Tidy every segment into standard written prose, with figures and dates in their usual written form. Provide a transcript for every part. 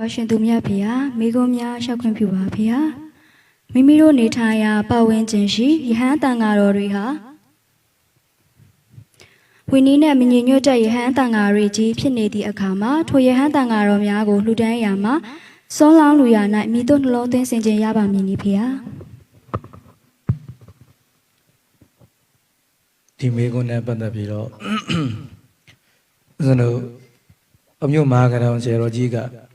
ရှင်သူမြတ်ဖေဟာမိဂုံးများရှောက်ခွင့်ပြုပါဖေဟာမိမိတို့နေထိုင်ရာပတ်ဝန်းကျင်ရှိယဟန်တန်ဃာတော်တွေဟာဝိနည်းနဲ့မငြိမ်ညွတ်တဲ့ယဟန်တန်ဃာတွေကြီးဖြစ်နေသည့်အခါမှာထိုယဟန်တန်ဃာတော်များကိုလှူဒန်းရာမှာစောလောင်းလူရ၌မိတို့နှလုံးသွင်းဆင်ခြင်ရပါမည်နီဖေဟာဒီမိဂုံးနဲ့ပတ်သက်ပြီးတော့ဦးဇင်းတို့အမျိုးမဟာကရောင်ကျေတော်ကြီးက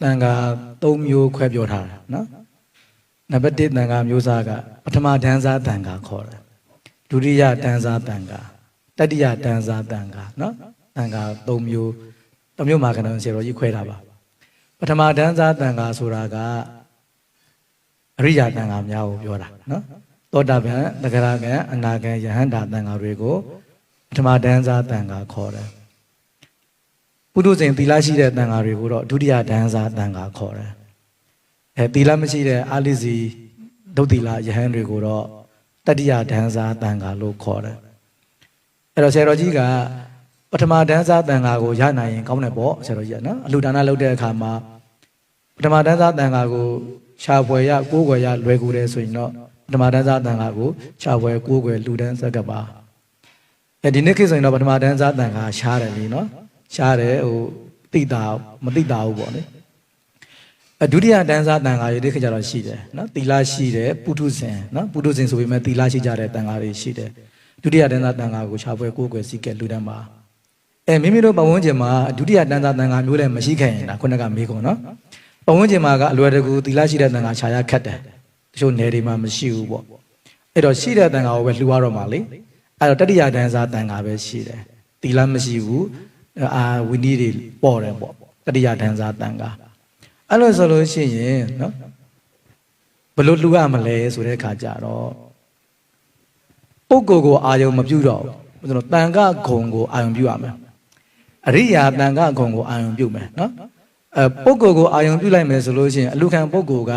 တန်ခါ၃မျိုးခွဲပြောထားတာနော်နံပါတ်1တန်ခါမျိုးစားကပထမတန်းစားတန်ခါခေါ်တယ်ဒုတိယတန်းစားတန်ခါတတိယတန်းစားတန်ခါနော်တန်ခါ၃မျိုးတစ်မျိုးမဟာကရောင်ကျေတော်ကြီးခွဲထားပါပထမတန်းစားတန်ခါဆိုတာကအရိယာတန်ခါများကိုပြောတာနော်သောတာပန်သဂရကံအနာကံယဟန္တာတန်ခါတွေကိုပထမတန်းစားတန်ခါခေါ်တယ်ပုထုဇဉ်သီလရှိတဲ့တန်ဃာတွေကိုတော့ဒုတိယတန်းစားတန်ဃာခေါ်တယ်သီလမရှိတဲ့အာလိစီဒုတ်သီလယဟန်တွေကိုတော့တတိယတန်းစားတန်ဃာလို့ခေါ်တယ်အဲ့တော့ဆရာတော်ကြီးကပထမတန်းစားတန်ဃာကိုရနိုင်ရင်ကောင်းတယ်ပေါ့ဆရာတော်ကြီးကနော်အလှူဒါနလုပ်တဲ့အခါမှာပထမတန်းစားတန်ဃာကိုရှားဖွယ်ရကိုးကွယ်ရလွယ်ကူတယ်ဆိုရင်တော့ပထမတန်းစားတန်ဃာကိုရှားဖွယ်ကိုးကွယ်လှူဒန်းဆက်ကပ်ပါဒီနေ့ခေတ်ဆိုရင်တော့ပထမတန်းစားတန်ဃာရှားတယ်လीနော်ရှားတယ်ဟိုတိတာမတိတာဘူးပေါ့လေဒုတိယတန်းစားတန်ဃာတွေဒီခေတ်ကျတော့ရှိတယ်နော်သီလရှိတယ်ပုထုဇဉ်နော်ပုထုဇဉ်ဆိုပေမဲ့သီလရှိကြတဲ့တန်ဃာတွေရှိတယ်ဒုတိယတန်းစားတန်ဃာကိုရှားပွဲကိုးကွယ်စီးကဲလူတန်းပါမိမိတို့ပတ်ဝန်းကျင်မှာဒုတိယတန်းစားတန်ဃာမျိုးလည်းမရှိခဲ့ရင်ဒါခုနကမေးကုန်နော်ပတ်ဝန်းကျင်မှာကအလွယ်တကူသီလရှိတဲ့တန်ဃာခြာရခတ်တယ်တချို့နယ်တွေမှာမရှိဘူးပေါ့အဲ့တော့ရှိတဲ့တန်ဃာကိုပဲလှူရတော့မှာလေအဲ့တော့တတိယတန်းစားတန်ဃာပဲရှိတယ်သီလမရှိဘူးဝိနည်းတွေပေါ်တယ်ပေါ့တတိယတန်းစားတန်ခါအဲ့လိုဆိုလို့ရှိရင်နော်ဘလို့လှူရမလဲဆိုတဲ့အခါကျတော့ပုဂ္ဂိုလ်ကိုအာယုံမပြုတော့ဘူးကျွန်တော်တန်ခါဂုံကိုအာယုံပြုရမယ်အရိယာတန်ခါဂုံကိုအာယုံပြုမယ်နော်ပုဂ္ဂိုလ်ကိုအာယုံပြုလိုက်မယ်ဆိုလို့ရှိရင်အလူခံပုဂ္ဂိုလ်က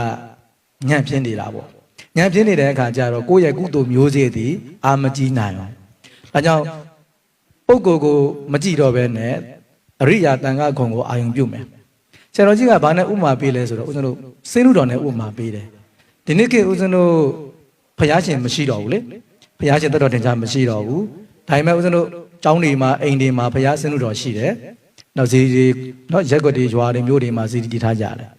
ညံ့ပြင်းနေတာပေါ့ညံ့ပြင်းနေတဲ့အခါကျတော့ကိုယ့်ရဲ့ကုသိုလ်မျိုးစေ့သည်အာမကြီးနိုင်အောင်ဒါကြောင့်ပုဂ္ဂိုလ်ကိုမကြည့်တော့ဘဲနဲ့အရိယာတန်ခါဂုံကိုအာယုံပြုမယ်ဆရာတော်ကြီးကဘာနဲ့ဥမာပေးလဲဆိုတော့ဦးဇင်းတို့စိတ်လူတော်နဲ့ဥမာပေးတယ်ဒီနေ့ခေတ်ဦးဇင်းတို့ဖယားရှင်မရှိတော့ဘူးလေဖယားရှင်တတော်တင်ကြမရှိတော့ဘူးဒါပေမဲ့ဦးဇင်းတို့ကျောင်းတွေမှာအိမ်တွေမှာဖယားစိတ်လူတော်ရှိတယ်နောက်ဇီတွေနော်ရက်ွက်တွေရွာတွေမြို့တွေမှာဇီတီထားကြတယ်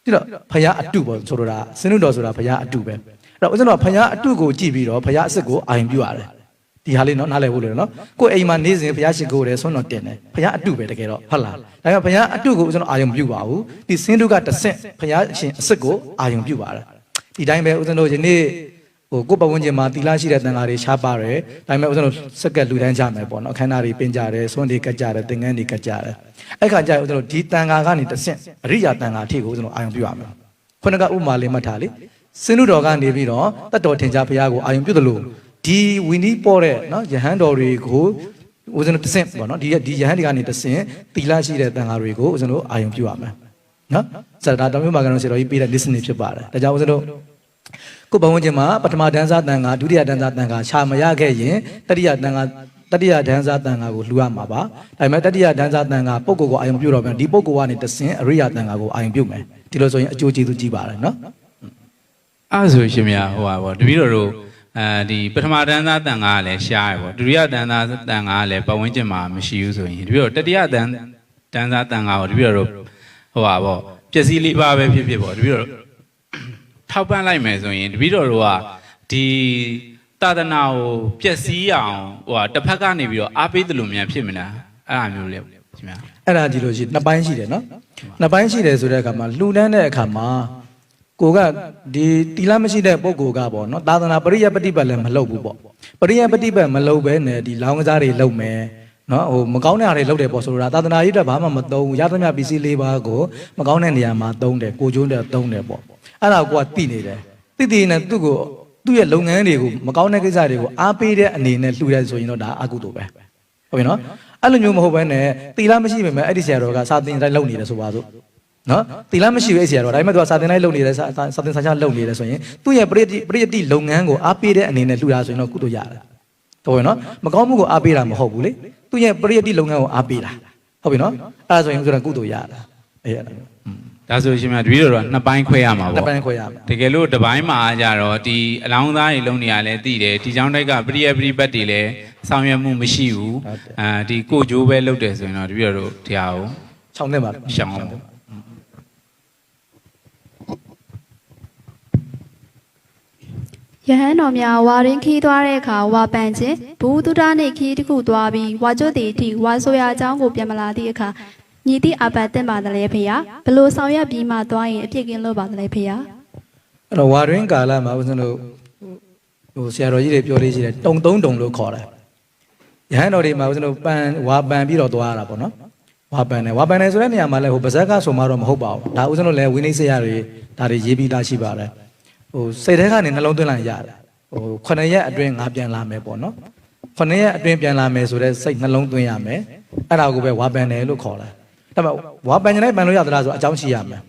ဒီတော့ဖယားအတုပေါ့ဆိုလိုတာစိတ်လူတော်ဆိုတာဖယားအတုပဲအဲ့တော့ဦးဇင်းတို့ဖယားအတုကိုကြည့်ပြီးတော့ဖယားအစ်စ်ကိုအာယုံပြုရတယ်ဒီဟာလေးနော်နားလည်ဖို့လေနော်ကိုယ်အိမ်မှာနေစဉ်ဘုရားရှိခိုးတယ်ဆွမ်းတော်တင်တယ်ဘုရားအတုပဲတကယ်တော့ဟုတ်လားဒါပေမဲ့ဘုရားအတုကိုဦးဇင်းအာယုံပြုပါဘူးဒီစင်းတုကတဆင့်ဘုရားရှင်အစစ်ကိုအာယုံပြုပါတာဒီတိုင်းပဲဦးဇင်းတို့ယနေ့ဟိုကိုယ်ပတ်ဝန်းကျင်မှာသီလရှိတဲ့တန်ဃာတွေရှားပါတယ်ဒါပေမဲ့ဦးဇင်းတို့စက်ကလူတန်းကြမယ်ပေါ့နော်အခမ်းအနားတွေပင်ကြတယ်ဆွမ်းတွေကတ်ကြတယ်သင်္ကန်းတွေကတ်ကြတယ်အဲ့ခါကျဦးဇင်းတို့ဒီတန်ဃာကနေတဆင့်အရိယာတန်ဃာထိကိုဦးဇင်းတို့အာယုံပြုရမယ်ခုနကဥမာလေးမှတ်ထားလေစင်းတုတော်ကနေပြီးတော့တတ်တော်ထင်ရှားဘုရားကိုအာယုံပြုတယ်လို့ဒီဝီနီးပေါ်တဲ့နော်ယဟန်တော်တွေကိုဦးဇင်းတို့တဆင့်ပေါ့နော်ဒီယဟန်တွေကနေတဆင့်သီလရှိတဲ့တန်ဃာတွေကိုဦးဇင်းတို့အာယုံပြုရမယ်နော်စတာတော်မျိုးမှာကတော့ဆရာတော်ကြီးပေးတဲ့ listening ဖြစ်ပါတယ်ဒါကြောင့်ဦးဇင်းတို့ကိုယ်ဘဝဝင်ခြင်းမှာပထမတန်းစားတန်ဃာဒုတိယတန်းစားတန်ဃာရှာမရခဲ့ရင်တတိယတန်းစားတန်ဃာကိုလှူရမှာပါဒါပေမဲ့တတိယတန်းစားတန်ဃာပုဂ္ဂိုလ်ကိုအာယုံပြုတော့ပြန်ဒီပုဂ္ဂိုလ်ကနေတဆင့်အရိယာတန်ဃာကိုအာယုံပြုမယ်ဒီလိုဆိုရင်အကျိုးကျေးဇူးကြီးပါတယ်နော်အဲ့ဆိုရှင်များဟိုပါဗောတပည့်တော်တို့ဒီပထမတန်းသားတန်ခါကလည်းရှားရပေါ့ဒုတိယတန်းသားတန်ခါကလည်းပတ်ဝန်းကျင်မှာမရှိဘူးဆိုရင်တပည့်တော်တတိယတန်းသားတန်ခါကိုတပည့်တော်ဟိုပါဗောပျက်စီးလေးပါပဲဖြစ်ပေါ့တပည့်တော်ထောက်ပံ့လိုက်မယ်ဆိုရင်တပည့်တော်တို့ကဒီသာသနာကိုပျက်စီးအောင်ဟိုတစ်ဖက်ကနေပြီးတော့အားပေးတယ်လို့များဖြစ်မလားအဲ့အမျိုးလေရှင်များအဲ့ဒါကြည့်လို့ရှိရင်နှစ်ပိုင်းရှိတယ်နော်နှစ်ပိုင်းရှိတယ်ဆိုတဲ့အခါမှာလှူဒန်းတဲ့အခါမှာကိုကဒီတီလာမရှိတဲ့ပုံကိုကပေါ့နော်သာသနာပရိယပฏิပတ်လည်းမလုပ်ဘူးပေါ့ပရိယပฏิပတ်မလုပ်ဘဲနဲ့ဒီလောင်းကစားတွေလုပ်မယ်နော်ဟိုမကောင်းတဲ့အားတွေလုပ်တယ်ပေါ့ဆိုတော့သာသနာရေးတော့ဘာမှမသုံးဘူးရသမျှပစ္စည်း၄ပါးကိုမကောင်းတဲ့နေရာမှာသုံးတယ်ကိုကျိုးတဲ့သုံးတယ်ပေါ့အဲ့ဒါကိုကသိနေတယ်သိနေသူ့ကိုသူ့ရဲ့လုပ်ငန်းတွေကိုမကောင်းတဲ့ကိစ္စတွေကိုအားပေးတဲ့အနေနဲ့လှူတယ်ဆိုရင်တော့ဒါအကုသိုလ်ပဲဟုတ်ပြီနော်အဲ့လိုမျိုးမဟုတ်ဘဲနဲ့တီလာမရှိပေမဲ့အဲ့ဒီဆရာတော်ကစာသင်တိုင်းလုပ်နေတယ်ဆိုပါစို့နော်တီလာမရှိရဲ့ဆရာတော်ဒါပေမဲ့သူကစာသင်တိုင်းလုပ်နေတယ်စာသင်စာချလုပ်နေတယ်ဆိုရင်သူ့ရဲ့ပရိယတိလုပ်ငန်းကိုအားပေးတဲ့အနေနဲ့လှူတာဆိုရင်တော့ကုသိုလ်ရတယ်တော်ပြီနော်မကောင်းမှုကိုအားပေးတာမဟုတ်ဘူးလေသူ့ရဲ့ပရိယတိလုပ်ငန်းကိုအားပေးတာဟုတ်ပြီနော်အဲ့ဒါဆိုရင်ဆိုတော့ကုသိုလ်ရတာအဲ့ဒါ ဒါဆိုရှင်များတပည့်တော်တို့နှစ်ပိုင်းခွဲရမှာ နှစ် ပေါ့ ပိုင်းခွဲရမယ် တကယ်လို့တစ်ပိုင်းမှာကြတော့ဒီအလောင်းသားတွေလုံးနေရလဲသိတယ်ဒီကြောင်းတိုက်ကပရိယပရိပတ်တွေလည်းဆောင်ရွက်မှုမရှိဘူးဒီကိုကြိုးပဲလုပ်တယ်ဆိုရင်တော့တပည့်တော်တို့တရားကို 6နှစ်ပါ ရှောင်းအောင် ယဟန်တော်များဝါရင်းခီးသွားတဲ့အခါဝါပန်ခြင်းဘူတုဒ္ဒနှင့်ခီးတစ်ခုသွားပြီးဝါကျွတ်တီအထိဝါဆိုရာအကြောင်းကိုပြန်မလာသည့်အခါညီတိအပတ်တင်ပါတယ်လေဖေယဘလို့ဆောင်ရွက်ပြီးမှသွားရင်အပြစ်ကင်းလို့ပါတယ်လေဖေယ အဲ့တော့ဝါရင်းကာလမှာဦးဇင်းတို့ဟိုဆရာတော်ကြီးတွေပြောလေးရှိတယ်တုံတုံလို့ခေါ်တယ်ရဟန်းတော်တွေမှာဦးဇင်းတို့ဝါပန်ပြီးတော့သွားရတာပေါ့နော်ဝါပန်တယ်ဆိုတဲ့နေရာမှာလည်းဟိုပါဇက်ကဆိုမှတော့မဟုတ်ပါဘူးဒါဦးဇင်းတို့လည်းဝိနည်းစရာတွေဒါတွေရေးပြီးသားရှိပါတယ်ဟိုစိတ်ထဲကနေနှလုံးသွင်းလိုက်ရတယ်ဟို9ရက်အတွင်းငါပြန်လာမယ်ပေါ့နော်9ရက်အတွင်းပြန်လာမယ်ဆိုတဲ့စိတ်နှလုံးသွင်းရမယ်အဲ့ဒါကိုပဲဝါပန်တယ်လို့ခေါ်တယ်ဒါပေမဲ့ဝါပန်တိုင်းပန်လို့ရသလားဆိုအကြောင်းရှိရမယ်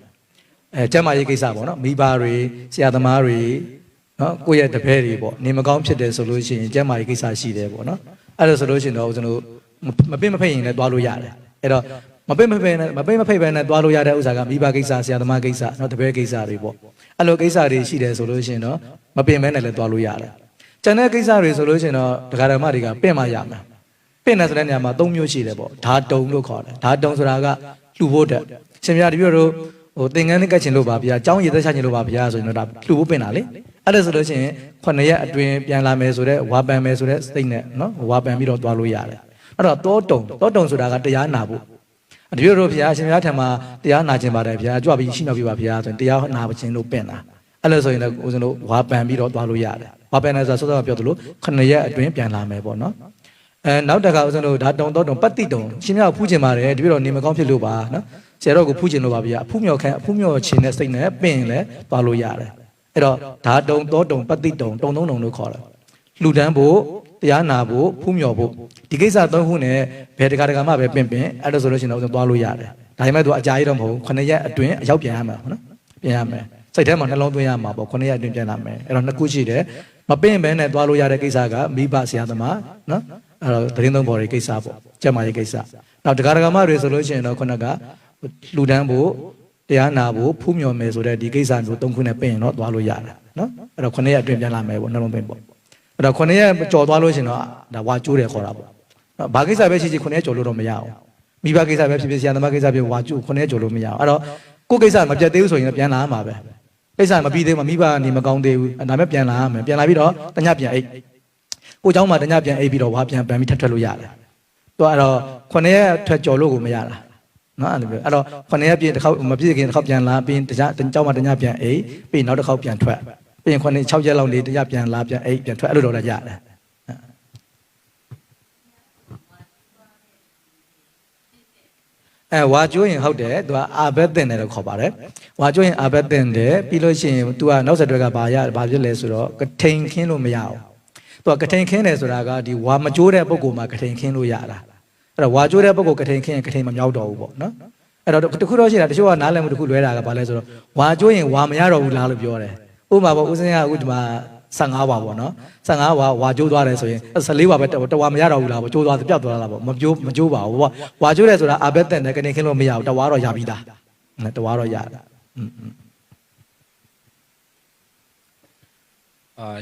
ကျမ်းမာရေးကိစ္စပေါ့နော်မိဘတွေဆရာသမားတွေနော်ကိုယ့်ရဲ့တပည့်တွေပေါ့နေမကောင်းဖြစ်တယ်ဆိုလို့ရှိရင်ကျမ်းမာရေးကိစ္စရှိတယ်ပေါ့နော်အဲ့ဒါဆိုလို့ရှိရင်တော့ဦးဇင်းတို့မပင့်မဖိတ်ရင်လည်းတွားလို့ရတယ်အဲ့တော့မပင့်မဖိတ်ပဲနဲ့တွားလို့ရတဲ့ဥစ္စာကမိဘကိစ္စဆရာသမားကိစ္စနော်တပည့်ကိစ္စတွေပေါ့အဲ့လိုကိစ္စတွေရှိတယ်ဆိုလို့ရှိရင်တော့မပင့်မဲနဲ့လည်းတွားလို့ရတယ်ကျန်တဲ့ကိစ္စတွေဆိုလို့ရှိရင်တော့ဒကာဓမ္မတွေကပင့်မှရမှာပင့်တယ်ဆိုတဲ့နေရာမှာ၃မျိုးရှိတယ်ပေါ့ဓာတုံလို့ခေါ်တယ်ဓာတုံဆိုတာကလှူဖို့တက်ရှင်ပြတပြည့်တို့ဟိုသင်္ကန်းနဲ့ကတ်ချင်လို့ပါဗျာအကြောင်းရည်သက်ချင်လို့ပါဗျာဆိုရင်တော့ဒါလှူဖို့ပင့်တာလေအဲ့ဒါဆိုလို့ရှိရင်9ရက်အတွင်းပြန်လာမယ်ဆိုတော့ဝါပန်မယ်ဆိုတဲ့စိတ်နဲ့နော်ဝါပန်ပြီးတော့တွားလို့ရတယ်အဲ့တော့တောတုံဆိုတာကတရားနာဖို့တပြည့်တို့ဗျာအရှင်ဘုရားထံမှာတရားနာခြင်းပါတယ်ဗျာကြွပြီးရှိမြောက်ပြပါဗျာဆိုရင်တရားနာခြင်းလို့ပင့်တာအဲ့လိုဆိုရင်လည်းဦးဇင်းတို့ဝါပန်ပြီးတော့တွားလို့ရတယ်ဝါပန်တယ်ဆိုတာစောစောပြောသလို9ရက်အတွင်းပြန်လာမယ်ပေါ့နော်နောက်တစ်ခါဦးဇင်းတို့ဒါတုံပတ္တိတုံရှင်မြောက်ဖူးခြင်းပါတယ်တပြည့်တော့နေမကောင်းဖြစ်လို့ပါနော်ဆရာတော်ကိုဖူးခြင်းလို့ပါဗျာအဖူးမြောက်ခြင်းတဲ့စိတ်နဲ့ပင့်ရင်လည်းတွားလို့ရတယ်အဲ့တော့ဓာတုံတောတုံပတ္တိတုံတုံလို့ခေါ်တယ်လှူဒန်းဖို့တရားနာဖို့ဖူးမြော်ဖို့ဒီကိစ္စ၃ခုနဲ့ဘယ်တကာမှပဲပင့်အဲ့ဒါဆိုလို့ရှိရင်တော့သွားလို့ရတယ်ဒါပေမဲ့သူအကြာကြီးတော့မဟုတ်9ရက်အတွင်းအရောက်ပြန်ရမှာနော်ပြန်ရမယ်စိတ်ထဲမှာနှလုံးသွင်းရမှာပေါ့9ရက်အတွင်းပြန်လာမယ်အဲ့တော့2ခုရှိတယ်မပင့်ဘဲနဲ့သွားလို့ရတဲ့ကိစ္စကမိဘဆရာသမားနော်အဲ့တော့သတင်းသုံးပေါ်တဲ့ကိစ္စပေါ့ကျက်မာရေးကိစ္စနောက်တကာမှတွေဆိုလို့ရှိရင်တော့ခုနကလှူဒန်းဖို့တရားနာဖို့ဖူးမြော်မယ်ဆိုတဲ့ဒီကိစ္စမျိုး၃ခုနဲ့ပင့်ရင်တော့သွားလို့ရတယ်နော်အဲ့တော့9ရက်အတွင်းပြန်လာမယ်ပေါ့နှလုံးသွင်းပေါ့အဲ့တော့9ရက်ကြော်သွားလို့ရှင်တော့ဒါဝါကျိုးတယ်ခေါ်တာပေါ့ဘာကိစ္စပဲရှိ9ရက်ကြော်လို့တော့မရအောင်မိဘကိစ္စပဲဖြစ်ဖြစ်ဆရာသမားကိစ္စဖြစ်ဝါကျိုး9ရက်ကြော်လို့မရအောင်အဲ့တော့ကိုယ်ကိစ္စမပြတ်သေးဘူးဆိုရင်ပြန်လာမှာပဲကိစ္စမပြီးသေးမှမိဘနေမကောင်းသေးဘူးဒါမဲ့ပြန်လာရမယ်ပြန်လာပြီးတော့တညပြန်အိတ်ကိုเจ้าမှာတညပြန်အိတ်ပြီးတော့ဝါပြန်ပန်ပြီးထပ်ထွက်လို့ရတယ်သူအဲ့တော့9ရက်ထွက်ကြော်လို့ကိုမရတာနော်အဲ့လိုပဲအဲ့တော့9ရက်ပြည့်တစ်ခေါက်မပြည့်ခင်တစ်ခေါက်ပြန်လာပြီးတเจ้าမှာတညပြန်အိတ်ပြီးနောက်တစ်ခေါက်ပြန်ထွက်ပြီးရင်6ရက်လောက်နေတညပြန်လာပြန်အိတ်ပြန်ထွက်အဲ့လိုတော့ရတယ်ဝါကျိုးရင်ဟုတ်တယ်သူကအာဘက်တင်တယ်လို့ခေါ်ပါတယ်ဝါကျိုးရင်အာဘက်တင်တယ်ပြီးလို့ရှိရင်သူကနောက်ဆက်တွဲကဘာဖြစ်လဲဆိုတော့ကထိန်ခင်းလို့မရအောင်သူကကထိန်ခင်းတယ်ဆိုတာကဒီဝါမကျိုးတဲ့ပုဂ္ဂိုလ်မှာကထိန်ခင်းလို့ရတာအဲ့တော့ဝါကျိုးတဲ့ပုဂ္ဂိုလ်ကထိန်ခင်းရင်ကထိန်မမြောက်တော့ဘူးပေါ့နော်အဲ့တော့တခုတော့ရှိတာတချို့ကနားလည်မှုတခုလွဲတာကဘာလဲဆိုတော့ဝါကျိုးရင်ဝါမရတော့ဘူးလားလို့ပြောတယ်ဥပမာပေါ့ဦးစင်းကအခုဒီမှာ15ဝါပေါ့နော်15ဝါကျိုးသွားတယ်ဆိုရင်14ဝါပဲတဝါမရတော့ဘူးလားပေါ့ကျိုးသွားပျောက်သွားလားပေါ့မကျိုးပါဘူးပေါ့ဝါကျိုးတယ်ဆိုတာအာဘက်တန်နဲ့ကနေခင်းလို့မရဘူးတဝါတော့ရပြီးသားတဝါတော့ရတ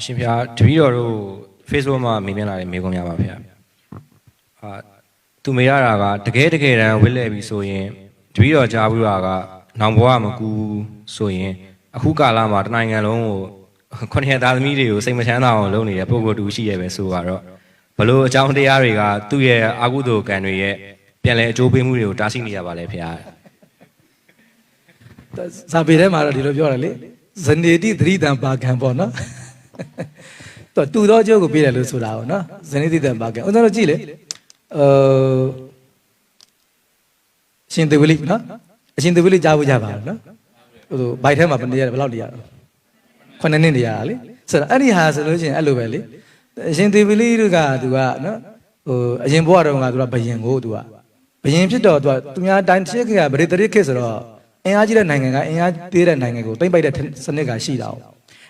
ာရှင်ဖေတပည့်တော်တို့ Facebook မှာမေးမြန်းလာတဲ့မေးခွန်းများပါဗျာသူမေးရတာကတကယ်တမ်းဝစ်လဲပြီဆိုရင်တပည့်တော်ကြားပြီးတာကနောင်ဘဝမကူဆိုရင်အခုကာလမှာတနိုင်ငံလုံးကို9ရက်သားသမီးတွေကိုစိတ်မချမ်းသာအောင်လုပ်နေတဲ့ပုံကိုယ်တူရှိရပဲဆိုတော့ဘလို့အကြောင်းတရားတွေကသူ့ရဲ့အာဟုသိုကံတွေရဲ့ပြန်လဲအကျိုးပေးမှုတွေကိုတားဆီးနေရပါလေဖေ။စာပေထဲမှာတော့ဒီလိုပြောတယ်လေဇနေတိသတိတံပါကံပေါ့နော်တူသောအကျိုးကိုပေးတယ်လို့ဆိုတာပေါ့နော်ဇနေတိတံပါကံဦးဇင်းတို့ကြည့်လေရှင်သေဝလိနော်အရှင်သေဝလိကြားဖို့ကြပါနော်ဟိုဘိုက်ထဲမှာဘယ်နေရဘယ်လောက်နေရတော့9နှစ်နေရတာလေဆိုတော့အဲ့ဒီဟာဆိုလို့ရှိရင်အဲ့လိုပဲလေအရှင်သေဝလိတို့ကသူကနော်ဟိုအရင်ဘဝတုန်းကသူကဘယင်ကိုသူကဘယင်ဖြစ်တော့သူများတိုင်းတစ်ခေတ်ကဗရေတရခေတ်ဆိုတော့အင်အားကြီးတဲ့နိုင်ငံကအင်အားသေးတဲ့နိုင်ငံကိုတိမ့်ပိုက်တဲ့စနစ်ကရှိတာ哦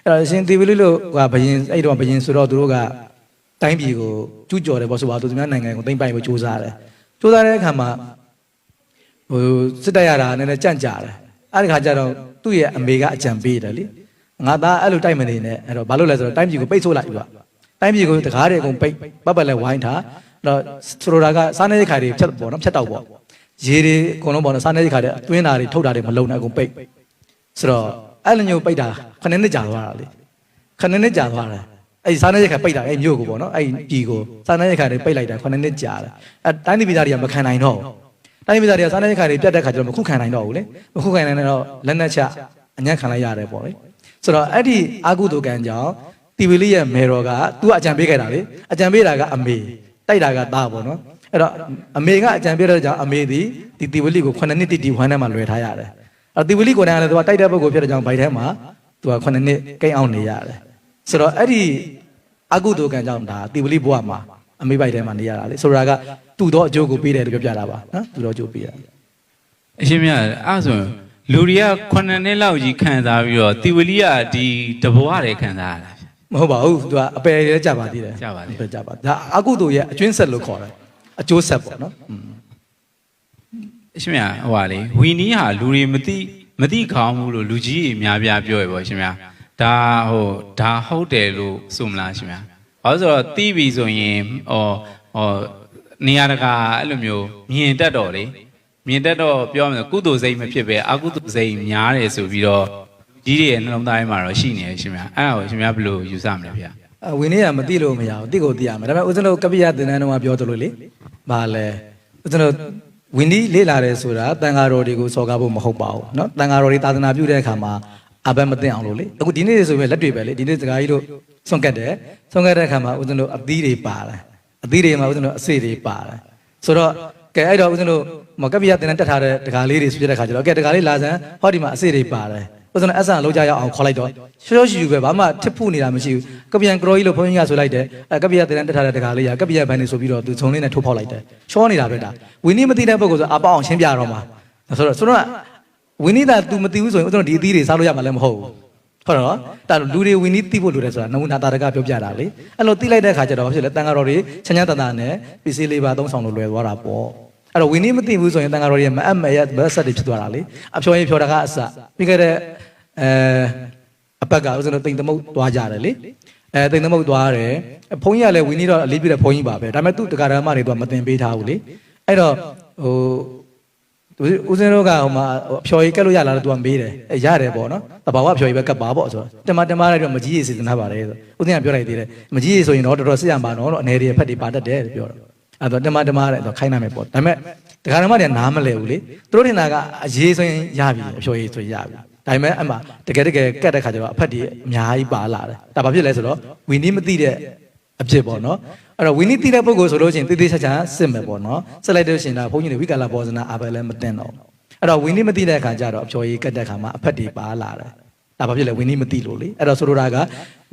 အဲ့တော့အရှင်သေဝလိတို့ကဘယင်အဲ့တော့ဘယင်ဆိုတော့သူတို့ကတိုင်းပြည်ကိုကျူးကျော်တယ်ပေါ့ဆိုပါသူများနိုင်ငံကိုတိမ့်ပိုက်ဖို့ကြိုးစားတယ်ကြိုးစားတဲ့အခါမှာဟိုစစ်တပ်ရတာနည်းနည်းကြန့်ကြာတယ် အဲ့ဒီခါကျတော့သူ့ရဲ့အမေကအကြံပေးတယ်လေငါသားအဲ့လိုတိုက်မနေနဲ့အဲ့တော့ဘာလို့လဲဆိုတော့တိုင်းပြည်ကိုပိတ်ဆို့လိုက်ပြီတိုင်းပြည်ကိုတကားတွေအကုန်ပိတ်ပတ်ပတ်လဲဝိုင်းထားအဲ့တော့ဆိုလိုတာကစားနေခါတွေဖြတ်ပေါ့နော်ဖြတ်တောက်ပေါ့ရေတွေအကုန်လုံးပေါ့နော်စားနေခါတွေတွင်းတာတွေထုတ်တာတွေမလုံနဲ့အကုန်ပိတ်ဆိုတော့အဲ့လိုမျိုးပိတ်တာ9နှစ်ကြာသွားတာလေ9နှစ်ကြာသွားတယ်အဲ့စားနေခါပိတ်တာအဲ့မြို့ကိုပေါ့နော်အဲ့ပြည်ကိုစားနေခါတွေပိတ်လိုက်တာ9နှစ်ကြာတယ်အဲ့တိုင်းပြည်သားတွေကမခံနိုင်တော့ဘူးတိုင်းပြည်သားတွေကစားနေခါတွေပြတ်တဲ့ခါကျတော့မခုခံနိုင်တော့ဘူးလေမခုခံနိုင်တော့လက်နက်ချအညံ့ခံလိုက်ရတယ်ပေါ့လေဆိုတော့အဲ့ဒီအာကုတုကံကြောင့်တီဝီလေးရဲ့မေတော်ကသူကအကြံပေးခဲ့တာလေအကြံပေးတာကအမေတိုက်တာကသားပေါ့နော်အဲ့တော့အမေကအကြံပေးတဲ့ကြောင့်အမေဒီတီဝီလေးကို9နှစ်တိဝမ်းထဲမှာလွယ်ထားရတယ်အဲ့တီဝီလေးကိုယ်တိုင်ကလည်းသူကတိုက်တဲ့ပုဂ္ဂိုလ်ဖြစ်တဲ့ကြောင့်ဗိုက်ထဲမှာသူက9နှစ်ကိန်းအောင်နေရတယ်ဆိုတော့အဲ့ဒီအာကုတုကံကြောင့်ဒါတီဝီလေးဘဝမှာအမေဗိုက်ထဲမှာနေရတာလေဆိုတာကသူ့တော့အကျိုးကိုပေးတယ်လို့ပြောပြတာပါနော်သူတော့အကျိုးပေးတာအရှင်မြတ်အဲ့ဆိုလူတွေက9နှစ်လောက်ကြီးခံစားပြီးတော့တီဝလီကဒီတဘွားတွေခံစားရတာမဟုတ်ပါဘူးသူကအပယ်ရဲကြပါသေးတယ်ကြပါသေးတယ်ကြပါဒါအာကုတုရဲ့အကျွင်းဆက်လို့ခေါ်တယ်အကျိုးဆက်ပေါ့နော်အရှင်မြတ်ဟိုပါလေဝီနီးဟာလူတွေမသိခေါင်းဘူးလို့လူကြီးအများပြားပြောရပေါ့ရှင်မြတ်ဒါဟုတ်တယ်လို့ဆိုမလားရှင်မြတ်ဘာလို့ဆိုတော့တီးပြီဆိုရင်နေရာတကာအဲ့လိုမျိုးမြင်တတ်တော့လေမြင်တတ်တော့ပြောမယ်ကုသိုလ်စိတ်မဖြစ်ပဲအကုသိုလ်စိတ်များတယ်ဆိုပြီးတော့ကြီးတွေရဲ့နှလုံးသားထဲမှာတော့ရှိနေတယ်ရှင်ဗျာအဲ့ဒါကိုရှင်ဗျာဘယ်လိုယူဆမလဲဗျာဝင်းနေရမသိလို့မရဘူးတိကိုသိရမယ်ဒါပေမဲ့ဦးဇင်းတို့ကပိယသင်္นานတော်ကပြောသလိုလေဘာလဲဦးဇင်းတို့ဝင်းဒီလေ့လာတယ်ဆိုတာတန်ဃာတော်တွေကိုစော်ကားဖို့မဟုတ်ပါဘူးเนาะတန်ဃာတော်တွေသာသနာပြုတဲ့အခါမှာအဘက်မသိအောင်လို့လေအခုဒီနေ့ဆိုရင်လက်တွေပဲလေဒီနေ့စကားကြီးတို့ဆွန့်ကတ်တဲ့အခါမှာဦးဇင်းတို့အသီးတွေပါတယ်အသီးတွေမှာဦးဇင်းတို့အစေတွေပါတယ်ဆိုတော့ကဲအဲ့တော့ဦးဇင်းတို့ကပိယသင်္นานတက်ထားတဲ့တကားလေးတွေဆိုပြတဲ့ခါကျတော့ကဲတကားလေးလာစမ်းဟောဒီမှာအစေတွေပါတယ်ဦးဇင်းတို့အဆန်လောက်ကြရအောင်ခေါ်လိုက်တော့ရှောရှူပဲဘာမှထစ်ဖူးနေတာမရှိဘူးကပိယံကရောကြီးလို့ဘုန်းကြီးကဆိုလိုက်တယ်ကပိယသင်္นานတက်ထားတဲ့တကားလေးကပိယဘန်နေဆိုပြီးတော့သူခြုံလေးနဲ့ထိုးဖောက်လိုက်တယ်ချောနေတာပဲဒါဝင်းနီးမသိတဲ့ပုဂ္ဂိုလ်ဆိုအပေါအောင်ရှင်းပြတော့မှာဆိုတော့ဝင်းနီးတာ तू မသိဘူးဆိုရင်ဦးဇင်းတို့ဒီအသီးတွေစားလို့ရမှာလည်းမဟုတ်ဘူးဟုတ်တော့ဒါလူတွေဝင်းနီးသိဖို့လိုတယ်ဆိုတာနမူနာတာရကပြောပြတာလေအဲ့လိုသိလိုက်တဲ့ခါကျတော့ဘာဖြစ်လဲတန်ဃာတော်တွေချမ်းချမ်းသာသာနဲ့ပစ္စည်းလေးပါသုံးဆောင်လို့လွယ်သွားတာပေါ့အဲ့တော့ဝင်းနီးမသိဘူးဆိုရင်တန်ဃာတော်တွေမအပ်မရဘတ်ဆက်တွေဖြစ်သွားတာလေအဖြောရင်ဖြောတာကအစပြီးခဲ့တဲ့အပတ်ကဦးဇင်းတို့တိမ်သမုတ်သွားကြတယ်လေတိမ်သမုတ်သွားတယ်ဘုန်းကြီးကလည်းဝင်းနီးတော့အလေးပြတဲ့ဘုန်းကြီးပါပဲဒါပေမဲ့သူ့တက္ကရာမတွေကမတင်ပေးထားဘူးလေအဲ့တော့ဦးဇင်းတို့ကဟိုမှာအဖြော်ကြီးကက်လို့ရလားလို့သူကမေးတယ်ရတယ်ပေါ့နော်တဘာဝအဖြော်ကြီးပဲကက်ပါပေါ့ဆိုတော့တမလိုက်တော့မကြီးရေစီစဉ်ထားပါတယ်ဆိုဦးဇင်းကပြောလိုက်သေးတယ်မကြီးရေဆိုရင်တော့တော်တော်စစ်ရမှာနော်အနေတွေဖက်တွေပါတတ်တယ်လို့ပြောတော့အဲ့တော့တမတဲ့ဆိုခိုင်းနိုင်မယ်ပေါ့ဒါပေမဲ့တက္ကရာမတွေကနားမလဲဘူးလေသူတို့ထင်တာကအရေးဆိုရင်ရပြီအဖြော်ကြီးဆိုရပြီဒါပေမဲ့အမှတကယ်ကက်တဲ့ခါကျတော့အဖက်တွေအများကြီးပါလာတယ်ဒါဘာဖြစ်လဲဆိုတော့ဝီနီးမသိတဲ့အဖြစ်ပေါ့နော်အဲ့တော့ဝီနီးသိတဲ့ပုဂ္ဂိုလ်ဆိုလို့ရှိရင်တိတိကျကျစစ်မယ်ပေါ့နော်စစ်လိုက်လို့ရှိရင်ဒါဘုန်းကြီးတွေဝိကာလဘောဇနာအဘယ်လည်းမသိတော့အဲ့တော့ဝီနီးမသိတဲ့အခါကျတော့အဖြော်ကြီးကက်တဲ့ခါမှာအဖက်တွေပါလာတယ်ဒါဘာဖြစ်လဲဝီနီးမသိလို့လေအဲ့တော့ဆိုလိုတာက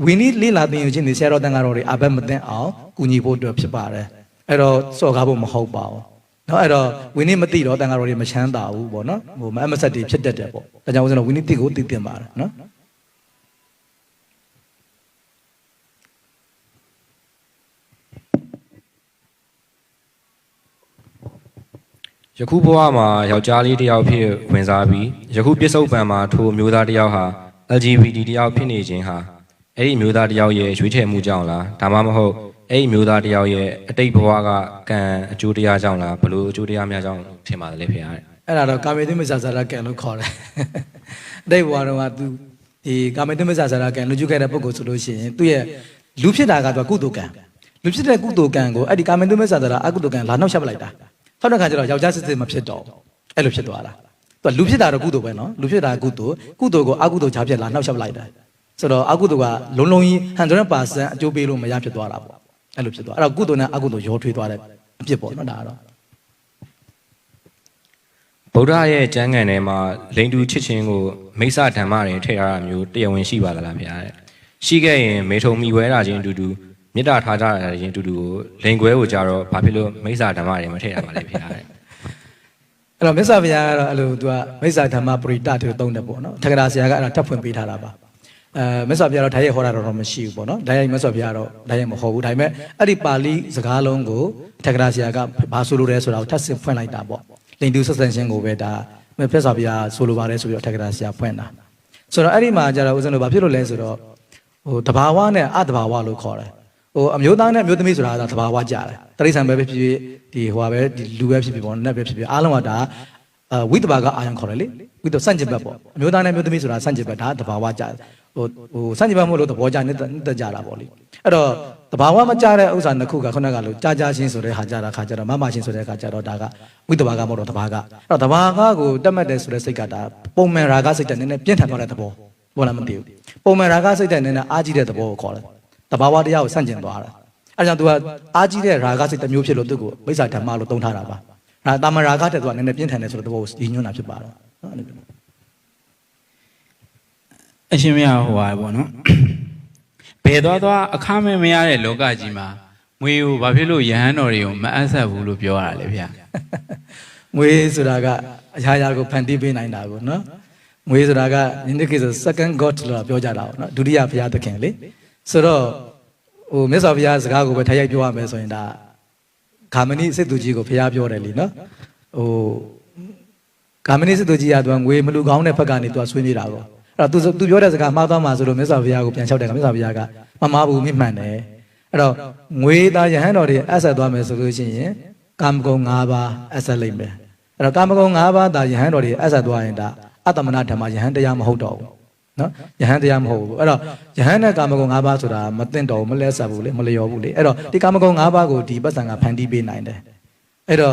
ဝီနီးလေးလာသိရင်ချင်းနေဆရာတော်တန်ဃာတော်တွေအဘက်မသိအောင်ကူညီဖို့အတွက်ဖြစ်ပါတယ်အဲ့တော့စော်ကားဖို့မဟုတ်ပါဘူးနော်အဲ့တော့ဝီနီးမသိတော့တန်ဃာတော်တွေမချမ်းသာဘူးပေါ့နော်ဟိုမအမဆက်တွေဖြစ်တတ်တယ်ပေါ့ဒါကြောင့်ဦးဇင်းတို့ဝီနီးသိကိုသိတင်ပါတယ်နော်ယခုဘဝမှာယောက်ျားလေးတစ်ယောက်ဖြစ်ဝင်စားပြီးယခုပြစ္ဆုတ်ပံမှာထိုမျိုးသားတစ်ယောက်ဟာ LGBT တစ်ယောက်ဖြစ်နေခြင်းဟာအဲ့ဒီမျိုးသားတစ်ယောက်ရဲ့ရွေးချယ်မှုကြောင့်လားဒါမှမဟုတ်အဲ့ဒီမျိုးသားတစ်ယောက်ရဲ့အတိတ်ဘဝကကံအကျိုးတရားကြောင့်လားဘလို့အကျိုးတရားများကြောင့်ထင်ပါတယ်ဖေရတယ်အဲ့ဒါတော့ကာမေတုမစ္ဆာဇာရကံလို့ခေါ်တယ်အတိတ်ဘဝတော့ကသူဒီကာမေတုမစ္ဆာဇာရကံလူကျုခဲ့တဲ့ပုဂ္ဂိုလ်ဆိုလို့ရှိရင်သူ့ရဲ့လူဖြစ်တာကတော့ကုသိုလ်ကံလူဖြစ်တဲ့ကုသိုလ်ကံကိုအဲ့ဒီကာမေတုမစ္ဆာဇာရအကုသိုလ်ကံလာနှောက်ရှက်ပလိုက်တာထောက်တဲ့ခါကျတော့ယောက်ျားစစ်စစ်မဖြစ်တော့အဲ့လိုဖြစ်သွားတာသူကလူဖြစ်တာတော့ကုသိုလ်ပဲနော်လူဖြစ်တာကုသိုလ်ကိုအကုသိုလ်ချဖြစ်လာနှောက်ရှက်ပလိုက်တာဆိုတော့အကုသိုလ်ကလုံးလုံးကြီး 100% အကျိုးပေးလို့မရဖြစ်သွားတာပေါ့အဲ့လိုဖြစ်သွားအဲ့တော့ကုသိုလ်နဲ့အကုသိုလ်ရောထွေးသွားတဲ့အဖြစ်ပေါ့နော်ဒါကတော့ဗုဒ္ဓရဲ့ကျမ်းဂန်ထဲမှာလိန်တူချစ်ချင်းကိုမိစ္ဆာဓမ္မတွေထည့်ထားတာမျိုးတရားဝင်ရှိပါသလားဗျာရှိခဲ့ရင်မေထုံမိဝဲတာချင်းအတူတူမေတ္တာထားကြတာချင်းအတူတူကိုလိန်ခွဲကိုကြတော့ဘာဖြစ်လို့မိစ္ဆာဓမ္မတွေမထည့်ရမှာလဲဗျာအဲ့တော့မြတ်စွာဘုရားကတော့အဲ့လိုသူကမိစ္ဆာဓမ္မပရိတ္တတွေသုံးတယ်ပေါ့နော်ထက္ကရာဆရာကအဲ့ဒါထပ်ဖွင့်ပေးထားတာပါမြတ်စွာဘုရားတော့ဓာတ်ရိုက်ဟောတာတော့မရှိဘူးပေါ့နော်ဓာတ်ရိုက်မြတ်စွာဘုရားတော့ဓာတ်ရိုက်မဟောဘူးဒါပေမဲ့အဲ့ဒီပါဠိစကားလုံးကိုထက္ကရာဆရာကဘာဆိုလိုလဲဆိုတာကိုထပ်ဆင့်ဖွင့်လိုက်တာပေါ့လိန်တူဆက်ဆံခြင်းကိုပဲဒါ ဖက်စာပြာဆိုလိုပါတယ်ဆိုပြီးတော့ထက်ကရာဆရာဖွင့်တာဆိုတော့အဲ့ဒီမှာကျတော့ဦးဇင်းတို့ဘာဖြစ်လို့လဲဆိုတော့ဟိုတဘာဝနဲ့အတဘာဝလို့ခေါ်တယ်ဟိုအမျိုးသားနဲ့အမျိုးသမီးဆိုတာကတဘာဝကြတယ်တရိษံပဲဖြစ်ဖြစ်ဒီဟိုပါပဲဒီလူပဲဖြစ်ဖြစ်ပေါ့နတ်ပဲဖြစ်ဖြစ်အားလုံးကဒါဝိတဘာကအာယံခေါ်တယ်လေဝိတစန့်ကျင်ဘက်ပေါ့အမျိုးသားနဲ့အမျိုးသမီးဆိုတာစန့်ကျင်ဘက်ဒါတဘာဝကြတယ်ဟိုစန့်ကျင်ဘက်မဟုတ်လို့သဘောကြနဲ့ကြတာပေါ့လေအဲ့တော့တဘာဝမကြတဲ့ဥစ္စာနှစ်ခုကခုနကလို့ကြာချင်းဆိုတဲ့ခါကြတာခါကြတော့မချင်းဆိုတဲ့ခါကြတော့ဒါကဝိတဘာကမဟုတ်တော့တဘာကအဲ့တော့တဘာကကိုတက်မှတ်တယ်ဆိုတဲ့စိတ်ကဒါပုံမှန်ရာဂစိတ်တဲ့နည်းနည်းပြင်းထန်သွားတဲ့သဘောဘောလားမသိဘူးပုံမှန်ရာဂစိတ်တဲ့နည်းနည်းအားကြီးတဲ့သဘောကိုခေါ်တယ်တဘာဝတရားကိုစန့်ကျင်သွားတာအဲ့ကြောင့် तू ကအားကြီးတဲ့ရာဂစိတ်တစ်မျိုးဖြစ်လို့သူ့ကိုမိစ္ဆာဓမ္မလို့သုံးထားတာပါဒါတာမရာဂတဲ့ तू ကနည်းနည်းပြင်းထန်တယ်ဆိုတဲ့သဘောကိုဒီညွှန်းတာဖြစ်ပါတယ်နော်အရှင်မရဟိုပါပေါ့နော်ဘယ်သွားအခမဲ့မရတဲ့လောကကြီးမှာငွေကိုဘာဖြစ်လို့ယဟန်တော်တွေကိုမအပ်ဆက်ဘူးလို့ပြောရတာလေဗျာငွေဆိုတာကအရာရာကိုဖန်တီးပေးနိုင်တာကိုနော်ငွေဆိုတာကဒီနေ့ခေတ်ဆို second god လို့ပြောကြတာပေါ့နော်ဒုတိယဘုရားသခင်လေဆိုတော့ဟိုမြတ်စွာဘုရားစကားကိုပဲထိုက်ရိုက်ပြောရမယ်ဆိုရင်ဒါဂါမဏိစစ်သူကြီးကိုဘုရားပြောတယ်လीနော်ဟိုဂါမဏိစစ်သူကြီးကသူကငွေမလူကောင်းတဲ့ဘက်ကနေသူကဆွေးနေတာပေါ့အဲ့တော့သူပြောတဲ့စကားမှားသွားမှာဆိုလို့မြတ်စွာဘုရားကိုပြန်လျှောက်တယ်ကမြတ်စွာဘုရားကမမှားဘူးမြင့်မှန်တယ်အဲ့တော့ငွေသားယဟန်တော်တွေအဆက်သွားမယ်ဆိုလို့ရှိရင်ကာမဂုဏ်၅ပါးအဆက်လိုက်မယ်အဲ့တော့ကာမဂုဏ်၅ပါးသာယဟန်တော်တွေအဆက်သွားရင်ဒါအတ္တမနာဓမ္မယဟန်တရားမဟုတ်တော့ဘူးနော်ယဟန်တရားမဟုတ်ဘူးအဲ့တော့ယဟန်နဲ့ကာမဂုဏ်၅ပါးဆိုတာမသိတော့ဘူးမလဲဆက်ဘူးလေမလျော်ဘူးလေအဲ့တော့ဒီကာမဂုဏ်၅ပါးကိုဒီပတ်စံကဖန်တီးပေးနိုင်တယ်အဲ့တော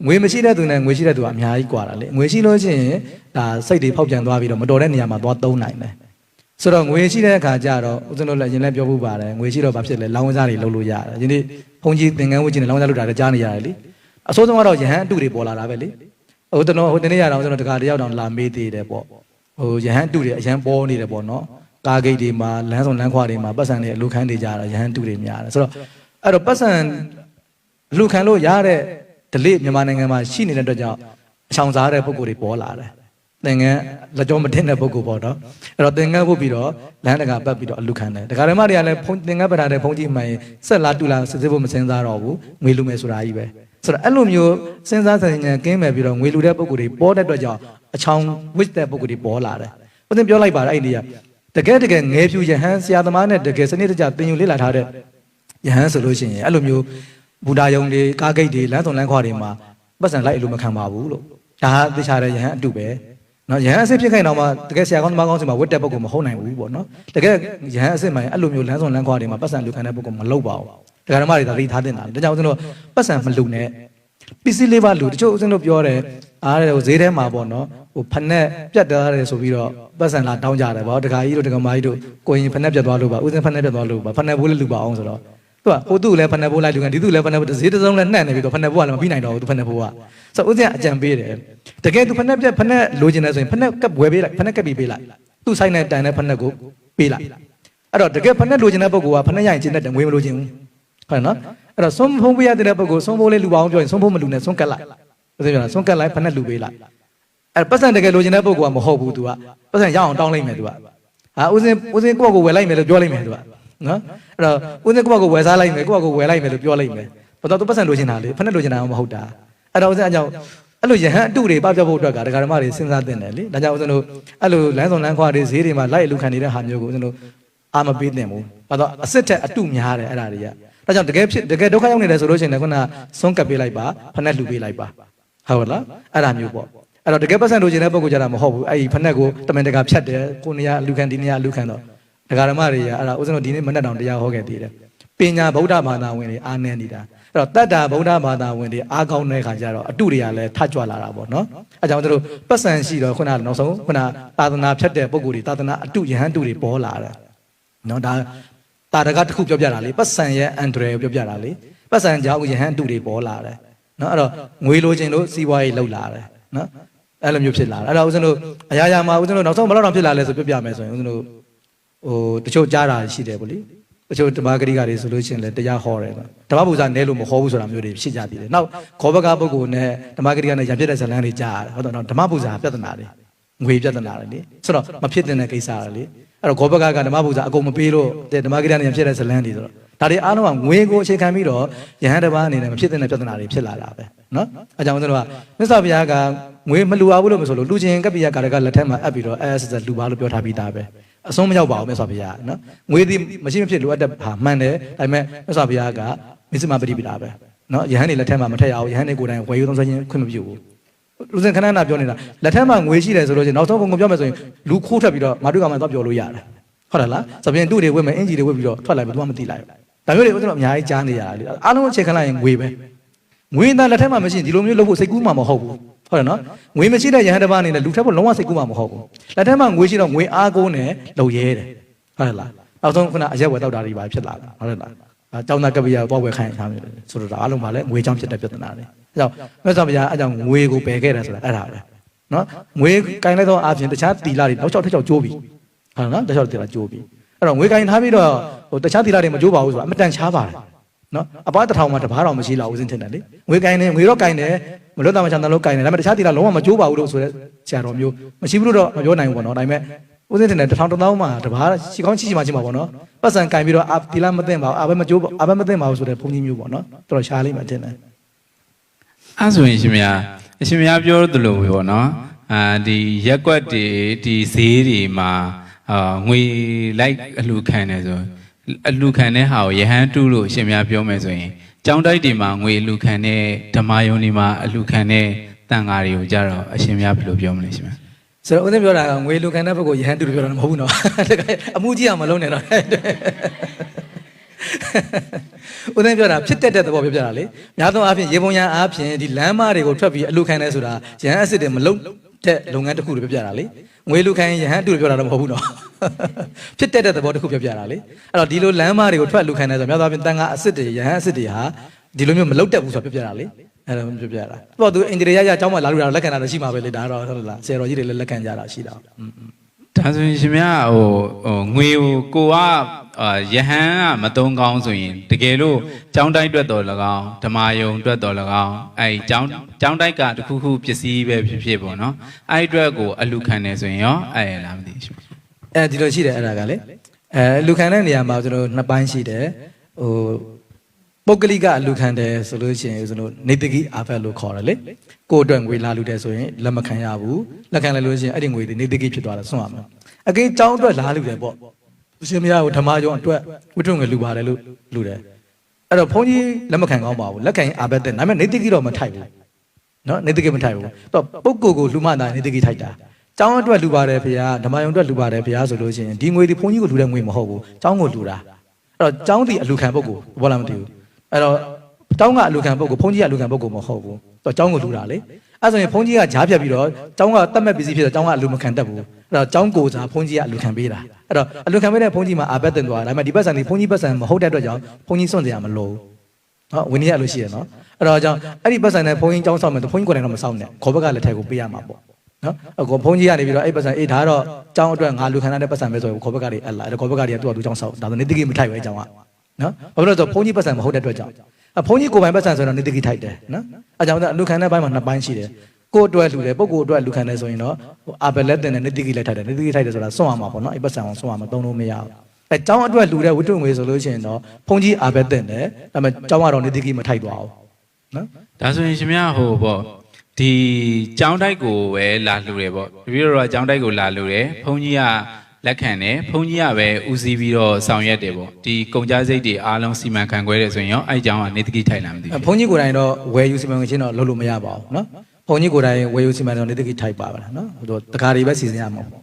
့ငွေမရှိတဲ့သူနဲ့ငွေရှိတဲ့သူကအများကြီးกว่าတာလေငွေရှိလို့ရှိရင်ဒါစိတ်တွေဖောက်ပြန်သွားပြီးတော့မတော်တဲ့နေရာမှာသွားသုံးနိုင်တယ်ဆိုတော့ငွေရှိတဲ့အခါကျတော့ဦးဇင်းတို့လည်းရင်လည်းပြောဖို့ပါတယ်ငွေရှိတော့ဘာဖြစ်လဲလောင်းဝစားတွေလုပ်လို့ရတယ်ဒီနေ့ဘုန်းကြီးသင်္ကန်းဝတ်ကျင်နဲ့လောင်းဝစားလုပ်တာလည်းကြားနေရတယ်လေအစိုးဆုံးကတော့ယဟန်အတုတွေပေါ်လာတာပဲလေဟိုတနေ့ရတော့ကျွန်တော်တခါတယောက်တောင်လာမေးသေးတယ်ပေါ့ဟိုယဟန်အတုတွေအရန်ပေါ်နေတယ်ပေါ့နော်ကားဂိတ်တွေမှာလမ်းဆောင်လမ်းခွာတွေမှာပတ်စံတွေအလူခန်းတွေကြတာယဟန်အတုတွေများတယ်ဆိုတော့အဲ့တော့ပတ်စံအလူခန်းလို့ရတဲ့ဒလိမြန်မာနိုင်ငံမှာရှိနေတဲ့အတွက်ကြောင့်အချောင်စားတဲ့ပုံကိုယ်တွေပေါ်လာတယ်သင်္ကန်းလက်ကြောမတင်တဲ့ပုံကိုယ်ပေါ့နော်အဲ့တော့သင်္ကန်းပုတ်ပြီးတော့လမ်းတကာပတ်ပြီးတော့အလူခန်းတယ်ဒကာဓမ္မတွေကလည်းသင်္ကန်းပတ်ထားတဲ့ဘုန်းကြီးမှန်ရင်ဆက်လာတူလာစစ်စစ်ဖို့မစင်စားတော့ဘူးငွေလူမယ်ဆိုတာကြီးပဲဆိုတော့အဲ့လိုမျိုးစဉ်းစားဆင်ခြင်ကင်းမဲ့ပြီးတော့ငွေလူတဲ့ပုံကိုယ်တွေပေါ်တဲ့အတွက်ကြောင့်အချောင်ဝစ်တဲ့ပုံကိုယ်တွေပေါ်လာတယ်ဦးသင်ပြောလိုက်ပါလားအဲ့ဒီကတကယ်ငယ်ဖြူယဟန်ဆရာသမားနဲ့တကယ်စနစ်တကျသင်ယူလေ့လာထားတဲ့ယဟန်ဆိုလို့ရှိရင်အဲ့လိုမျိုးဘူတာယုံတွေကားဂိတ်တွေလမ်းဆောင်လမ်းခွာတွေမှာပတ်စံလိုက်အလိုမခံပါဘူးလို့ဒါဟာသိချတဲ့ယဟန်အတုပဲနော်ယဟန်အစစ်ဖြစ်ခိုင်တော့မှတကယ်ဆရာကောင်းသမားကောင်းစီမှာဝတ်တဲ့ပုဂ္ဂိုလ်မဟုတ်နိုင်ဘူးပေါ့နော်တကယ်ယဟန်အစစ်မှအဲ့လိုမျိုးလမ်းဆောင်လမ်းခွာတွေမှာပတ်စံလူခံတဲ့ပုဂ္ဂိုလ်မလုပ်ပါဘူးဒကာဓမ္မတွေဒါသိထားတင်တာဒါကြောင့်ဦးဇင်းတို့ပတ်စံမလူနဲ့ပစ္စည်းလေးပါလူတချို့ဦးဇင်းတို့ပြောတယ်အားတဲ့ဟိုဈေးထဲမှာပေါ့နော်ဟိုဖက်နဲ့ပြတ်သွားတယ်ဆိုပြီးတော့ပတ်စံလာတောင်းကြတယ်ပေါ့ဒကာကြီးတို့ဒကာမကြီးတို့ကိုရင်ဖက်နဲ့ပြတ်သွားလို့ပါဦးဇင်းဖက်နဲ့ပြတ်သွားလို့ပါဖက်နဲ့ဘိုးလေးလူပါအောင်ဆိုတော့သူကဟိုသူ့လည်းဖက်နဲ့ဘိုးလိုက်လူခံဒီသူ့လည်းဖက်နဲ့ဈေးတစ်စုံလည်းနှံ့နေပြီးတော့ဖက်နဲ့ဘိုးကလည်းမပြီးနိုင်တော့ဘူးသူဖက်နဲ့ဘိုးကဆိုတော့ဦးဇင်းကအကြံပေးတယ်တကယ်သူဖက်နဲ့ပြတ်ဖက်နဲ့လိုချင်တယ်ဆိုရင်ဖက်နဲ့ကပ်ဝယ်ပေးလိုက်ဖက်နဲ့ကပ်ပြီးပေးလိုက်သူ့ဆိုင်နဲ့တိုင်တဲ့ဖက်နဲ့ကိုပေးလိုက်အဲ့တော့တကယ်ဖက်နဲ့လိုချင်တဲ့ပုဂ္ဂိုလ်ကဖက်နဲ့ရရင်ကျင်းတဲ့ငွေမလိုချင်ဘူးဟုတ်နော်အဲ့တော့ဆုံးဖုံးပေးရတဲ့ပုဂ္ဂိုလ်ဆုံးဖိုးလေးလူပါအောင်ပြောရင်ဆုံးဖိုးမလူနဲ့ဆုံးကတ်လိုက်ဦးဇင်းပြောတာဆုံးကတ်လိုက်ဖက်နဲ့လူပေးလိုက်အဲ့ပတ်စံတကယ်လိုချင်တဲ့ပုဂ္ဂိုလ်ကမဟုတ်ဘူးသူကပတ်စံရအောင်တောင်းလိုက်မယ်သူကဟာဦးစင်ကိုယ့်ကိုဝယ်လိုက်မယ်လို့ပြောလိုက်မယ်သူကနော်အဲ့တော့ဦးစင်ကိုယ့်ကိုဝယ်စားလိုက်မယ်ကိုယ့်ကိုဝယ်လိုက်မယ်လို့ပြောလိုက်မယ်ဘာလို့သူပတ်စံလိုချင်တာလေဖက်နဲ့လိုချင်တာမဟုတ်တာအဲ့တော့ဦးစင်အကြောင်းအဲ့လိုယဟန်အတုတွေပပြဖို့အတွက်ကဒကာဓမ္မတွေစဉ်းစားသင့်တယ်လေဒါကြောင့်ဦးစင်တို့အဲ့လိုလမ်းဆောင်လမ်းခွာတွေဈေးတွေမှာလိုက်လူခံနေတဲ့ဟာမျိုးကိုဦးစင်တို့အာမပေးသင့်ဘူးဘာလို့အစစ်ထက်အတုများတယ်အဲ့ဒါတွေကဒါကြောင့်တကယ်ဒုက္ခရောက်နေတယ်ဆိုလို့ရှိရင်လည်းခုနဆုံးကပ်ပေးလိုက်ပါဖက်နဲ့လှူပေးလိုက်ပါဟုတ်လားအဲ့ဒါမျိုးပေါ့အဲ့တော့တကယ်ပတ်စံလိုချင်တဲ့ပုံကိုကြတာမဟုတ်ဘူးအဲ့ဒီဖက်နဲ့ကိုတမန်တကာဖြတ်တယ်ကိုနေရလူခံဒီနေရလူခံတော့ဒကာဓမ္မတွေကအဲ့ဒါဦးဇင်းတို့ဒီနေ့မနေ့တောင်တရားဟောခဲ့သေးတယ်ပညာဗုဒ္ဓဘာသာဝင်တွေအားနည်းနေတာအဲ့တော့တတ္တာဗုဒ္ဓဘာသာဝင်တွေအားကောင်းတဲ့ခါကျတော့အတုတွေကလည်းထကြွလာတာပေါ့နော်အဲ့ကြောင့်တို့ပတ်စံရှိတော့ခုနနောက်ဆုံးခုနသာသနာဖြတ်တဲ့ပုံကိုတွေသာသနာအတုယဟန်တုတွေပေါ်လာတယ်နော်ဒါတာရကတစ်ခုပြောပြတာလေပတ်စံရဲ့အန်ဒရယ်ပြောပြတာလေပတ်စံကြောင့်ယဟန်တုတွေပေါ်လာတယ်နော်အဲ့တော့ငွေလိုချင်လို့စီးပွားရေးလှုပ်လာတယ်နော်အဲ့လိုမျိုးဖြစ်လာတယ်အဲ့တော့ဦးဇင်းတို့အရာရာမှာဦးဇင်းတို့နောက်ဆုံးဘယ်လောက်တောင်ဖြစ်လာလဲဆိုပြပြမယ်ဆိုရင်ဦးဇင်းတို့ဟိုတချို့ကြားတာရှိတယ်ဗောလေတချို့ဓမ္မဂရိကတွေဆိုလို့ရှိရင်လည်းတရားဟောတယ်ဓမ္မပူဇာနဲလို့မဟောဘူးဆိုတာမျိုးတွေဖြစ်ကြသေးတယ်နောက်ခောဘကပုဂ္ဂိုလ်နဲ့ဓမ္မဂရိကနဲ့ရံပြတဲ့ဇလန်းတွေကြားရတယ်ဟုတ်တော့ဓမ္မပူဇာပြဿနာတွေငွေပြဿနာတွေလေဆိုတော့မဖြစ်တဲ့ကိစ္စတွေလေအဲ့တော့ခောဘကဓမ္မပူဇာအကုန်မပေးလို့ဓမ္မဂရိကနဲ့ရံပြတဲ့ဇလန်းတွေဆိုတော့ဒါတွေအားလုံးကငွေကိုအခြေခံပြီးတော့ယဟန်တစ်ပါးအနေနဲ့မဖြစ်တဲ့ပြဿနာတွေဖြစ်လာတာပဲနော်အဲကြောင့်ဦးဇင်းတို့ကမြတ်စွာဘုရားက ငွေမလူအောင်လို့မဆိုလို့လူချင်းကပ်ပြရကာရကလက်ထက်မှာအပ်ပြီးတော့အဲဆက်လူပါလို့ပြောထားပြီးသားပဲအဆုံးမရောက်ပါဘူးမြတ်စွာဘုရားနော်ငွေဒီမရှိမဖြစ်လိုအပ်တဲ့ဟာမှန်တယ်ဒါပေမဲ့မြတ်စွာဘုရားကမစ္စမပရိပိတာပဲနော်ယဟန်နေလက်ထက်မှာမထက်ရအောင်ယဟန်နေကိုယ်တိုင်ဝယ်ယူသုံးစွဲခြင်းခွင့်မပြုဘူးလူစင်ခဏခဏပြောနေတာလက်ထက်မှာငွေရှိတယ်ဆိုလို့ချင်းနောက်ဆုံးကုန်ပြောမယ်ဆိုရင်လူခိုးထပ်ပြီးတော့မာတုကမှတော့ပြောလို့ရတယ်ဟုတ်တယ်လားသဖြင့်တူတွေဝတ်မယ်အင်ဂျီတွေဝတ်ပြီးတော့ထွက်လာပြီသူကမသိလိုက်ဘူးဒါမျိုးတွေဦးဇင်းတို့အများကြီးကြားနေရတာလေအားလုံးအခြေခံလိုက်ရင်ငွေပဲငွေသားလက်ထက်မှာမရှိရင်ဒီလိုမျိုးလုပ်ဖို့စိတ်ကူးမှမဟုတ်ဘူးဟုတ်တယ်နော်ငွေမရှိတဲ့ယဟန်တစ်ပါးအနေနဲ့လူထက်ဖို့လုံးဝစိတ်ကူးမှမဟုတ်ဘူးလက်ထက်မှာငွေရှိတော့ငွေအားကိုးနဲ့လုံရဲတယ်ဟုတ်တယ်လားနောက်ဆုံးခုနအရက်ဝယ်တောက်တာတွေပါဖြစ်လာတာဟုတ်တယ်လားကျောင်းသားကပ္ပိယပေါ့ဝယ်ခိုင်းထားတယ်ဆိုတော့အားလုံးပါလဲငွေကြောင့်ဖြစ်တဲ့ပြဿနာတွေအဲကြောင့်မြတ်စွာဘုရားအဲကြောင့်ငွေကိုပယ်ခဲ့တယ်ဆိုတာအဲ့ဒါပဲနော်ငွေကင်လိုက်တော့အပြင်တခြားတီလာတွေနောက်ထပ်ကျိုးပြီဟုတ်နော်တခြားတီလာကျိုးပြီအဲ့တော့ငွေကင်ထားပြီးတော့ဟိုတခြားတီလာတွေမကျိုးပါဘူးဆိုတာအမတန်ချားပါတယ်နော်အပွားတစ်ထောင်မှတစ်ပါးတော်မရှိလာဦးစင်းထင်တယ်လေငွေကင်နေငွေတော့ကင်တယ်မလွတ်တာမချမ်းသာလို့ကင်တယ်ဒါပေမဲ့တခြားတီလာလုံးဝမကျိုးပါဘူးလို့ဆိုတဲ့ဆရာတော်မျိုးမရှိဘူးလို့တော့မပြောနိုင်ဘူးပေါ့နော်ဒါပေမဲ့ဦးစင်းထင်တယ်တစ်ထောင်တစ်သောင်းမှတစ်ပါးရှိကောင်းရှိမှချင်းပါပေါ့နော်ပတ်စံကင်ပြီးတော့တီလာမသိမ့်ပါဘူးအဘဲမကျိုးအဘဲမသိမ့်ပါဘူးဆိုတဲ့ဘုန်းကြီးမျိုးပေါ့နော်တော်တော်ရှားလိမ့်မယ်ထင်တယ်အဲ့ဆိုရင်ရှင်မအရှင်မပြောသလိုပဲပေါ့နော်ဒီရက်ကွက်တွေဒီဈေးတွေမှာငွေလိုက်အလှခံနေဆိုအလှခံတဲ့ဟာကိုယဟန်တုလို့ရှင်မပြောမယ်ဆိုရင်ကျောင်းတိုက်တွေမှာငွေအလှခံတဲ့ဓမ္မယုံတွေမှာအလှခံတဲ့တန်ဃာတွေကိုကြတော့အရှင်မဘယ်လိုပြောမလဲရှင်မဆိုတော့ဦးသိန်းပြောတာကငွေအလှခံတဲ့ဘက်ကိုယဟန်တုလို့ပြောတာမဟုတ်ဘူးနော်အမှုကြီးအောင်မလုံးနဲ့တော့ဦးသိန်းပြောတာဖြစ်တဲ့သဘောပြောပြတာလေများသောအားဖြင့်ရေပုံရန်အားဖြင့်ဒီလမ်းမတွေကိုထွက်ပြီးအလှခံနေဆိုတာယဟန်အစ်စ်တွေမလုံးတဲ့လုပ်ငန်းတစ်ခုလို့ပြောပြတာလေငွေလူခိုင်းယဟန်တူလို့ပြောတာတော့မဟုတ်ဘူးနော်ဖြစ်တဲ့သဘောတစ်ခုပြောပြတာလေအဲ့တော့ဒီလိုလမ်းမတွေကိုထွက်လူခိုင်းနေဆိုများသောအားဖြင့်တန်ခါအစ်စ်တွေယဟန်အစ်စ်တွေဟာဒီလိုမျိုးမလုပ်တတ်ဘူးဆိုပြောပြတာလေအဲ့လိုပြောပြတာပေါ့သူအင်္ဂလိပ်ရအကြောင်းမှလာလို့တာလက်ခံတာတော့ရှိမှာပဲလေဒါတော့ဟုတ်လားဆရာတော်ကြီးတွေလည်းလက်ခံကြတာရှိတာဒါဆိုရင်ရှင်မဟိုငွေကိုကယဟန်ကမတုံးကောင်းဆိုရင်တကယ်လို့ကျောင်းတိုက်တွက်တော်၎င်းဓမ္မယုံတွက်တော်၎င်းအဲ့ကျောင်းတိုက်ကတခုခုပစ္စည်းပဲဖြစ်ဖြစ်ပေါ့နော်အဲ့အတွက်ကိုအလူခံနေဆိုရင်ရောအဲ့ရလားမသိဘူးဒီလိုရှိတယ်အဲ့ဒါကလေလူခံတဲ့နေရာမှာကျွန်တော်နှစ်ပိုင်းရှိတယ်ဟိုပုဂ္ဂလိကအလူခံတယ်ဆိုလို့ရှိရင်ကျွန်တော်နေတကိအာဖက်လို့ခေါ်တယ်လေကိုယ့်အတွက်ငွေလာလူတယ်ဆိုရင်လက်မခံရဘူးလက်ခံလိုက်လို့ရှိရင်အဲ့ဒီငွေတွေနေတကိဖြစ်သွားတာဆွန့်ရမှာအကိကျောင်းအတွက်လာလူတယ်ပေါ့ဦးရှင်မရကိုဓမ္မကျောင်းအတွက်ဝိထုံငွေလူပါတယ်လို့လူတယ်အဲ့တော့ဘုန်းကြီးလက်မခံကောင်းပါဘူးလက်ခံရင်အာဖက်တဲ့ဒါပေမဲ့နေတကိတော့မထိုက်ဘူးနော်နေတကိမထိုက်ဘူးတော့ပုဂ္ဂိုလ်ကိုလူမှတာနေတကိထိုက်တာကျောင်းအတွက်လူပါတယ်ဖေဟာဓမ္မယုံအတွက်လူပါတယ်ဖေဟာဆိုလို့ရှိရင်ဒီငွေဒီဘုန်းကြီးကိုလူတဲ့ငွေမဟုတ်ဘူးကျောင်းကိုလူတာအဲ့တော့ကျောင်းဒီအလူခံပုဂ္ဂိုလ်ဘောလားမသိဘူးအဲ့တော့ကျောင်းကအလူခံပုဂ္ဂိုလ်ဘုန်းကြီးကအလူခံပုဂ္ဂိုလ်မဟုတ်ဘူးတော့ကျောင်းကိုလူတာလေအဲ့ဆိုရင်ဘုန်းကြီးကဂျားဖြတ်ပြီးတော့ကျောင်းကတတ်မဲ့ပစ္စည်းဖြစ်တော့ကျောင်းကအလူမခံတတ်ဘူးအဲ့တော့ကျောင်းကိုစားဘုန်းကြီးကအလူခံပေးတာအဲ့တော့အလူခံပေးတဲ့ဘုန်းကြီးမှာအာဘတ်တင်သွားတာဒါပေမဲ့ဒီပတ်စံဒီဘုန်းကြီးပတ်စံမဟုတ်တဲ့အတွက်ကြောင့်ဘုန်းကြီးစွန့်စရာမလိုဘူးနော်ဝင်းကြီးရလို့ရှိရနော်အဲ့တော့ကြောင့်အဲ့ဒီပတ်စံနဲ့ဘုန်းကြီးကျောင်းဆောင်မယ်ဘုန်းကြီးကိုယ်တိုင်တော့မဆောင်နဲ့ခေါ်ဘက်ကလည်းထဲကိုပေးရမှာပေါ့နော်အခုဘုန်းကြီးကနေပြီးတော့အဲ့ပတ်စံအေးဒါတော့ကျောင်းအတွက်ငါလူခံတဲ့ပတ်စံပဲဆိုရင်ခေါ်ဘက်ကတွေအလားအဲ့ခေါ်ဘက်ကတွေကသူ့အတူကျောင်းဆောင်ဒါဆိုနေတကိမထိုက်ပဲအကြောင်းကနော်ဘာလို့လဲဆိုဘုန်းကြီးပတ်စံမဟုတ်တဲ့အတွက်ကြောင့်ဘုန်းကြီးကိုယ်ပိုင်ပတ်စံဆိုတော့နေတကိထိုက်တယ်နော်အဲကြောင့်လူခံတဲ့ဘက်မှာနှစ်ပိုင်းရှိတယ်ကိုယ်အတွက်လူတယ်ပုဂ္ဂိုလ်အတွက်လူခံတယ်ဆိုရင်တော့အာဘလက်တင်နဲ့နေတကိလိုက်ထိုက်တယ်နေတကိထိုက်တယ်ဆိုတာစွန့်ရမှာပေါ့နော်အဲ့ပတ်စံအောင်စွန့်ရမှာသုံးလို့မရဘူးအဲကျောင်းအတွက်လူတဲ့ဝိတုငွေဆိုလို့ရှိရင်တော့ဘုန်းကြီးအာဘက်တင်တယ်ဒါပေမဲ့ကျောင်းကတော့နေတကိမထိုက်သွားဘူးနော်ဒါဆိုရင်ရှင်မဟိုပေါ့ဒီကျောင်းတိုက်ကိုပဲလာလှူတယ်ပေါ့တပည့်တော်ကကျောင်းတိုက်ကိုလာလှူတယ်ဘုန်းကြီးကလက်ခံတယ်ဘုန်းကြီးကပဲဦးစီးပြီးတော့ဆောင်ရွက်တယ်ပေါ့ဒီကုန်ကြစိတ်တွေအားလုံးစီမံခန့်ခွဲတယ်ဆိုရင်ရောအဲ့ကျောင်းကနေတကိထိုက်လာမသိဘူးဘုန်းကြီးကိုယ်တိုင်တော့ဝယ်ယူစီမံခြင်းတော့လုပ်လို့မရပါဘူးနော်ဘုန်းကြီးကိုယ်တိုင်ဝယ်ယူစီမံတော့နေတကိထိုက်ပါပါလားနော်ဟိုတခါတွေပဲစီစဉ်ရမှာပေါ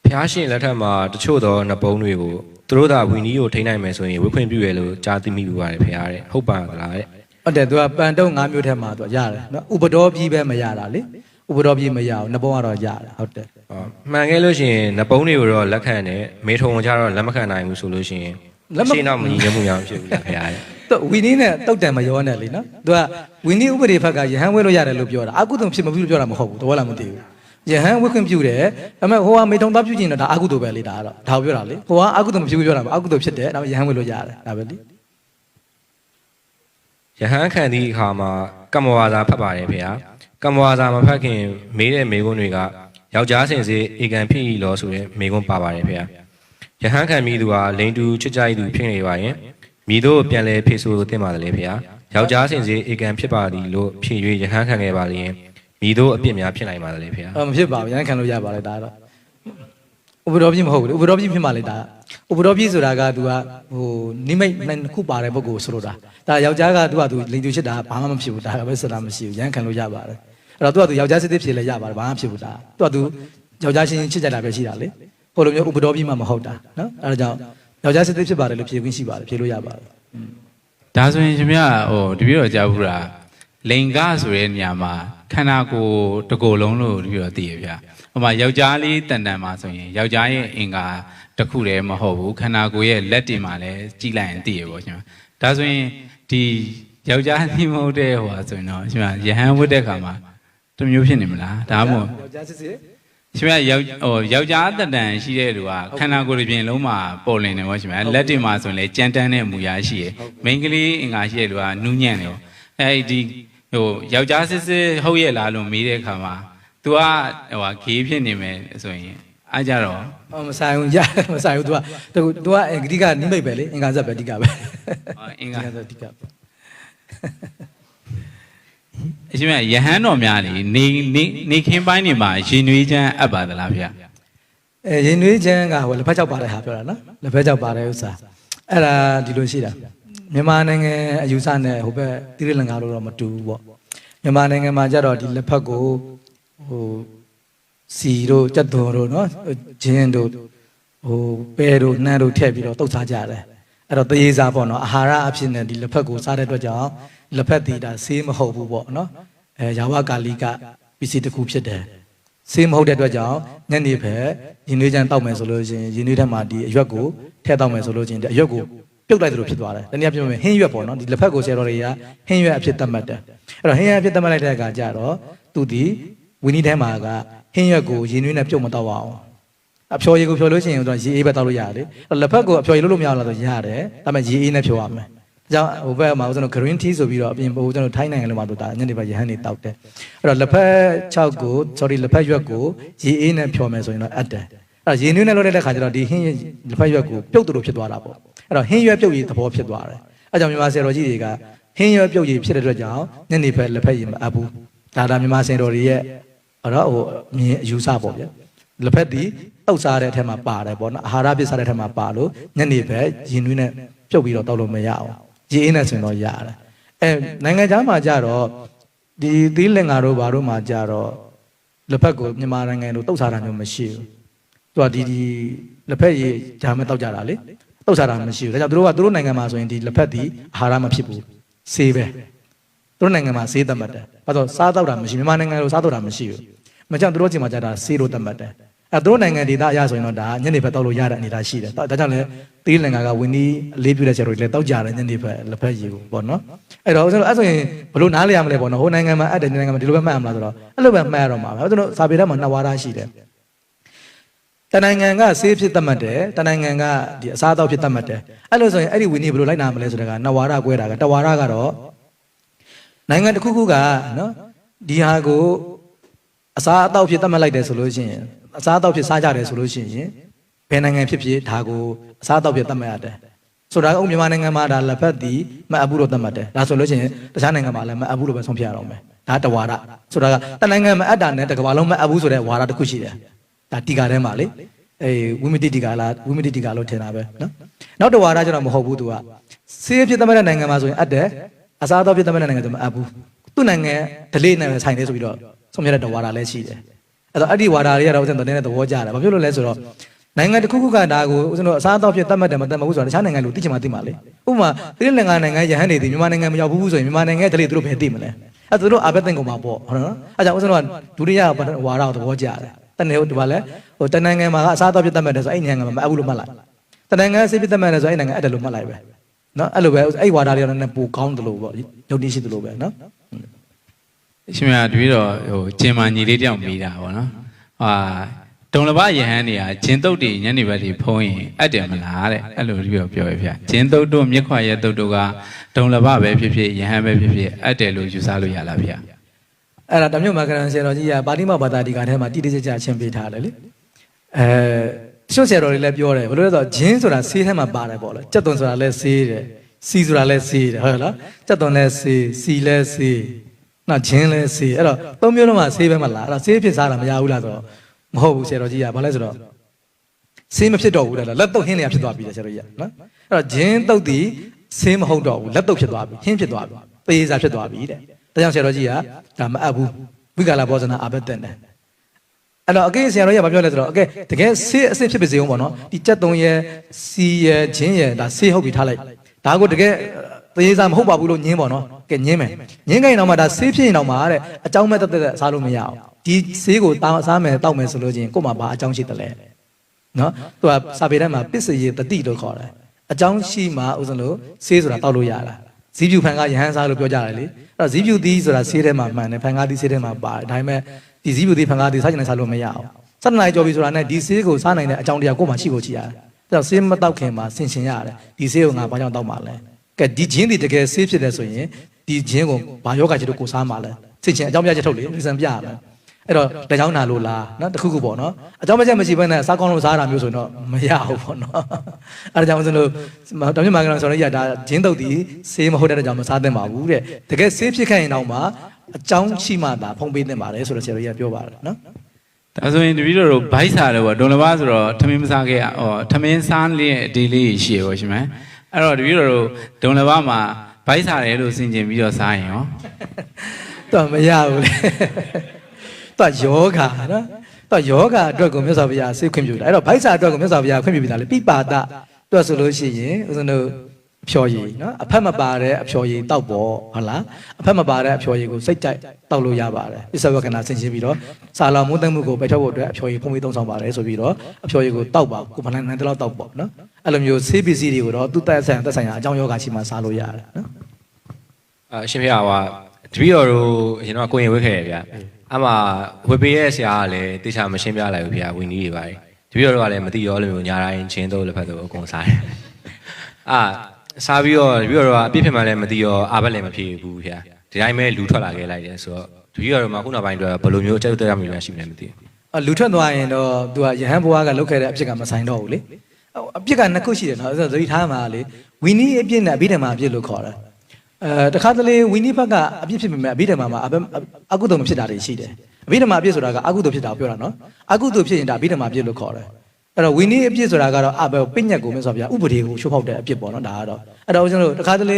့ဖျားရှင်လက်ထက်မှာတချို့သောနပုံးတွေကိုသူတို့သာဝီနီးကိုထိန်းနိုင်မယ်ဆိုရင်ဝိခွင့်ပြုရလို့ကြားသိမိဘူးပါတယ်ဖျားတဲ့ဟုတ်ပါသလားတဲ့ဟုတ်တယ်သူကပန်တုံး၅မျိုးထက်မှာသူရတယ်နော်ဥပဒေပြီးပဲမရတာလေဥပဒေပြီးမရဘူးနပုံးကတော့ရတယ်ဟုတ်တယ်မှန်ခဲ့လို့ရှိရင်နပုံးတွေကိုတော့လက်ခံတယ်မေထုံကြတော့လက်မခံနိုင်ဘူးဆိုလို့ရှိရင်ရှင်းတော့မညီညွတ်မှုရအောင်ဖြစ်ဘူးလားဖျားတဲ့သူဝီနီးနဲ့တုတ်တန်မရောနဲ့လေနော်သူကဝီနီးဥပဒေဘက်ကယဟန်ဝဲလို့ရတယ်လို့ပြောတာအကုသိုလ်ဖြစ်မပြုလို့ပြောတာမဟုတ်ဘူးတော်လားမသိဘူးယဟန်ဝိခွင့်ပြုတယ်ဒါပေမဲ့ဟိုကမေထုံသားပြုခြင်းတော့ဒါအကုသိုလ်ပဲလေဒါကတော့ဒါကိုပြောတာလေဟိုကအကုသိုလ်မပြုပြောတာမအကုသိုလ်ဖြစ်တယ်ဒါပေမဲ့ယဟန်ဝဲလို့ရတယ်ဒါပဲလေယဟန်ခံသည့်အခါမှာကမ္မဝါစာဖတ်ပါတယ်ဖေဟာကမ္မဝါစာမဖတ်ခင်မေးတဲ့မေခွန်းတွေကယောက်ျားစင်စေဧကန်ဖြစ်၏လို့ဆိုတဲ့မေခွန်းပါပါတယ်ဖေဟာယဟန်ခံမိသူဟာလိန်တူချစ်ကြိုက်သူဖြစ်နေပါရင် မိတို့ပြန်လဲဖေဆိုတင်ပါတယ်လေဖေဟာယောက်ျားစင်စီဧကန်ဖြစ်ပါသည်လို့ဖြည့်၍ရဟန်းခံခဲ့ပါလျင်မိတို့အပြစ်များဖြစ်နိုင်ပါတယ်လေဖေဟာမဖြစ်ပါဘူးရဟန်းခံလို့ရပါလေဒါတော့ဥပဒေပြည့်မဟုတ်ဘူးဥပဒေပြည့်ဖြစ်မှလေဒါဥပဒေပြည့်ဆိုတာက तू ကဟိုနိမိတ်နှစ်ခုပါတဲ့ပုဂ္ဂိုလ်ဆိုလို့ဒါယောက်ျားက तू က तू လိန်တူချစ်တာဘာမှမဖြစ်ဘူးဒါပဲစတာမရှိဘူးရဟန်းခံလို့ရပါတယ်အဲ့တော့ तू က तू ယောက်ျားစစ်စစ်ဖြစ်လဲရပါတယ်ဘာမှဖြစ်ဘူးဒါ तू က तू ယောက်ျားချင်းချစ်ကြတာပဲရှိတာလေဟိုလိုမျိုးဥပဒေပြည့်မှမဟုတ်တာနော်အဲ့ဒါကြောင့်ယောက်ျားစစ်စစ်ဖြစ်ပါတယ်လို့ဖြေခွင့်ရှိပါတယ်ဖြေလို့ရပါတယ်ဒါဆိုရင်ရှင်ဗျဟိုတပည့်တော်ကြားဘူးလားလိန်ကဆိုတဲ့နေရာမှာခန္ဓာကိုယ်တစ်ကိုယ်လုံးလို့တပည့်တော်သိရဗျဟိုမှာယောက်ျားလေးတန်တန်မှာဆိုရင်ယောက်ျားရဲ့အင်္ဂါတစ်ခုတည်းမဟုတ်ဘူးခန္ဓာကိုယ်ရဲ့လက်တင်မှာလည်းကြည့်လိုက်ရင်သိရပေါ့ရှင်ဒါဆိုရင်ဒီယောက်ျားကြီးမဟုတ်တဲ့ဟိုဟာဆိုရင်တော့ရှင်ဗျယဟန်ဝတ်တဲ့ခါမှာတမျိုးဖြစ်နေမလားဒါမှမဟုတ်ယောက်ျားစစ်စစ်ရှင်ဗျယောက်ျားတန်တန်ရှိတဲ့လူကခန္ဓာကိုယ်တစ်ပြင်လုံးမှာပေါ်လင်နေပေါ့ရှင်ဗျလက်တင်မှာဆိုရင်လည်းကြမ်းတမ်းတဲ့မူရာရှိရယ်မိန်းကလေးအင်္ဂါရှိတဲ့လူကနူးညံ့တယ်အဲဒီဟိုယောက်ျားစစ်စစ်ဟုတ်ရဲ့လားလို့မေးတဲ့အခါမှာ तू ကဟိုဟာဂေးဖြစ်နေမယ်ဆိုရင်အားကြတော့မဆိုင်ဘူးရမဆိုင်ဘူး तू ကဂတိကနိမိတ်ပဲလေအင်္ဂါဇက်ပဲအဓိကပဲအင်္ဂါဇက်အဓိကအရှင်မြယဟန်တော်များနေခင်းပိုင်းနေမှာရင်နွေးချမ်းအပ်ပါသလားဗျာရင်နွေးချမ်းကဟိုလက်ဖက်ချောက်ပါတဲ့ဟာပြောတာနော်လက်ဖက်ချောက်ပါတဲ့ဥစ္စာအဲ့ဒါဒီလိုရှိတာမြန်မာနိုင်ငံအယူဆနဲ့ဟိုဘက်တိရလင်္ကာလို့တော့မတူဘူးပေါ့မြန်မာနိုင်ငံမှာကျတော့ဒီလက်ဖက်ကိုဟိုစီတို့ကြက်သွန်တို့နော်ဂျင်းတို့ဟိုပဲတို့နှမ်းတို့ထည့်ပြီးတော့တုတ်စားကြတယ်အဲ့တော့တရေစာပေါ့နော်အာဟာရအဖြစ်နဲ့ဒီလက်ဖက်ကိုစားတဲ့အတွက်ကြောင့်လက်ဖက်တီတာဆေးမဟုတ်ဘူးပေါ့နော်ယာဝကာလီကပစ္စည်းတစ်ခုဖြစ်တယ်ဆေးမဟုတ်တဲ့အတွက်ကြောင့်ညနေဖက်ရင်နွေးချမ်းတောက်မယ်ဆိုလို့ရှိရင်ရင်နွေးထဲမှာဒီအရွက်ကိုထည့်တောက်မယ်ဆိုလို့ရှိရင်ဒီအရွက်ကိုပြုတ်လိုက်သလိုဖြစ်သွားတယ်တနည်းပြောမယ်ဟင်းရွက်ပေါ့နော်ဒီလက်ဖက်ကိုဆရာတော်တွေကဟင်းရွက်အဖြစ်သတ်မှတ်တယ်အဲ့တော့ဟင်းရွက်အဖြစ်သတ်မှတ်လိုက်တဲ့အခါကျတော့သူဒီဝီနီထဲမှာကဟင်းရွက်ကိုရင်နွေးနဲ့ပြုတ်မတောက်အောင်အဖျော်ရည်ကိုဖျော်လို့ရှိရင်တော့ရေအေးပဲတောက်လို့ရတယ်လေလက်ဖက်ကိုအဖျော်ရည်လို့မရလားဆိုရတယ်ဒါပေမဲ့ရေအေးနဲ့ဖျော်ရမယ်အကြောင်းဟိုဘက်မှာကျွန်တော် green tea ဆိုပြီးတော့အပြင်ဟိုကျွန်တော်ထိုင်းနိုင်ငံလုံးမှာတို့ဒါညနေပိုင်းရဟန်းနေတောက်တယ်အဲ့တော့လက်ဖက်6ကို sorry လက်ဖက်ရွက်ကိုရေအေးနဲ့ဖျော်မယ်ဆိုရင်တော့အပ်တယ်အဲ့တော့ရေနွေးနဲ့လုပ်တဲ့ခါကျတော့ဒီဟင်းလက်ဖက်ရွက်ကိုပြုတ်တူလို့ဖြစ်သွားတာပေါ့အဲ့တော့ဟင်းရွက်ပြုတ်ရည်သဘောဖြစ်သွားတယ်အဲ့ကြောင့်မြန်မာဆရာတော်ကြီးတွေကဟင်းရွက်ပြုတ်ရည်ဖြစ်တဲ့အတွက်ကြောင့်ညနေဖက်လက်ဖက်ရည်မအပ်ဘူးဒါမြန်မာဆရာတော်တွေရဲ့အဲ့တော့ဟိုမြင်အယူဆပေါ့ဗျာလက်ဖက်ဒီတောက်စားတဲ့အထက်မှာပါတယ်ပေါ့နော်အာဟာရပစ္စည်းတဲ့အထက်မှာပါလို့ညနေဖက်ရင်နွေးနဲ့ပြုတ်ပြီးတော့တောက်လို့မရအောင်ရေအင်းနဲ့ဆိုရင်တော့ရတယ်နိုင်ငံခြားမှာကြတော့ဒီသီးလင်္ကာတို့ဘာတို့မှာကြတော့လက်ဖက်ကိုမြန်မာနိုင်ငံတို့တုတ်စားတာမျိုးမရှိဘူးသူကဒီလက်ဖက်ရေဂျာမဲတောက်ကြတာလေတုတ်စားတာမရှိဘူးဒါကြောင့်သူတို့နိုင်ငံမှာဆိုရင်ဒီလက်ဖက်ဒီအာဟာရမဖြစ်ဘူးဆေးပဲသူတို့နိုင်ငံမှာဆေးသတ်မှတ်တယ်ဘာလို့စားတောက်တာမရှိမြန်မာနိုင်ငံလိုစားတောက်တာမရှိဘူးမကြောင့်သူတို့ချိန်မှာကြတာဆေးလို့သတ်မှတ်တယ်သူတို့နိုင်ငံဒေသအရဆိုရင်တော့ဒါညနေဖက်တောက်လို့ရတဲ့အနေအထားရှိတယ်ဒါကြောင့်လည်းသီးလင်္ကာကဝင်းဒီအလေးပြုတဲ့ဆရာတို့လည်းတောက်ကြတယ်ညနေဖက်လက်ဖက်ရည်ကိုပေါ့နော်အဲ့တော့အဲ့ဆိုရင်ဘလို့နားလည်ရမလဲပေါ့နော်ဟိုနိုင်ငံမှာအဲ့တဲ့နိုင်ငံမှာဒီလိုပဲမှတ်ရမလားဆိုတော့အဲ့လိုပဲမှတ်ရတော့မှာပဲကျွန်တော်စာပေထဲမှာနှစ်ဝါဒရှိတယ်တနိုင်ငံကဆေးဖြစ်သတ်မှတ်တယ်တနိုင်ငံကဒီအစားအသောက်ဖြစ်သတ်မှတ်တယ်အဲ့လိုဆိုရင်အဲ့ဒီဝင်းဒီဘလို့လိုက်နာမလဲဆိုတော့ကနှစ်ဝါဒကွဲတာကတဝါဒကတော့နိုင်ငံတစ်ခုခုကနော်ဒီဟာကိုအစားအသောက်ဖြစ်သတ်မှတ်လိုက်တယ်ဆိုလို့ရှိရင်အစားအသောက်ဖြစ်စားကြတယ်ဆိုလို့ရှိရင်ဘယ်နိုင်ငံဖြစ်ဖြစ်ဒါကိုအစားအသောက်ဖြစ်သတ်မှတ်ရတယ်ဆိုတာကမြန်မာနိုင်ငံမှာဒါလက်ဖက်တီမအပ်ဘူးလို့သတ်မှတ်တယ်ဒါဆိုလို့ရှိရင်တခြားနိုင်ငံမှာလည်းမအပ်ဘူးလို့ပဲဆုံးဖြတ်ရအောင်မယ်ဒါတဝါဒဆိုတာကတနိုင်ငံမအပ်တာနဲ့တကမ္ဘာလုံးမအပ်ဘူးဆိုတဲ့ဝါဒတစ်ခုရှိတယ်ဒါတီကာထဲမှာလေဝိမတိတီကာလားဝိမတိတီကာလို့ထင်တာပဲနော်နောက်တဝါဒကျတော့မဟုတ်ဘူးသူကဆေးဖြစ်သတ်မှတ်တဲ့နိုင်ငံမှာဆိုရင်အပ်တယ်အစားအသောက်ဖြစ်သတ်မှတ်တဲ့နိုင်ငံဆိုမအပ်ဘူးသူ့နိုင်ငံဒလေးနဲ့ပဲဆိုင်နေဆိုပြီးတော့ဆုံးဖြတ်တဲ့တဝါဒလည်းရှိတယ်အဲ့တော့အဲ့ဒီဝါဒလေးကတော့ဦးဇင်းတို့နည်းနည်းသဘောကျတယ်ဘာဖြစ်လို့လဲဆိုတော့နိုင်ငံတစ်ခုခုကဒါကိုဦးဇင်းတို့အစားအသောက်ဖြစ်သတ်မှတ်တယ်မသတ်မှတ်ဘူးဆိုတော့တခြားနိုင်ငံလူသိချင်မှသိမှာလေဥပမာသီလင်္ကာနိုင်ငံရဟန်းနေသည်မြန်မာနိုင်ငံမရောက်ဘူးဆိုရင်မြန်မာနိုင်ငံရဲ့ဒလေးသူတို့ဘယ်သိမလဲအဲ့သူတို့အာဘက်သိင်ကုန်မှာပေါ့ဟုတ်နော်အဲ့ကြောင့်ဦးဇင်းတို့ကဒုတိယဝါဒကိုသဘောကျတယ်တနေ့ဟိုဒီပါလဲဟိုတနိုင်ငံမှာကအစားအသောက်ဖြစ်သတ်မှတ်တယ်ဆိုအဲ့နိုင်ငံမှာမအပ်ဘူးလို့မှတ်လိုက်တနိုင်ငံဆေးဖြစ်သတ်မှတ်တယ်ဆိုအဲ့နိုင်ငံအဲ့တယ်လို့မှတ်လိုက်ပဲနော်အဲ့လိုပဲအဲ့ဝါဒလေးကတော့နည်းပိုကောင်းတယ်လို့ပေါ့ယုံကြည်ရှိတယ်လို့ပဲနော်ရှင်မြတ်တပည့်တော်ဟိုကျင်မာညီလေးတယောက်မိတာပေါ့နော်တုံလဘယဟန်တွေကဂျင်းတုတ်တွေညနေဘက်တွေဖုံးရင်အပ်တယ်မလားတဲ့အဲ့လိုတပည့်တော်ပြောရဖျားဂျင်းတုတ်တို့မြက်ခွာရဲတုတ်တို့ကတုံလဘပဲဖြစ်ဖြစ်ယဟန်ပဲဖြစ်ဖြစ်အပ်တယ်လို့ယူဆလို့ရလားဗျာအဲ့ဒါတမျိုးမကရန်ဆရာတော်ကြီးကပါဠိမဘာသာဒီကထဲမှာတိတိကျကျအချင်းပေးထားတယ်လေရှုပ်ဆရာတော်တွေလည်းပြောတယ်ဘယ်လိုလဲဆိုတော့ဂျင်းဆိုတာဆေးထဲမှာပါတယ်ပေါ့လေကြက်သွန်ဆိုတာလည်းဆေးတယ် စီဆိုတာလဲစီတယ်ဟုတ်လားကြက်သွန်လဲစီလဲစီနောက်ဂျင်းလဲစီအဲ့တော့သုံးမျိုးလုံးမှာဆေးပဲမလားအဲ့တော့ဆေးဖြစ်စားတာမရဘူးလားဆိုတော့မဟုတ်ဘူးဆရာတော်ကြီးကဘာလဲဆိုတော့ဆေးမဖြစ်တော့ဘူးလားလက်တုပ်ဟင်းတွေကဖြစ်သွားပြီလေဆရာတော်ကြီးကနော်အဲ့တော့ဂျင်းတုပ်ဒီဆေးမဟုတ်တော့ဘူးလက်တုပ်ဖြစ်သွားပြီဟင်းဖြစ်သွားပြီသေစာဖြစ်သွားပြီတဲ့ဒါကြောင့်ဆရာတော်ကြီးကဒါမအပ်ဘူးဝိကာလဘောဇနာအာဘတ်တဲ့တယ်အဲ့တော့အကဲဆရာတော်ကြီးကဘာပြောလဲဆိုတော့အကဲတကယ်ဆေးအစစ်ဖြစ်ပါစေဦးပေါ့နော်ဒီကြက်သွန်ရဲ့စီရဲ့ဂျင်းရဲ့ဒါဆေးဟုတ်ပြီထားလိုက်ဒါကိုတကယ်သေစာမဟုတ်ပါဘူးလို့ညင်းပေါ့နော်ကဲညင်းမယ်ညင်းခိုင်းတော့မှဒါဆေးဖြစ်ရင်တော့မှတဲ့အကြောင်းမဲ့တက်စားလို့မရအောင်ဒီဆေးကိုစားမယ်တောက်မယ်ဆိုလို့ချင်းကို့မှာဘာအကြောင်းရှိတယ်လဲနော်သူကစာပေထဲမှာပစ္စယေတတိလို့ခေါ်တယ်အကြောင်းရှိမှဥစဉ်လို့ဆေးဆိုတာတောက်လို့ရတာဇီးဖြူဖန်ကရဟန်းစားလို့ပြောကြတယ်လေအဲ့တော့ဇီးဖြူသီးဆိုတာဆေးထဲမှာမှန်တယ်ဖန်ကားသီးဆေးထဲမှာပါတယ်ဒါပေမဲ့ဒီဇီးဖြူသီးဖန်ကားသီးစားချင်တယ်စားလို့မရအောင်7 နာရီကျော်ပြီဆိုတာနဲ့ဒီဆေးကိုစားနိုင်တဲ့အကြောင်းတရားကို့မှာရှိဖို့ရှိရတယ်အဲ့တော့ဆေးမတောက်ခင်မှာဆင်ခြင်ရတယ်ဒီဆေးကိုငါဘာကြောင့်တောက်မှာလဲကဲဒီဂျင်းဒီတကယ်ဆေးဖြစ်တယ်ဆိုရင်ဒီဂျင်းကိုဘာယောဂချစ်တို့ကိုစားမှာလဲဆင်ခြင်အကြောင်းပြချက်ထုတ်လေဒီစံပြရမယ်အဲ့တော့လက်ချောင်းနာလို့လားနော်တခုခုပေါ့နော်အကြောင်းမချက်မရှိဘဲနဲ့စားကောင်းလို့စားတာမျိုးဆိုတော့မရဘူးပေါ့နော်အဲ့ဒါကြောင့်ဆိုလို့တောင်မြမာကန်ဆိုတော့ဒါဂျင်းတုတ်ဒီဆေးမဟုတ်တဲ့ကြောင့်မစားသင့်ပါဘူးတဲ့တကယ်ဆေးဖြစ်ခဲ့ရင်တော့မှအကြောင်းရှိမှသာဖုံးပေးသင့်ပါတယ်ဆိုတော့ဆရာတော်ကြီးကပြောပါတယ်နော်ဒါဆိုရင်တပည့်တော်တို့ဘိုက်စားတယ်ပေါ့ဒုံလဘဆိုတော့ထမင်းမစားခဲ့ထမင်းစားလေးအဒီလေးရှိရပါရှင်မယ်အဲ့တော့တပည့်တော်တို့ဒုံလဘမှာဘိုက်စားတယ်လို့ဆင်ခြင်ပြီးတော့စားရင်ရောတော့မရဘူးလေတော့ယောဂါနော်တော့ယောဂါအတွက်ကိုမြတ်စွာဘုရားစိတ်ခွင့်ပြုတာအဲ့တော့ဘိုက်စာအတွက်ကိုမြတ်စွာဘုရားခွင့်ပြုပြီးသားလေပိပါဒတွတ်ဆိုလို့ရှိရင်ဦးဇင်းတို့အဖျော်ရည်နော်အဖက်မပါတဲ့အဖျော်ရည်တောက်ပေါ့ဟုတ်လားအဖက်မပါတဲ့အဖျော်ရည်ကိုစိတ်ကြိုက်တောက်လို့ရပါတယ်ပစ္စဝကနာဆင်ခြင်ပြီးတော့စာလောင်မိုးသိမ့်မှုကိုပယ်ထုတ်ဖို့အတွက်အဖျော်ရည်ဖုံးပြီးသုံးဆောင်ပါတယ်ဆိုပြီးတော့အဖျော်ရည်ကိုတောက်ပါကိုမနိုင်နိုင်တဲ့လောက်တောက်ပေါ့နော်အဲ့လိုမျိုးဆေးပစ္စည်းတွေကိုတော့သူ့တက်ဆိုင်ရာအကြောင်းယောဂါရှိမှစားလို့ရတယ်နော်အရှင်ဖေဟာတပည့်တော်တို့အရင်တော့ကိုရင်ဝတ်ခဲ့ရဗျာအမှဝေပေးရဲ့ဆရာကလည်းတေချာမရှင်းပြလိုက်ဘူးဗျာဝင်းကြီးတွေပါတယ်တပည့်တော်ကလည်းမသိရောလိုမျိုးညာတိုင်းချင်းတို့လက်ဖက်တို့အကုန်စားတယ်စားပြီးတော့တပည့်တော်ကအပြစ်ဖြစ်မှလည်းမသိရောအာဘက်လည်းမဖြစ်ဘူးဗျာဒီတိုင်းပဲလူထွက်လာခဲ့လိုက်တယ်ဆိုတော့တပည့်တော်မှာခုနောက်ပိုင်းတော့ဘယ်လိုမျိုးအကျုပ်တက်ရမလို့ရှိမလဲမသိဘူးလူထွက်သွားရင်တော့သူကယဟန်ဘွားကလုပ်ခဲ့တဲ့အဖြစ်ကမဆိုင်တော့ဘူးလေအဖြစ်က2ခုရှိတယ်နော်သတိထားမှာလေဝီနီးအပြစ်နဲ့အဘိဓမ္မာအပြစ်လို့ခေါ်တယ်တခါတလေဝီနီးဘက်ကအပြစ်ဖြစ်ပေမဲ့အဘိဓမ္မာမှာအကုသိုလ်မဖြစ်တာတွေရှိတယ်အဘိဓမ္မာအပြစ်ဆိုတာကအကုသိုလ်ဖြစ်တာကိုပြောတာနော်အကုသိုလ်ဖြစ်ရင်ဒါအဘိဓမ္မာအပြစ်လို့ခေါ်တယ်အဲ့တော့ဝီနီးအပြစ်ဆိုတာကတော့ပညတ်ကိုမြတ်စွာဘုရားဥပဒေကိုချိုးဖောက်တဲ့အပြစ်ပေါ့နော်ဒါကတော့အဲ့တော့ဦးဇင်းတို့တခါတလေ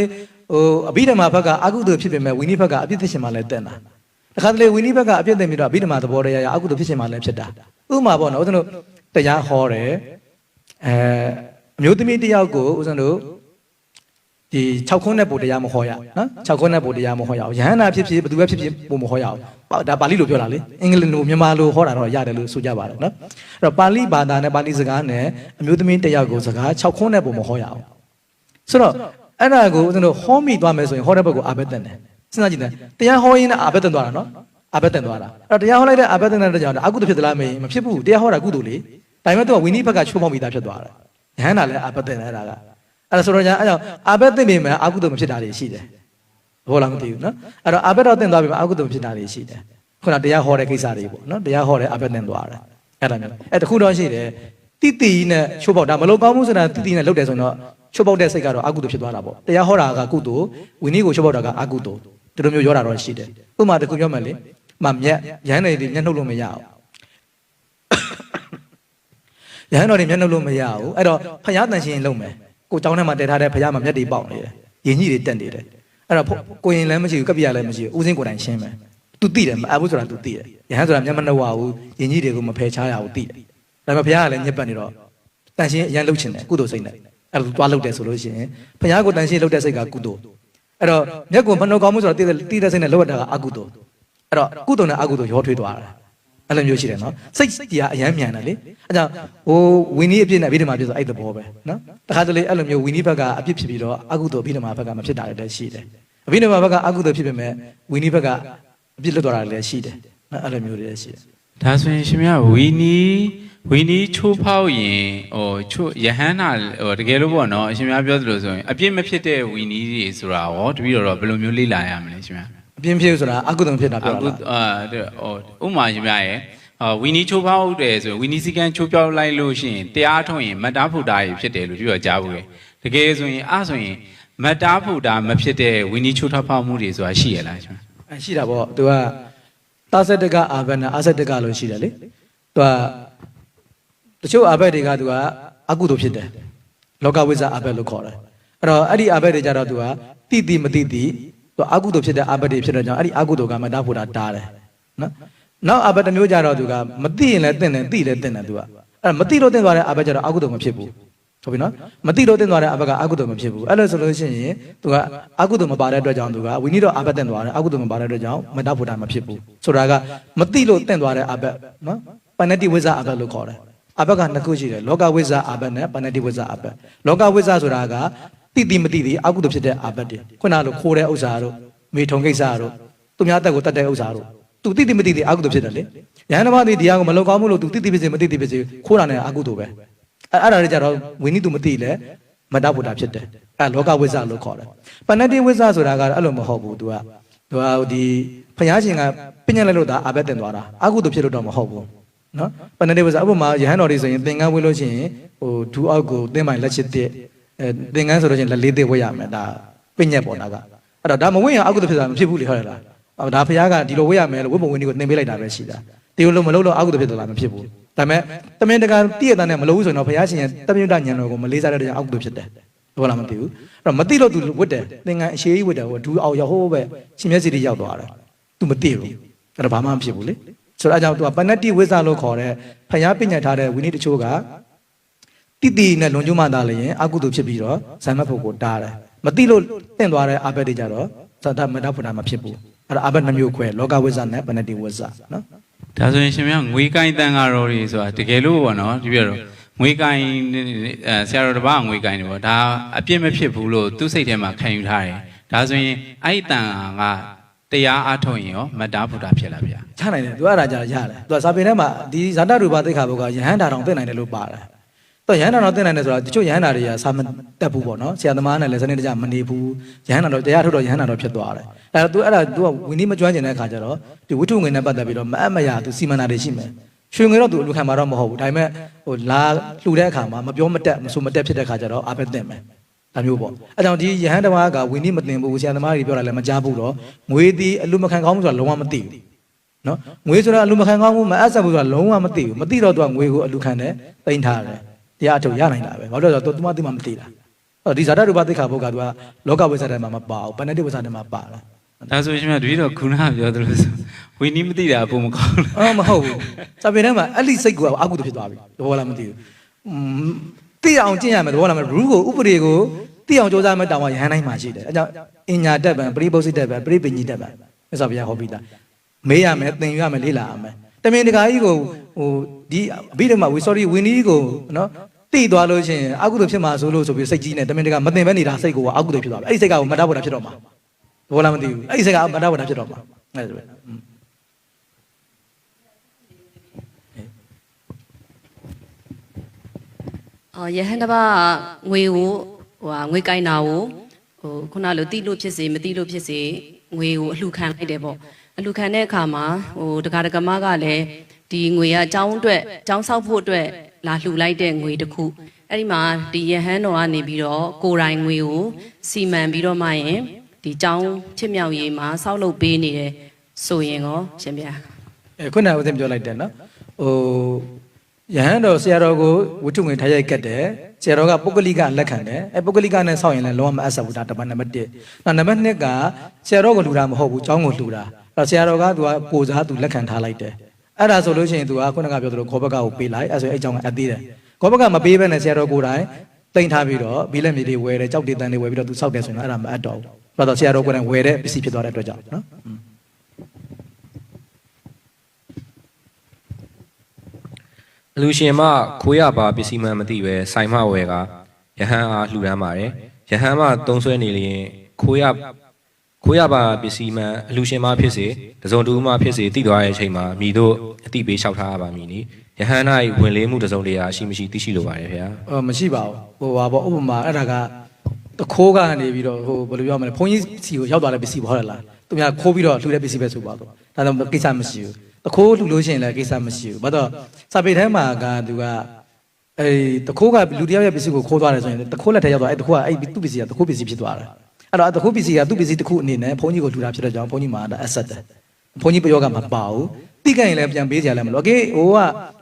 အဘိဓမ္မာဘက်ကအကုသိုလ်ဖြစ်ပေမဲ့ဝီနီးဘက်ကအပြစ်ဖြစ်ရှင်မှလည်းတက်တာတခါတလေဝီနီးဘက်ကအပြစ်တင်ပြီးတော့အဘိဓမ္မာသဘောတရားအကုသိုလ်ဖြစ်ရှင်မှလည်းဖြစ်တာဥပမာပေါ့နော်ဦးဇင်းတို့တရားဟောတယ်အမျိုးသမီးတယောက်ကိုဦးဇင်းတို့ဒီ6ခုနဲ့ပို့တရားမဟောရနော်6ခုနဲ့ပို့တရားမဟောရအောင်ယဟန္တာဖြစ်ဖြစ်ဘယ်သူပဲဖြစ်ဖြစ်ပို့မဟောရအောင်ဒါပါဠိလိုပြောတာလေအင်္ဂလိပ်လိုမြန်မာလိုဟောတာတော့ရတယ်လို့ဆိုကြပါတယ်နော်အဲ့တော့ပါဠိဘာသာနဲ့ပါဠိစကားနဲ့အမျိုးသမီးတယောက်ကိုစကား6ခုနဲ့ပို့မဟောရအောင်ဆိုတော့အဲ့ဒါကိုဦးဇင်းတို့ဟောမိသွားမယ်ဆိုရင်ဟောတဲ့ဘက်ကိုအာဘက်တက်တယ်စဉ်းစားကြည့်တယ်တရားဟောရင်းနဲ့အာဘက်တက်သွားတာနော်အာဘက်တက်သွားတာအဲ့တော့တရားဟောလိုက်တဲ့အာဘက်တက်တဲ့ကြောင့်အကုသိုလ်ဖြစ်သလားမဖြစ်ဘူးတရားဟောတာကုသိုလ်လေဒါပေမဲ့သူကဝိနည်းဘက်ကချိုးဖောက်မိတာဖြစ်သွားတယ်ယဟန္တာလည်းအာဘက်တက်တယ်အဲ့ဒါကအဲ့ဒါဆိုတော့ညာအဲ့ကြောင့်အာဘက်သိနေမယ်အာကုသိုလ်မဖြစ်တာတွေရှိတယ်ဘောလားမသိဘူးနော်အဲ့တော့အာဘက်တော့တင်သွားပြီအာကုသိုလ်မဖြစ်တာတွေရှိတယ်ခုနတရားဟောတဲ့ကိစ္စတွေပေါ့နော်တရားဟောတဲ့အာဘက်တင်သွားတယ်အဲ့ဒါမျိုးအဲ့တခုတော့ရှိတယ်တိတိနဲ့ချိုးပေါက်တာမလို့ကောင်းမှုဆိုတာတိတိနဲ့လုပ်တယ်ဆိုတော့ချိုးပေါက်တဲ့စိတ်ကတော့အာကုသိုလ်ဖြစ်သွားတာပေါ့တရားဟောတာကကုသိုလ်ဝိနည်းကိုချိုးပေါက်တာကအာကုသိုလ်ဒီလိုမျိုးရောတာတော့ရှိတယ်ဥပမာတခုပြောမယ်လေမြက်ရဟန်းတွေမျက်နှုတ်လို့မရအောင်ရဟန်းတော်တွေမျက်နှုတ်လို့မရဘူးအဲ့တော့ဖယားတန်ရှင်လုံးမယ်ကိုကျောင်းထဲမှာတည်ထားတဲ့ဖယားမှာမျက်တွေပေါက်နေတယ်ရင်ကြီးတွေတက်နေတယ်အဲ့တော့ကိုရင်လည်းမရှိဘူးကပ္ပိယလည်းမရှိဘူးဦးစင်းကိုယ်တိုင်ရှင်းမယ်သူသိတယ်မအပ်ဘူးဆိုတာသူသိတယ်ရဟန်းဆိုတာမျက်မနှုတ်ရဘူးရင်ကြီးတွေကိုမဖယ်ချရဘူးသိတယ်ဒါပေမဲ့ဖယားကလည်းညစ်ပတ်နေတော့တန်ရှင်အရန်လှုပ်ချင်တယ်ကုသိုလ်စိတ်နဲ့အဲ့လိုသွားလှုပ်တယ်ဆိုလို့ရှိရင်ဖယားကိုတန်ရှင်လှုပ်တဲ့စိတ်ကကုသိုလ်အဲ့တော့မျက်ကိုမနှုတ်ကောင်းမှုဆိုတာသိတဲ့စိတ်နဲ့လှုပ်ရတာကအကုသိုလ်အဲ့တော့ကုသိုလ်နဲ့အကုသိုလ်ရောထွေးသွားတာအဲ့လိုမျိုးရှိတယ်နော်စိတ်တရားအရန်မြန်တယ်လေအဲကြောင့်ဝီနီးအပြစ်နဲ့အဘိဓမ္မာပြစ်ဆိုအဲ့သဘောပဲနော်တခါတလေအဲ့လိုမျိုးဝီနီးဘက်ကအပြစ်ဖြစ်ပြီးတော့အကုသိုလ်အဘိဓမ္မာဘက်ကမဖြစ်တာလည်းရှိတယ်အဘိဓမ္မာဘက်ကအကုသိုလ်ဖြစ်ပေမဲ့ဝီနီးဘက်ကအပြစ်လွတ်သွားတာလည်းရှိတယ်နော်အဲ့လိုမျိုးတွေလည်းရှိတယ်ဒါဆိုရင်ရှင်မဝီနီးချိုးဖောက်ရင်ချိုးယဟန္တာတကယ်လို့ပေါ့နော်အရှင်မပြောသလိုဆိုရင်အပြစ်မဖြစ်တဲ့ဝီနီးတွေဆိုတာရောတပည့်တော်ဘယ်လိုမျိုးလေ့လာရမလဲရှင်မအပြင်းဖြစ်ဆိုတာအကုသိုလ်ဖြစ်တာပြောတာဥမာရှင်မရဲ့ဝီနီးချိုးဖောက်တယ်ဆိုရင်ဝီနီးစီကန်ချိုးပြောက်လိုက်လို့ရှိရင်တရားထုံးရင်မတ်တာဖူတာကြီးဖြစ်တယ်လို့ပြောကြားဘူးလေတကယ်ဆိုရင်ဆိုရင် မတ်တားဖို့တာမဖြစ်တဲ့ဝီနီချိုးထဖောက်မှုတွေဆိုတာရှိရလားရှင်ရှိတာပေါ့သူကတာဆက်တကအာဘတ်နဲ့အာဆက်တကလို့ရှိတယ်လေသူကတချို့အာဘတ်တွေကသူကအကုသိုလ်ဖြစ်တယ်လောကဝိဇ္ဇအာဘတ်လို့ခေါ်တယ်အဲ့တော့အဲ့ဒီအာဘတ်တွေကြတော့သူကတိမတိသူအကုသိုလ်ဖြစ်တဲ့အာဘတ်တွေဖြစ်တဲ့ကြောင့်အဲ့ဒီအကုသိုလ်ကမတ်တားဖို့တာတားတယ်နော်နောက်အာဘတ်တစ်မျိုးကြတော့သူကမတိရင်လည်းတင့်တယ်တိလည်းတင့်တယ်သူကအဲ့မတိလို့တင့်သွားတဲ့အာဘတ်ကြတော့အကုသိုလ်မဖြစ်ဘူးဟုတ်ပြီနော်မတိလို့တင့်သွားတဲ့အဘကအကုသိုလ်မဖြစ်ဘူးအဲ့လိုဆိုလို့ရှိရင်သူကအကုသိုလ်မပါတဲ့အတွက်ကြောင့်သူကဝိနည်းတော့အာဘတ်တင့်သွားတယ်အကုသိုလ်မပါတဲ့အတွက်ကြောင့်မတ်တားဖို့တာမဖြစ်ဘူးဆိုတာကမတိလို့တင့်သွားတဲ့အာဘတ်နော်ပဏ္ဏတိဝိဇ္ဇအာဘတ်လို့ခေါ်တယ်အာဘတ်ကနှစ်ခုရှိတယ်လောကဝိဇ္ဇအာဘတ်နဲ့ပဏ္ဏတိဝိဇ္ဇအာဘတ်လောကဝိဇ္ဇဆိုတာကတိမတိအကုသိုလ်ဖြစ်တဲ့အာဘတ်တွေခုနလိုခိုးတဲ့ဥစ္စာတို့မေထုံကိစ္စတို့သူများတက်ကိုတတ်တဲ့ဥစ္စာတို့သူတိမတိအကုသိုလ်ဖြစ်တယ်လေယဟန်တစ်ပါးဒီတရားကိုမလောက်ကောင်းဘူးလို့သူတိဖြစ်စေမတိဖြစ်စေခိုးတာနဲ့အကုသိုလ်ပဲအဲ့ဒါတွေကြတော့ဝိနည်းသူမသိလဲမတတ်ဖို့တာဖြစ်တယ်အဲ့လောကဝိဇ္ဇလို့ခေါ်တယ်ပဏ္ဏတိဝိဇ္ဇဆိုတာကအဲ့လိုမဟုတ်ဘူးသူကဒီဘုရားရှင်ကပြညတ်လိုက်လို့ဒါအာဘတ်တင်သွားတာအကုသိုလ်ဖြစ်လို့တော့မဟုတ်ဘူးနော်ပဏ္ဏတိဝိဇ္ဇဥပမာယဟန်တော်တွေဆိုရင်သင်္ကန်းဝေးလို့ရှိရင်ဒူအောက်ကိုသင်္မိုင်လက်ချစ်တဲ့သင်္ကန်းဆိုလို့ရှိရင်လက်လေးသေးဝေးရမယ်ဒါပြညတ်ပေါ်တာကအဲ့တော့ဒါမဝေးရင်အကုသိုလ်ဖြစ်တာမဖြစ်ဘူးလေဟုတ်လားဒါဘုရားကဒီလိုဝေးရမယ်လို့ဝိပ္ပဝိနည်းကိုသင်ပေးလိုက်တာပဲရှိတာဒီလိုမလုပ်လို့အကုသိုလ်ဖြစ်တာမဖြစ်ဘူးဒါပေမဲ့တမင်တကာတည့်ရတဲ့နဲ့မလုပ်ဘူးဆိုရင်တော့ဘုရားရှင်ရဲ့တမြတ်ဉာဏ်တော်ကိုမလေးစားတဲ့ကြောင့်အကုသိုလ်ဖြစ်တယ်ဟုတ်လားမသိဘူးအဲ့တော့မသိလို့သူဝတ်တယ်သင်္ကန်းအရှိကြီးဝတ်တယ်ဟိုဒူးအောင်ရောက်ဟိုးပဲရှင်မျက်စိတွေရောက်သွားတယ်သူမသိဘူးအဲ့တော့ဘာမှမဖြစ်ဘူးလေဆိုတော့အကြောင်းသူကပဏ္ဏတိဝိဇ္ဇလို့ခေါ်တဲ့ဘုရားပြညတ်ထားတဲ့ဝိနည်းတချို့ကတိနဲ့လွန်ကျူးမှသာလျင်အကုသိုလ်ဖြစ်ပြီးတော့ဇံမတ်ဖို့ကိုတားတယ်မသိလို့တင့်သွားတဲ့အာဘတ်တွေကြတော့သတ္တမတ္တဖုဒ္ဓမဖြစ်ဘူးအဲ့ဒါအာဘတ်နှမျိုးခွဲလောကဝိဇ္ဇနဲ့ပဏ္ဏတိဝိဇ္ဇနော်ဒါဆိုရင်ရှင်များငွေကိုင်းတန်ဃာတော်တွေဆိုတာတကယ်လို့ပေါ့နော်ဒီပြတော့ငွေကိုင်းဆရာတော်တစ်ပါးငွေကိုင်းတယ်ပေါ့ဒါအပြစ်မဖြစ်ဘူးလို့သူ့စိတ်ထဲမှာခံယူထားတယ်ဒါဆိုရင်အဲ့ဒီတန်ဃာကတရားအားထုတ်ရင်ရောမတ္တဖုဒ္ဓဖြစ်လာဗျာချနိုင်တယ်သူအဲ့ဒါကြရတယ်သူကစာပေထဲမှာဒီဇာတရူပသိက္ခာဘုကယဟန္တာတော်သိနိုင်တယ်လို့ပါတယ်တော့ယဟန္တာတော်သိနိုင်တယ်ဆိုတာတချို့ယဟန္တာတွေကစာမတက်ဘူးပေါ့နော်ဆရာသမားနဲ့လည်းစနစ်တကျမနေဘူးယဟန္တာတော်တရားထုတ်တော့ယဟန္တာတော်ဖြစ်သွားတယ်အဲ့တော့သူကဝိနည်းမကျွမ်းကျင်တဲ့အခါကျတော့ဒီဝိထုငွေနဲ့ပတ်သက်ပြီးတော့မအပ်မရသူစီမံတာတွေရှိမယ်ရွှေငွေတော့သူအလူခံမှာတော့မဟုတ်ဘူးဒါပေမဲ့လာလှူတဲ့အခါမှာမပြောမတက်မဆိုမတက်ဖြစ်တဲ့အခါကျတော့အာဘတ်တင်မယ်ဒါမျိုးပေါ့အဲကြောင့်ဒီယဟန်တဝါကဝိနည်းမတင်ဘူးဆရာသမားတွေပြောတာလည်းမကြားဘူးတော့ငွေတီအလူမခံကောင်းဘူးဆိုတာလုံးဝမသိဘူးနော်ငွေဆိုတာအလူမခံကောင်းဘူးမအပ်ဆက်ဘူးဆိုတာလုံးဝမသိဘူးမသိတော့သူကငွေကိုအလူခံတယ်သိမ်းထားတယ်တရားအထုတ်ရနိုင်တာပဲဘာလို့လဲဆိုတော့သူမှမသိတာဒီဇာတရူပသိက္ခာဘုကသူကလောကဝိဇ္ဇထဲမှာမပါဘူးပဏ္ဏတိဝိဇ္ဇထဲမှာပါလားဒါဆိုရှင်များတပည့်တော်ခုနကပြောသလိုဆိုဝိနည်းမသိတာပုံမကောင်းဘူးမဟုတ်ဘူးစာပေထဲမှာအဲ့ဒီစိတ်ကအကုသိုလ်ဖြစ်သွားပြီသဘောလားမသိဘူးသိအောင်ကျင့်ရမယ်သဘောလားမရူးကိုဥပဒေကိုသိအောင်ကြိုးစားမှတောင်းရဟန်းတိုင်းမှာရှိတယ်အဲကြောင့်အညာတက်ပံပရိပု္ပ္ပစိတက်ပံပရိပညိတက်ပံမြတ်စွာဘုရားဟောပြီးသားမေးရမယ်သင်ယူရမယ်လေ့လာရမယ်တမင်တကာကြီးကိုဒီအဘိဓမ္မာဝီနည်းကိုနော်သိသွားလို့ရှိရင်အကုသိုလ်ဖြစ်မှာဆိုလို့ဆိုပြီးစိတ်ကြီးနဲ့တမင်တကာမသိပဲနေတာစိတ်ကအကုသိုလ်ဖြစ်သွားပြီအဲ့ဒီစိတ်ကမတ္တဗုဒ္ဓဖြစ်တော့မှာဘောလားမသိဘူးအဲ့ဒီစိတ်ကမတ္တဗုဒ္ဓဖြစ်တော့မှာအဲ့ဒါပဲယဟန်တပါငွေကိုငွေကိုင်းတာကိုခုနလိုတိလို့ဖြစ်စေမတိလို့ဖြစ်စေငွေကိုအလှခံလိုက်တယ်ပေါ့အလှခံတဲ့အခါမှာဒကာဒကမကလည်းဒီငွေကကျောင်းအတွက်ကျောင်းဆောက်ဖို့အတွက်လာလှူလိုက်တဲ့ငွေတစ်ခုအဲ့ဒီမှာဒီယဟန်တော်ကနေပြီးတော့ကိုယ်တိုင်ငွေကိုစီမံပြီးတော့မှရင်ဒီကျောင်းချစ်မြောက်ရေးမှာဆောက်လုပ်ပေးနေတယ်ဆိုရင်ရောရှင်ဗျာခုနကဦးသိပြောလိုက်တယ်နော်ယဟန်တော်ဆရာတော်ကိုဝတ္ထုငွေထားရိုက်ကတ်တယ်ဆရာတော်ကပုဂ္ဂလိကလက်ခံတယ်ပုဂ္ဂလိကနဲ့ဆောက်ရင်လည်းလုံးဝမအပ်ဆက်ဘူးဒါတပတ်နံပါတ်1နောက်နံပါတ်2ကဆရာတော်ကိုလှူတာမဟုတ်ဘူးကျောင်းကိုလှူတာအဲ့ဆရာတော်ကသူကကိုစားသူလက်ခံထားလိုက်တယ်အဲ့ဒါဆိုလို့ရှိရင်သူကခုနကပြောသလိုခေါ်ဘက်ကကိုပေးလိုက်အဲ့ဆိုအဲ့ကျောင်းကအပ်သေးတယ်ခေါ်ဘက်ကမပေးဘဲနဲ့ဆရာတော်ကိုယ်တိုင်တိန်ထားပြီးတော့ဘီလက်မြေတွေဝယ်တယ်ကြောက်တေးတန်းတွေဝယ်ပြီးတော့သူဆောက်တယ်ဆိုရင်အဲ့ဒါမအပ်တော့ဘူးဘာလို့ဆရာတော်ကိုယ်တိုင်ဝယ်တဲ့ပစ္စည်းဖြစ်သွားတဲ့အတွက်ကြောင့်နော်အလူရှင်မခိုးရပါပစ္စည်းမှမသိပဲဆိုင်မဝယ်ကယဟန်အားလှူဒန်းပါတယ်ယဟန်မသုံးဆွဲနေလျင်ခိုးရပါပစ္စည်းမှအလူရှင်မဖြစ်စေတစုံတူမှဖြစ်စေတိသွားတဲ့အချိန်မှာမြည်တို့အတိပေးလျှောက်ထားရပါမည်နိယဟန်၌ဝင်လေးမှုတစုံတရာရှိမရှိသိရှိလိုပါတယ်ခင်ဗျာမရှိပါဘူးဟိုပါပေါ့ဥပမာအဲ့ဒါကတခိုးကနေပြီးတော့ဟိုဘယ်လိုပြောမလဲဘုန်းကြီးစီကိုရောက်သွားတဲ့ပစ္စည်းပေါ့ဟုတ်လားသူများခိုးပြီးတော့လှူတဲ့ပစ္စည်းပဲဆိုပါတော့ဒါတော့ကိစ္စမရှိဘူးတခိုးလှူလို့ရှိရင်လည်းကိစ္စမရှိဘူးဘာလို့စာပေထဲမှာကသူက တခိုးကလူတယောက်ရဲ့ပစ္စည်းကိုခိုးသွားတယ်ဆိုရင်တခိုးလက်ထဲရောက်သွားတခိုးကသူ့ပစ္စည်းကတခိုးပစ္စည်းဖြစ်သွားတယ်အဲ့တော့တခိုးပစ္စည်းကသူ့ပစ္စည်းတစ်ခုအနေနဲ့ဘုန်းကြီးကိုလူတာဖြစ်တဲ့ကြောင့်ဘုန်းကြီးမှာအဆက်တယ်ဘုန်းကြီးပယောကမပါဘူးတိကရင်လည်းပြန်ပေးကြရလဲမလို့โอเคဟိုက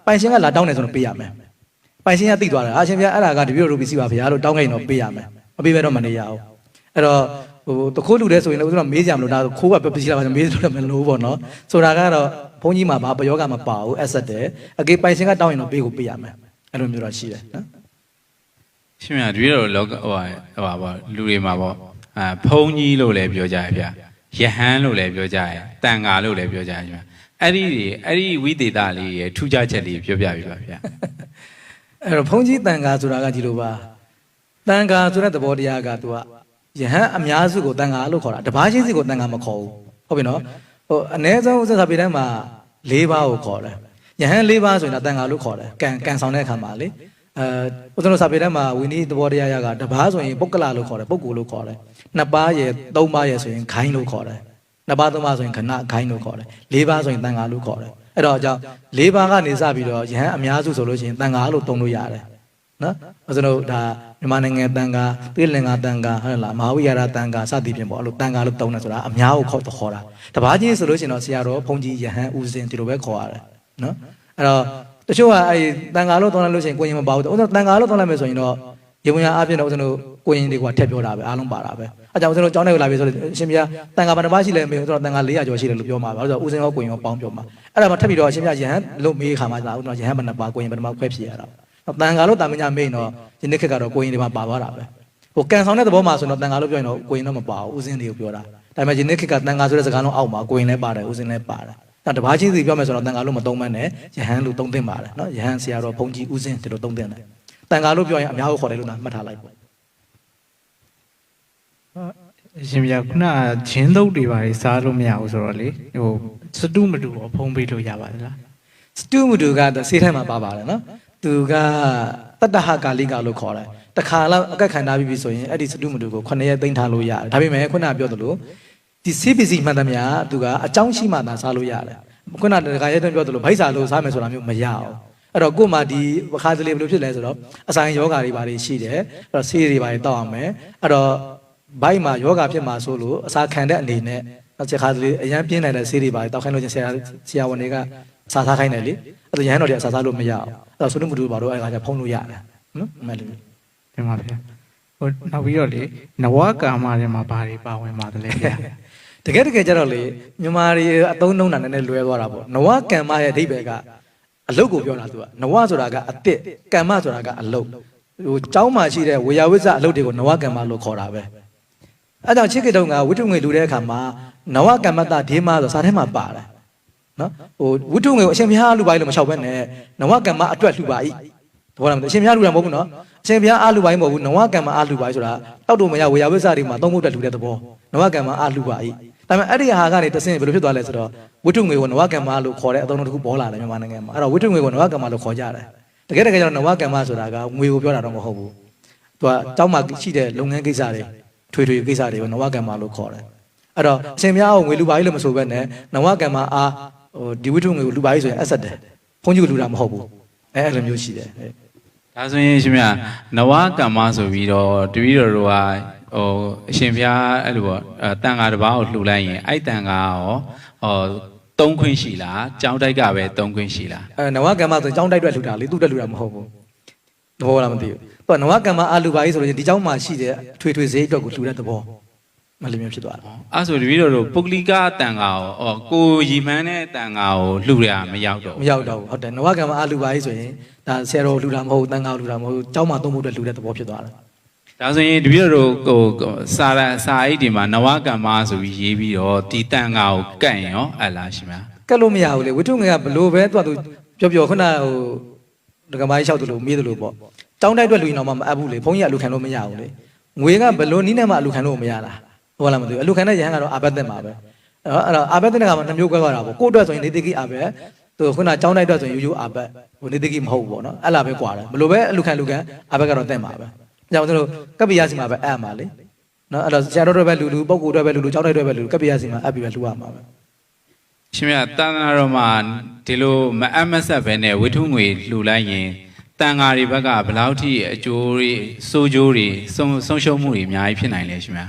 ပိုင်ရှင်ကလာတောင်းတယ်ဆိုတော့ပေးရမယ်ပိုင်ရှင်ကတိသွားတယ်အရှင်ဘုရားအဲ့ဒါကတပည့်တော်ပစ္စည်းပါဗျာလို့တောင်းခဲ့ရင်တော့ပေးရမယ်မပေးဘဲတော့မနေရအောင်အဲ့တော့တခိုးလူတဲ့ဆိုရင်လည်းဦးဇင်းကမေးကြမလို့ဒါခိုးကပစ္စည်းလာပါမေးလို့မလို့ပေါ့နော်ဆိုတာကတော့ဘုန်းကြီးမှာဘာပယောကမပါဘူးအဆက်တယ်အကေပိုင်ရှင်ကတောင်းရင်တော့ပေးကိုပေးရမယ်အဲ့လိုမျိုးတော့ရှိတယ်နော်ရှင်မြတ်တပည့်တော်လောကဟိုပါလူတွေမှာပေါ့ဖုံးကြီးလို့လည်းပြောကြရဗျာယဟန်လို့လည်းပြောကြရတန်ဃာလို့လည်းပြောကြရဗျာအဲ့ဒီဝိသေသလေးရဲ့ထူးခြားချက်လေးပြောပြပြပါဗျာအဲ့တော့ဘုန်းကြီးတန်ဃာဆိုတာကဒီလိုပါတန်ဃာဆိုတဲ့သဘောတရားကသူကယဟန်အများစုကိုတန်ဃာလို့ခေါ်တာတပါးချင်းစီကိုတန်ဃာမခေါ်ဘူးဟုတ်ပြီနော်ဟိုအ ਨੇ ဆုံးစကားပြေတိုင်းမှာ၄ပါးကိုခေါ်တယ်ယဟန်၄ပါးဆိုရင်တော့တန်ဃာလို့ခေါ်တယ်ကန်ဆောင်တဲ့အခါမှာလေဦးဇင်းတို့စာပေထဲမှာဝိနည်းသဘောတရားကတပါးဆိုရင်ပုဂ္ဂလလို့ခေါ်တယ်ပုဂ္ဂိုလ်လို့ခေါ်တယ်နှစ်ပါးရယ်သုံးပါးရယ်ဆိုရင်ခိုင်းလို့ခေါ်တယ်နှစ်ပါးသုံးပါးဆိုရင်ခဏခိုင်းလို့ခေါ်တယ်၄ပါးဆိုရင်တန်ဃာလို့ခေါ်တယ်အဲ့တော့အကြောင်း၄ပါးကနေစပြီးတော့ယဟန်အများစုဆိုလို့ရှိရင်တန်ဃာလို့သုံးလို့ရတယ်နော်ဦးဇင်းတို့ဒါမြန်မာနိုင်ငံတန်ဃာတိလင်္ကာတန်ဃာဟုတ်လားမဟာဝိဟာရတန်ဃာစသည်ဖြင့်ပေါ့အဲ့လိုတန်ဃာလို့သုံးတယ်ဆိုတာအများကိုခေါ်တာတပါးချင်းဆိုလို့ရှိရင်တော့ဆရာတော်ဘုန်းကြီးယဟန်ဦးဇင်းဒီလိုပဲခေါ်ရတယ်နော်အဲ့တော့တချို့ကတန်ဃာလို့သုံးလိုက်လို့ရှိရင်ကိုရင်မပါဘူးဥစ္စာတန်ဃာလို့သုံးလိုက်မယ်ဆိုရင်တော့ရေပုံရအပြည့်တော့ဥစ္စာတို့ကိုရင်တွေကထက်ပြောတာပဲအားလုံးပါတာပဲအဲကြောင့်ဥစ္စာတို့ကျောင်းထဲကိုလာပြီဆိုတော့အရှင်ဘုရားတန်ဃာဘယ်နှပါးရှိလဲမေးဆိုတော့တန်ဃာ400ကျော်ရှိတယ်လို့ပြောမှာပါဥစ္စာဥစဉ်ရောကိုရင်ရောပေါင်းပြောမှာအဲ့ဒါမှထပ်ပြီးတော့အရှင်ဘုရားယဟန်လို့မေးခါမှာဥစ္စာယဟန်ဘယ်နှပါးကိုရင်ဘယ်နှပါးခွဲဖြစ်ရတာတန်ဃာလို့တာမညာမေးတော့ဒီနေ့ခေတ်ကတော့ကိုရင်တွေမှာပါသွားတာပဲဟိုကန်ဆောင်တဲ့သဘောမှာဆိုတော့တန်ဃာလို့ပြောရင်တော့ကိုရင်တော့မပါဘူးဥစဉ်တွေကိုပြောတာဒါပေမဲ့ဒီနေ့ခေတ်ကတန်ဃာဆိုတဲ့စကားလုံးအောက်မှာကိုရင်လည်းပါတယ်ဥစဉ်လည်းပါတယ်တပါးချင်းစီပြောမယ်ဆိုတော့တန်ဃာလို့မသုံးမနဲ့ယဟန်လို့သုံးသင့်ပါတယ်နော်ယဟန်ဆရာတော်ဘုန်းကြီးဦးစင်းဒီလိုသုံးသင့်တယ်တန်ဃာလို့ပြောရင်အများကိုခေါ်တယ်လို့မှတ်ထားလိုက်ပေါ့ရှင်ဗျာခုနဂျင်းသုတ်တွေပါစားလို့မရဘူးဆိုတော့လေဟိုစတုမတူဖုံးပေးလို့ရပါသလားစတုမတူကဆေးထဲမှာပါပါတယ်နော်သူကတတ္တဟကာလိကလို့ခေါ်တယ်တခါလောက်အကက်ခံထားပြီးဆိုရင်အဲ့ဒီစတုမတူကို9ရက်သိမ်းထားလို့ရတယ်ဒါပေမဲ့ခုနပြောသလိုဒီဆေးပစ္စည်းမှန်သမျှသူကအကြောင်းရှိမှသာစားလို့ရတယ်ခုနတခါရဲတွန်းပြောသလိုဗိုက်စာလို့စားမယ်ဆိုတာမျိုးမရအောင်အဲ့တော့ကို့မှာဒီခါစလေးဘယ်လိုဖြစ်လဲဆိုတော့အဆိုင်ယောဂါတွေဘာတွေရှိတယ်အဲ့တော့ဆေးတွေဘာတွေတောက်အောင်မယ်အဲ့တော့ဘိုက်မှာယောဂါဖြစ်မှာဆိုလို့အစာခံတဲ့အနေနဲ့နောက်ချက်ခါစလေးအရန်ပြင်းနေတဲ့ဆေးတွေဘာတွေတောက်ခိုင်းလို့ချင်းဆရာဝန်တွေကစားစားခိုင်းတယ်လေအဲ့တော့ရဟန်းတော်တွေအစာစားလို့မရအောင်အဲ့တော့ဆုနုမတူဘာလို့အဲ့ခါကျဖုံးလို့ရတယ်နော်မှန်တယ်တင်ပါဗျာဟိုနောက်ပြီးတော့လေနဝကာမတွေမှာဘာတွေပါဝင်ပါတယ်လဲဗျာတကယ်ကြတော့လေမြန်မာတွေအသုံးနှုန်းတာနည်းနည်းလွဲသွားတာပေါ့နဝကမ္မရဲ့အဓိပ္ပာယ်ကအလုတ်ကိုပြောတာသူကနဝဆိုတာကအတစ်ကမ္မဆိုတာကအလုတ်ဟိုကျောင်းမှာရှိတဲ့ဝေယဝိဇ္ဇအလုတ်တွေကိုနဝကမ္မလို့ခေါ်တာပဲအဲကြောင့်ချစ်ကိတုံကဝိတုငွေလူတဲ့အခါမှာနဝကမ္မတဒေမဆိုစာထဲမှာပါတယ်နော်ဟိုဝိတုငွေကိုအရှင်ဘုရားလူပိုင်းလို့မလျှောက်ဘဲနဲ့နဝကမ္မအတွက်လှူပါ၏တဘောလားမသိအရှင်ဘုရားလူတာမဟုတ်ဘူးနော်အရှင်ဘုရားအားလူပိုင်းမဟုတ်ဘူးနဝကမ္မအားလူပိုင်းဆိုတာတောက်တူမရဝေယဝိဇ္ဇတွေမှာသုံးဖို့အတွက်လှူတဲ့သဘောနဝကမ္မအားလူပါ၏ဒါပေမဲ့အဲ့ဒီဟာကနေတဆင့်ဘယ်လိုဖြစ်သွားလဲဆိုတော့ဝိတုငွေကိုနဝကမ္မလို့ခေါ်တဲ့အသုံးတစ်ခုပေါ်လာတယ်မြန်မာနိုင်ငံမှာအဲ့တော့ဝိတုငွေကိုနဝကမ္မလို့ခေါ်ကြတယ်တကယ်ကျတော့နဝကမ္မဆိုတာကငွေကိုပြောတာတော့မဟုတ်ဘူးသူကတောင်းမှရှိတဲ့လုပ်ငန်းကိစ္စတွေထွေကိစ္စတွေကိုနဝကမ္မလို့ခေါ်တယ်အဲ့တော့အရှင်များကိုငွေလူပါကြီးလို့မဆိုဘဲနဲ့နဝကမ္မအားဟိုဒီဝိတုငွေကိုလူပါကြီးဆိုရင်အဆက်တယ်ဘုန်းကြီးကလူတာမဟုတ်ဘူးအဲ့လိုမျိုးရှိတယ်ဒါဆိုရင်ရှင်မြတ်နဝကမ္မဆိုပြီးတော့တပည့်တော်တို့ကဟိုအရှင်ဘုရားအဲ့လိုပေါ့တန်ဃာတစ်ပါးကိုလှူလိုက်ရင်အဲ့တန်ဃာရောသုံးခွင့်ရှိလားကျောင်းတိုက်ကပဲသုံးခွင့်ရှိလားနဝကမ္မဆိုကျောင်းတိုက်အတွက်လှူတာလေသူ့တက်လှူတာမဟုတ်ဘူးသဘောလားမသိဘူးသူကနဝကမ္မအာလူပါကြီးဆိုလို့ဒီကျောင်းမှာရှိတဲ့ထွေဈေးအတွက်ကိုလှူတဲ့သဘောမလိုမျိုးဖြစ်သွားတာအဲ့ဆိုတပည့်တော်တို့ပုဂ္ဂလိကတန်ဃာကိုကိုရီမန်းတဲ့တန်ဃာကိုလှူရမရောက်တော့ဘူးဟုတ်တယ်နဝကမ္မအာလူပါကြီးဆိုရင်ဒါဆရာတော်လှူတာမဟုတ်တန်ဃာလှူတာမဟုတ်ကျောင်းမှာသုံးဖို့အတွက်လှူတဲ့သဘောဖြစ်သွားတာဒါဆိုရင်တပည့်တော်တို့ဟိုစာအိတ်ဒီမှာနဝကမ္မဆိုပြီးရေးပြီးတော့ဒီတန်ဃာကိုကန့်ရောအဲ့လားရှင်ဗျာကတ်လို့မရဘူးလေဝိတုငွေကဘလို့ပဲသူကပြောခုနဟိုဒကမိုင်းလျှောက်တယ်လို့မေးတယ်လို့ပေါ့ကျောင်းတိုက်အတွက်လူရင်တော့မအပ်ဘူးလေဘုန်းကြီးကအလူခံလို့မရဘူးလေငွေကဘလို့နီးနဲ့မှအလူခံလို့မရလားဟုတ်လားမသိဘူးအလူခံတဲ့ရဟန်းကတော့အာဘတ်တက်မှာပဲအဲ့တော့အာဘတ်တက်တဲ့ကမှနှမျိုးကွဲသွားတာပေါ့ကို့အတွက်ဆိုရင်နေတိကိအာဘတ်သူခုနကျောင်းတိုက်အတွက်ဆိုရင်ရိုးအာဘတ်ဟိုနေတိကိမဟုတ်ဘူးပေါ့နော်အဲ့လားပဲကွာတယ်ဘလို့ပဲအလူခံအာဘတ်ကတော့တက်မှာပဲကြောင့်တို့ကပ္ပိယစီမှာပဲအပ်မှာလေနော်အဲ့တော့ဆရာတော်တွေပဲလူပုဂ္ဂိုလ်တွေပဲလူကျောင်းတိုက်တွေပဲလူကပ္ပိယစီမှာအပ်ပြီးပဲလှူရမှာပဲရှင်မြတ်သာသနာတော်မှာဒီလိုမအပ်မဆက်ပဲနဲ့ဝိထုငွေလှူလိုက်ရင် တန်ဃာတွေဘက်ကဘယ်လောက်ထိအကျိုးတွေစိုးကျိုးတွေဆုံးရှုံးမှုတွေအများကြီးဖြစ်နိုင်လဲရှင်ဗျာ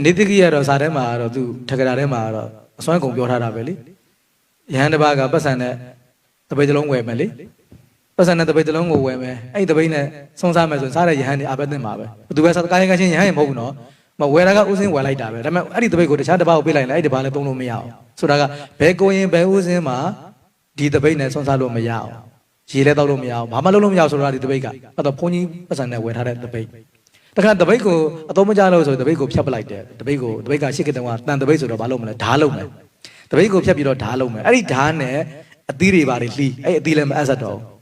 နေတိကိကတော့ဇာထဲမှာတော့သူထက်ကရာထဲမှာတော့အစွမ်းကုန်ပြောထားတာပဲလေယဟန်တစ်ပါးကပတ်စံနဲ့တပိတ်တစ်လုံးဝယ်မယ်လေပတ်စံနဲ့တပိတ်တစ်လုံးကိုဝယ်မယ်အဲ့ဒီတပိတ်နဲ့ဆုံးစားမယ်ဆိုရင်စားတဲ့ယဟန်တွေအဘက်တင်ပါပဲဘသူပဲစားကာယကချင်းယဟန်မဟုတ်ဘူးနော်မဝယ်တာကဥစဉ်ဝယ်လိုက်တာပဲဒါပေမဲ့အဲ့ဒီတပိတ်ကိုတခြားတစ်ပါးကိုပေးလိုက်ရင်အဲ့ဒီတစ်ပါးလည်းသုံးလို့မရအောင်ဆိုတာကဘယ်ကိုရင်ဘယ်ဥစဉ်မှာဒီတပိတ်နဲ့ဆုံးစားလို့မရအောင်ရေလည်းတောက်လို့မရအောင်ဘာမှလုပ်လို့မရအောင်ဆိုတာဒီတပိတ်ကအဲ့တော့ဘုန်းကြီးပတ်စံနဲ့ဝယ်ထားတဲ့တပိတ်တခါတပိတ်ကိုအသုံးမကျလို့ဆိုတပိတ်ကိုဖြတ်ပလိုက်တယ်တပိတ်ကရှစ်ကတုံးကတန်တပိတ်ဆိုတော့ဘာလုပ်မလဲဓားလုပ်မယ်တပိတ်ကိုဖြတ်ပြီးတော့ဓားလုပ်မယ်အဲ့ဒီဓားနဲ့အသီးတွေပါတယ်လှီးအဲ့အသီးလည်းမအပ်ဆက်တော့ဘူး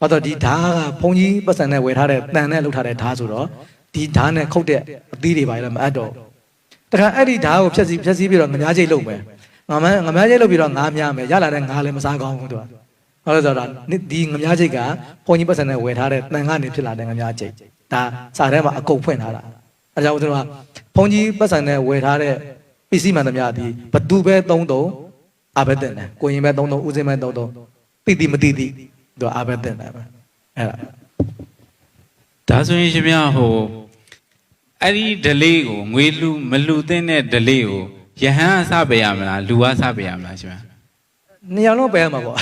ဘာတော့ဒီဓားကဘုန်းကြီးပတ်စံနဲ့ဝယ်ထားတဲ့တန်နဲ့လုပ်ထားတဲ့ဓားဆိုတော့ဒီဓားနဲ့ခုတ်တဲ့အသီးတွေပါတယ်လည်းမအပ်တော့တခါအဲ့ဒီဓားကိုဖြတ်စီပြီးတော့ငမားချိတ်လုပ်မယ်ငမားချိတ်လုပ်ပြီးတော့ငားများမယ်ရလာတဲ့ငားလည်းမစားကောင်းဘူးသူကဟုတ်လို့ဆိုတော့ဒီငမားချိတ်ကဘုန်းကြီးပတ်စံနဲ့ဝယ်ထားတဲ့တန်ကနေဖြစ်လာတဲ့ငမားချိတ်ဒါစာထဲမှာအကုန်ဖွင့်ထားတာအဲကြောင့်ကျွန်တော်ကဘုန်းကြီးပတ်စံနဲ့ဝယ်ထားတဲ့ပစ္စည်းမှန်သမျှဒီဘသူပဲသုံးအာဘက်တဲ့တယ်ကိုရင်ပဲသုံးဦးစင်းပဲသုံးတိမတိသူအာဘက်တဲ့တယ်အဲ့ဒါဆိုရင်ရှင်ဗျာဟိုအဲ့ဒီဒလေးကိုငွေလူမလူသင့်တဲ့ဒလေးကိုယဟန်အစပေးရမလားလူအစပေးရမလားရှင်ဗျာ နေရာလုံးပယ်ရမှာပေါ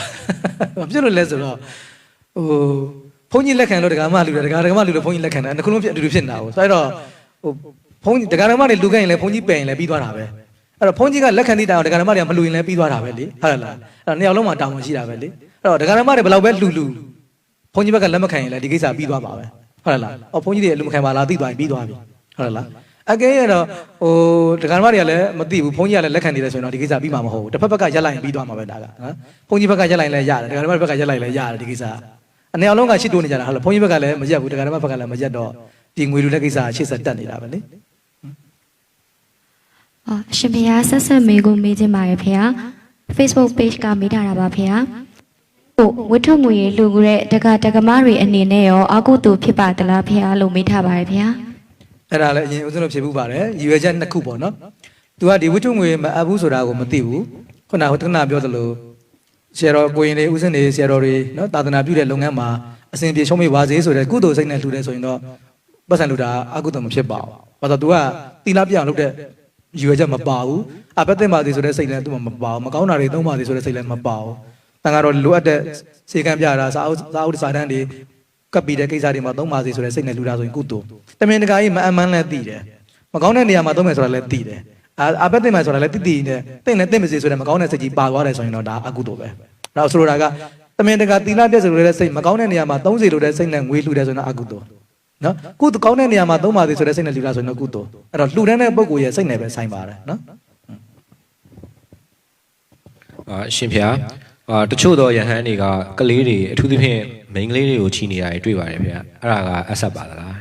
့မဖြစ်လို့လဲဆိုတော့ဟိုဘုန်းကြီးလက်ခံလို့ဒကာမလူတယ်ဒကာမလူလို့ဘုန်းကြီးလက်ခံတယ်တစ်ခုလုံးအတူတူဖြစ်နေတာကိုဆိုတော့ဟိုဘုန်းကြီးဒကာမတွေလူခိုင်းရင်လည်းဘုန်းကြီးပယ်ရင်လည်းပြီးသွားတာပဲအဲ့တော့ဘုန်းကြီးကလက်ခံသည့်တောင်ဒကာမတွေကမလူရင်လည်းပြီးသွားတာပဲလေဟုတ်လားအဲ့တော့နေရာလုံးမှာတောင်းဝင်ရှိတာပဲလေအဲ့တော့ဒကာမတွေဘယ်လောက်ပဲလူဘုန်းကြီးဘက်ကလက်မခံရင်လည်းဒီကိစ္စပြီးသွားပါပဲဟုတ်လားအော်ဘုန်းကြီးတွေလူမခံပါလားသိသွားရင်ပြီးသွားပြီဟုတ်လားအကဲရတော့ဟိုဒကာမတွေကလည်းမသိဘူးဘုန်းကြီးကလည်းလက်ခံနေတယ်ဆိုရင်တော့ဒီကိစ္စပြီးမှာမဟုတ်ဘူးတစ်ဖက်ဘက်ကရက်လိုက်ရင်ပြီးသွားမှာပဲဒါကနော်ဘုန်းကြီးဘက်ကရက်လိုက်လည်းရတယ်ဒကာမတွေဘက်ကရက်လိုက်လည်းရတယ်ဒီကိစ္စအနေအလုံးကရှစ်တိုးနေကြတာဟုတ်လားဘုန်းကြီးဘက်ကလည်းမရက်ဘူးဒကာမဘက်ကလည်းမရက်တော့ဒီငွေလူလက်ကိစ္စရှေ့ဆက်တက်နေတာပဲလေအရှင်ဖေဟာဆက်ဆက်မေးကိုမေးခြင်းပါရဲ့ဖေဟာ Facebook page ကမေးထားတာပါဖေဟာဟိုဝတ်ထုငွေလူကူတဲ့တက္ကမတွေအနေနဲ့ရောအာကုတူဖြစ်ပါသလားဖေဟာလို့မေးထားပါရဲ့ဖေဟာအဲ့ဒါလည်းအရင်ဦးဇင်းတို့ဖြေဖို့ပါတယ်ရည်ရွယ်ချက်နှစ်ခုပေါ့နော်သူကဒီဝတ်ထုငွေမအပ်ဘူးဆိုတာကိုမသိဘူးခုနကတက္ကနာပြောသလိုဆရာတော်ကိုရင်တွေဦးဇင်းတွေဆရာတော်တွေနော်သာသနာပြုတဲ့လုပ်ငန်းမှာအစဉ်ပြေရှုံးမေးပါစေဆိုတဲ့ကုသိုလ်စိတ်နဲ့လှူတယ်ဆိုရင်တော့ပတ်စံလှူတာအကုသိုလ်မဖြစ်ပါဘူးဘာလို့ तू ကသီလပြအောင်လုပ်တဲ့ရည်ရွယ်ချက်မပါဘူးအဘက်သိပါသေးဆိုတဲ့စိတ်လည်းသူ့မှာမပါဘူးမကောင်းတာတွေသုံးပါသေးဆိုတဲ့စိတ်လည်းမပါဘူးတန်ကတော့လိုအပ်တဲ့စေကံပြတာစာအုပ်စာတန်းတွေကပ်ပြီးတဲ့ကိစ္စတွေမှာသုံးပါသေးဆိုတဲ့စိတ်နဲ့လူတာဆိုရင်ကုသိုလ်တမင်တကာကြီးမအမှန်လည်းသိတယ်မကောင်းတဲ့နေရာမှာသုံးမယ်ဆိုတာလည်းသိတယ်အဘက်သိမှဆိုတာလည်းသိနဲ့သိနဲ့သိမစေဆိုတဲ့မကောင်းတဲ့စိတ်ကြီးပါသွားတယ်ဆိုရင်တော့ဒါအကုသိုလ်ပဲနောက်ဆိုလိုတာကတမင်တကာသီလပြည့်စုံလို့တဲ့စိတ်မကောင်းတဲ့နေရာမှာသုံးစေလို့တဲ့စိတ်နဲ့ငွေလှူတယ်ဆိုရင်တော့အကုသိုလ်နော်ကုသိုလ်ကောင်းတဲ့နေရာမှာသုံးပါသေးဆိုတဲ့စိတ်နဲ့လှူတာဆိုရင်တော့ကုသိုလ်အဲ့တော့လှူတဲ့ပုဂ္ဂိုလ်ရဲ့စိတ်နဲ့ပဲဆိုင်ပါတယ်နော်ရှင်ဖေတချို့သောယဟန်တွေကကလေးတွေအထူးသဖြင့်မိန်းကလေးတွေကိုချီနေရတယ်တွေ့ပါတယ်ဖေအဲ့ဒါကအဆက်ပါလား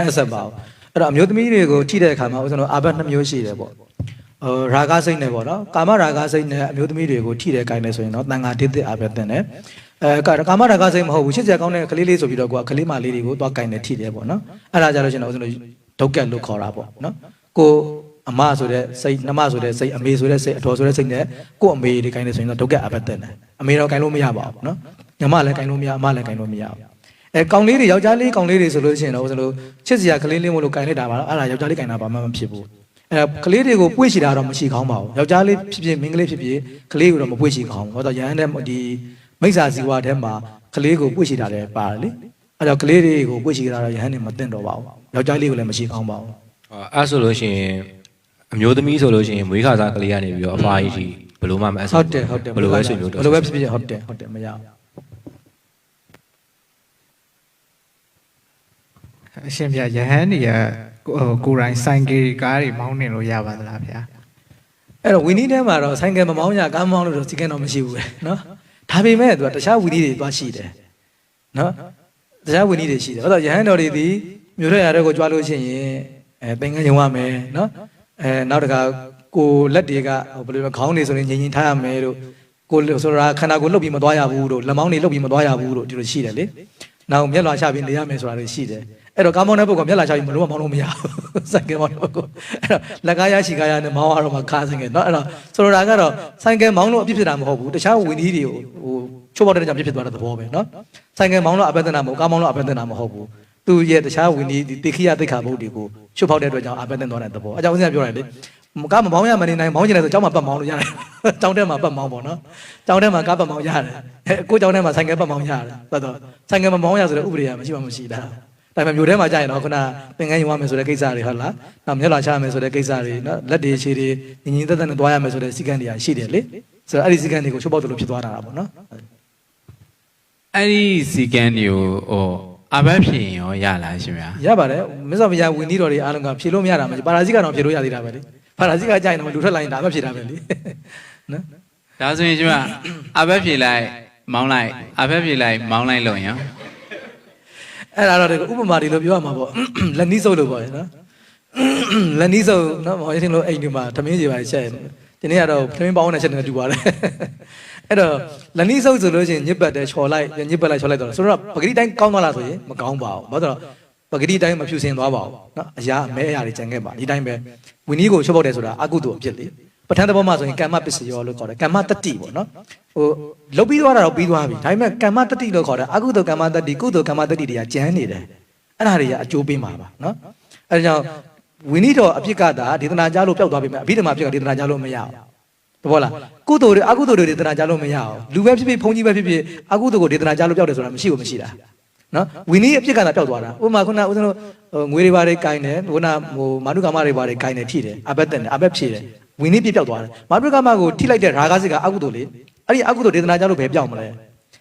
အဆက်ပါဘူးအဲ့တော့အမျိုးသမီးတွေကိုထိတဲ့အခါမှာဦးဇင်းတို့အာဘတ်2မျိုးရှိတယ်ပေါ့ရာဂစိတ်နဲ့ပေါ့နော်ကာမရာဂစိတ်နဲ့အမျိုးသမီးတွေကိုထိတဲ့ကိုင်းလဲဆိုရင်တော့တန်ခါတိတိအာဘတ်တင်တယ်ကာမရာဂစိတ်မဟုတ်ဘူးချစ်စရာကောင်းတဲ့ကလေးလေးဆိုပြီးတော့ကလေးမလေးတွေကိုသွားကိုင်းနေထိတယ်ပေါ့နော်အဲ့ဒါကြလို့ရှိရင်ဦးဇင်းတို့ဒုက္ကလို့ခေါ်တာပေါ့နော်ကိုအမဆိုတဲ့စိတ်နှမဆိုတဲ့စိတ်အမေဆိုတဲ့စိတ်အတော်ဆိုတဲ့စိတ်နဲ့ကို့အမေတွေကိုင်းနေဆိုရင်တော့ဒုက္ခအဘတ်တင်တယ်အမေတော့ကိုင်းလို့မရပါဘူးနော်ညီမလည်းကိုင်းလို့မရအမလည်းကိုင်းလို့မရဘူးကောင်လေးတွေယောက်ျားလေးကောင်လေးတွေဆိုလို့ရှိရင်တော့ဦးဇင်းတို့ချစ်စရာကလေးလေးမို့လို့ကိုင်းလိုက်တာပါတော့အဲ့ဒါယောက်ျားလေးကိုင်းတာဘာမှမဖြစ်ဘူးကလေးတွေကိုပွေ့ရှိတာတော့မရှိကောင်းပါဘူးယောက်ျားလေးဖြစ်ဖြစ်မိန်းကလေးဖြစ်ဖြစ်ကလေးကိုတော့မပွေ့ရှိကောင်းဘူးဟောတော့ရဟန်းတဲ့ဒီမိစ္ဆာဇီဝထဲမှာကလေးကိုပွေ့ရှိတာလည်းပါတယ်လေအဲ့တော့ကလေးတွေကိုပွေ့ရှိတာတော့ရဟန်းနေမသိတော့ပါဘူးယောက်ျားလေးကိုလည်းမရှိကောင်းပါဘူးအဲ့ဆိုလို့ရှိရင်အမျိုးသမီးဆိုလို့ရှိရင်မွေးခါစားကလေးကနေပြီးတော့အဖွားကြီးဘယ်လိုမှမအဆင်ဟုတ်တယ်ဘယ်လိုပဲဆွေမျိုးတော့ဘယ်လိုပဲဖြစ်ဖြစ်ဟုတ်တယ်မရဘူးအရှင်ဗျာယဟန်တွေကကိုယ်တိုင်ဆိုင်ကယ်ကားတွေမောင်းနေလို့ရပါသလားဗျာအဲ့တော့ဝီနီးထဲမှာတော့ဆိုင်ကယ်မမောင်းရကားမောင်းလို့တော့စီကံတော့မရှိဘူးပဲနော်ဒါပေမဲ့သူကတခြားဝီနီးတွေသွားရှိတယ်နော်တခြားဝီနီးတွေရှိတယ်အဲ့တော့ယဟန်တော်တွေဒီမြို့ရရတဲ့ကိုကြွားလို့ရှိရင်သင်္ကန်းရုံရမယ်နော်နောက်တခါကိုလက်တွေကဘယ်လိုခေါင်းတွေဆိုရင်ငြိမ်ငြိမ်ထားရမယ်တို့ကိုဆိုတာခန္ဓာကိုယ်လှုပ်ပြီးမသွားရဘူးတို့လက်မောင်းတွေလှုပ်ပြီးမသွားရဘူးတို့ဒီလိုရှိတယ်လေနောက်မျက်လွှာချပြီးနေရမယ်ဆိုတာတွေရှိတယ် အဲ့တော့ကားမောင်းတဲ့ပုဂ္ဂိုလ်မျက်လာချပြီးမလို့မောင်းလို့မရဘူးဆိုင်ကယ်မောင်းတဲ့ပုဂ္ဂိုလ်အဲ့တော့လက်ကားရရှိကားရနဲ့မောင်းရတော့မှခါဆိုင်ကယ်เนาะအဲ့တော့ဆိုလိုတာကတော့ဆိုင်ကယ်မောင်းလို့အပြစ်ဖြစ်တာမဟုတ်ဘူးတခြားဝင်းကြီးတွေကိုချိုးပေါက်တဲ့ကြောင့်ပြစ်ဖြစ်သွားတဲ့သဘောပဲเนาะဆိုင်ကယ်မောင်းလို့အပက်တနာမဟုတ်ကားမောင်းလို့အပက်တနာမဟုတ်ဘူးသူရဲ့တခြားဝင်းကြီးတိခိယတိခါဘုတ်တွေကိုချိုးပေါက်တဲ့အတွက်ကြောင့်အပက်တန်သွားတဲ့သဘောအကြောင်းဦးဇင်းပြောရတယ်လေကားမမောင်းရမနေနိုင်မောင်းချင်တယ်ဆိုကျောင်းမှာပတ်မောင်းလို့ရတယ်ကျောင်းထဲမှာပတ်မောင်းပေါ့နော်ကျောင်းထဲမှာကားပတ်မောင်းရတယ်ကိုကျောင်းထဲမှာဆိုင်ကယ်ပတ်မောင်းရတယ်ဆိုတော့ဆိုင်ကယ်မမောင်းရဆိုတဲ့ဥပဒေကမရှိမှမရှိတာဒါပေမဲ့မြို့ထဲမှာကြာရင်တော့ခုနသင်္ကန်းယူရမယ်ဆိုတဲ့ကိစ္စတွေဟုတ်လားနောက်မျက်လာချရမယ်ဆိုတဲ့ကိစ္စတွေနော်လက်တွေခြေတွေညီညီသက်သက်နဲ့တွားရမယ်ဆိုတဲ့စီကံတွေရှိတယ်လေဆိုတော့အဲ့ဒီစီကံတွေကိုချိုးပေါက်တယ်လို့ဖြစ်သွားတာပေါ့နော်အဲ့ဒီစီကံတွေကိုအဘက်ဖြေရောရလားရှင်ဗျာရပါတယ်မြတ်စွာဘုရားဝင်းကြီးတော်တွေအားလုံးကဖြေလို့မရတာမရှိပါရာဇိကတော့ဖြေလို့ရသေးတာပဲလေပါရာဇိကကြာရင်တော့လူထွက်လာရင်ဒါမှဖြေတာပဲလေနော်ဒါဆိုရင်ရှင်ဗျာအဘက်ဖြေလိုက်မောင်းလိုက်အဘက်ဖြေလိုက်မောင်းလိုက်လို့ရောအဲ့ဒါတော့ဥပမာတွေလို့ပြောရမှာပေါ့လက်နီးစုပ်လို့ပေါ့နော်လက်နီးစုပ်နော်ဟောရင်လို့အိမ်ဒီမှာသမင်းကြီးပါချက်ဒီနေ့ကတော့သမင်းပေါင်းနဲ့ချက်နေတူပါတယ်အဲ့တော့လက်နီးစုပ်ဆိုလို့ရှိရင်ညစ်ပတ်တယ်ချော်လိုက်ညစ်ပတ်လိုက်ချော်လိုက်တော့ဆိုတော့ပဂတိတိုင်းကောင်းသွားလားဆိုရင်မကောင်းပါဘူးဘာလို့ပဂတိတိုင်းမဖြူစင်သွားပါဘူးနော်အရာအမဲအရာတွေကျန်ခဲ့ပါဒီတိုင်းပဲဝီနီးကိုချော့ပေါက်တယ်ဆိုတာအကုသိုလ်အဖြစ်လေပဋ္ဌာန်းသဘောမှာဆိုရင်ကမ္မပစ္စယောလို့ခေါ်တယ်ကမ္မတတိပေါ့နော်လုတ်ပြီးသွားတာတော့ပြီးသွားပြီဒါပေမဲ့ကမ္မတတိလို့ခေါ်တယ်အကုသိုလ်ကမ္မတတိကုသိုလ်ကမ္မတတိတွေကကျန်နေတယ်အဲ့ဒါတွေကအကျိုးပေးမှာပါနော်အဲ့ဒါကြောင့်ဝိနည်းတော်အဖြစ်ကတာဒေသနာကြားလို့ပျောက်သွားပြီမဲ့အဘိဓမ္မာဖြစ်ကဒေသနာကြားလို့မရအောင်တဘောလားကုသိုလ်တွေအကုသိုလ်တွေဒေသနာကြားလို့မရအောင်လူပဲဖြစ်ဖြစ်ဘုန်းကြီးပဲဖြစ်ဖြစ်အကုသိုလ်ကိုဒေသနာကြားလို့ပျောက်တယ်ဆိုတာမရှိဘူးမရှိတာနော်ဝိနည်းအဖြစ်ကတာပျောက်သွားတာဥပမာခုနဦးဇင်းတို့ငွေတွေဘာတွေကင်တယ်ခုနမာနုကာမတွေဘာတွေကင်တယ်ထိတယ်အဘက်တက်တယ်အဘက်ဖြည့်တယ်ဝိနည်းပြပျောက်သွားတယ်မာနုကာမကိုထိလိုက်တဲ့ရာဂစိတ်ကအကုသိုလ်လေအဲ့ဒီအကုသိုလ်ဒေသနာကြားလို့ပဲပျောက်မလဲ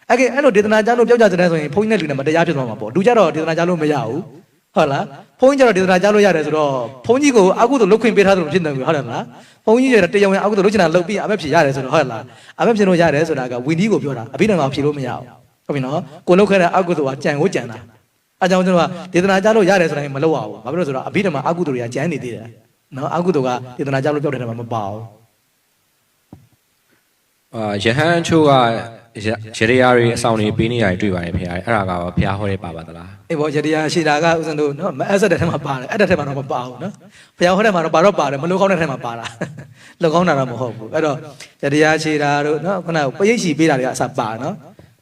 အဲ့လိုဒေသနာကြားလို့ပျောက်ကြတဲ့ဆိုရင်ဘုန်းကြီးနဲ့လူနဲ့မတရားဖြစ်သွားမှာပေါ့လူကြတော့ဒေသနာကြားလို့မရဘူးဟုတ်လားဘုန်းကြီးကြတော့ဒေသနာကြားလို့ရတယ်ဆိုတော့ဘုန်းကြီးကိုအကုသိုလ်လုပ်ခွင့်ပေးထားသလိုဖြစ်နေပြီဟုတ်တယ်မလားဘုန်းကြီးရတဲ့တရားဝင်အကုသိုလ်လုပ်ချင်တာလုပ်ပြီးအဘက်ဖြစ်ရတယ်ဆိုတော့ဟုတ်လားအဘက်ဖြစ်လို့ရတယ်ဆိုတာကဝိနည်းကိုပြောတာအဘိဓမ္မာဖြေလို့မရဘူးဟုတ်ပြီနော်ကိုလုပ်ခဲ့တဲ့အကုသိုလ်ကကြံကိုကြံတာအဲကြောင့်ကျွန်တော်ကဒေသနာကြားလို့ရတယ်ဆိုတာမလုပ်ရဘူးဘာဖြစ်လို့ဆိုတော့အဘိဓမ္မာအကုသိုလ်တွေကကြံနေသေးတယ်နော်အကုသိုလ်ကဒေသနာကြားလို့ပြောတဲ့နေရာမှာမပါဘူးယဟန်ချို့ကရရရီအဆောင်တွေပေးနေရတယ်တွေ့ပါတယ်ဖေ။အဲ့ဒါကတော့ဖျားဟောတဲ့ပါပါသလားအေးပေါ့ရရရှိတာကဥစဉ်တို့နော်မအဆက်တဲ့ထဲမှာပါတယ်အဲ့တဲ့ထဲမှာတော့မပါဘူးနော်ဖျားဟောတဲ့မှာတော့ပါတော့ပါတယ်မလို့ကောင်းတဲ့ထဲမှာပါတာလောက်ကောင်းတာတော့မဟုတ်ဘူးအဲ့တော့ရရရှိတာတို့နော်ခုနကပရိတ်ရှိပေးတာတွေကအစပါနော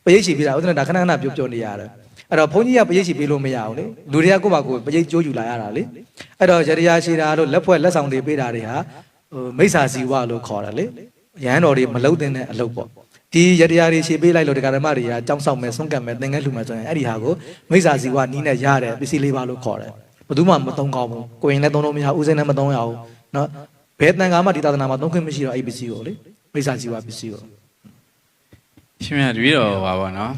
်ပရိတ်ရှိပေးတာဥစဉ်ဒါခဏခဏပြောနေရတယ်အဲ့တော့ဘုန်းကြီးကပရိတ်ရှိပေးလို့မရဘူးလေလူတွေကကိုယ့်ဘာကိုပရိတ်ကြိုးယူလာရတာလေအဲ့တော့ရရရှိတာတို့လက်ဖွဲ့လက်ဆောင်တွေပေးတာတွေဟာမိစ္ဆာစီဝလို့ခေါ်တယ်လေရဟန်းတော်တွေမလုံးတဲ့အလုပ်ပေါ့ဒီရတရားတွေရှေ့ပေးလိုက်လို့ဒကာဓမ္မတွေကကြောင်းဆောင်မယ်ဆုံးကတ်မယ်သင်္ကန်းလှူမယ်ဆိုရင်အဲ့ဒီဟာကိုမိစ္ဆာစီဝနီးနဲ့ရတဲ့ပစ္စည်းလေးပါလို့ခေါ်တယ်ဘယ်သူမှမသုံးကောင်းဘူးကိုရင်လည်းသုံးလို့မရဦးစင်းလည်းမသုံးရဘူးနော်ဘယ်တန်ခါမှဒီသာသနာမှာသုံးခွင့်မရှိတော့အဲ့ပစ္စည်းကိုလေမိစ္ဆာစီဝပစ္စည်းကိုရှင်မြတ်တပည့်တော်ပါပါနော်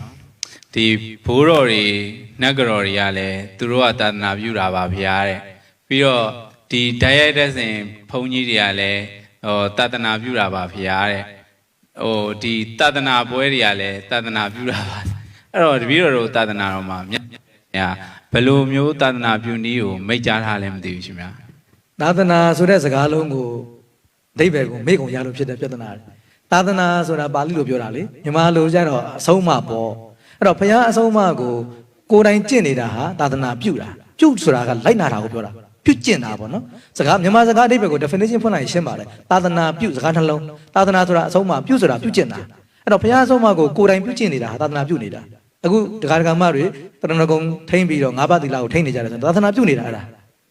ဒီဘိုးတော်တွေနတ်ကတော်တွေကလည်းသူတို့ကသာသနာပြုတာပါဗျာတဲ့ပြီးတော့ဒီဓာတ်ရိုက်တဲ့စဉ်ဘုန်းကြီးတွေကလည်းသာသနာပြုတာပါဗျာတဲ့ဒီသာသနာပွဲတွေကလည်းသာသနာပြုတာပါအဲ့တော့တပည့်တော်တို့သာသနာတော်မှာမြတ်ဘယ်လိုမျိုးသာသနာပြုနည်းကိုမိတ်ကြားထားလဲမသိဘူးရှင်ဗျာသာသနာဆိုတဲ့စကားလုံးကိုအဓိပ္ပာယ်ကိုမေ့ကုန်ရလို့ဖြစ်တဲ့ပြဿနာသာသနာဆိုတာပါဠိလိုပြောတာလေမြန်မာလိုကျတော့အဆုံးအမပေါ့အဲ့တော့ဘုရားအဆုံးအမကိုကိုယ်တိုင်ကျင့်နေတာဟာသာသနာပြုတာပြုဆိုတာကလိုက်နာတာကိုပြောတာပြုကျင့်တာပေါ့နော်စကားမြန်မာစကားအဓိပ္ပာယ်ကို definition ဖွင့်လိုက်ရှင်းပါတယ်သာသနာပြုစကားနှလုံးသာသနာဆိုတာအဆုံးအမပြုဆိုတာပြုကျင့်တာအဲ့တော့ဘုရားအဆုံးအမကိုကိုယ်တိုင်ပြုကျင့်နေတာဟာသာသနာပြုနေတာအခုဒကာဒကာမတွေတရဏဂုံထိမ့်ပြီးတော့၅ပါးသီလကိုထိမ့်နေကြတယ်ဆိုတော့သာသနာပြုနေတာအဲ့ဒ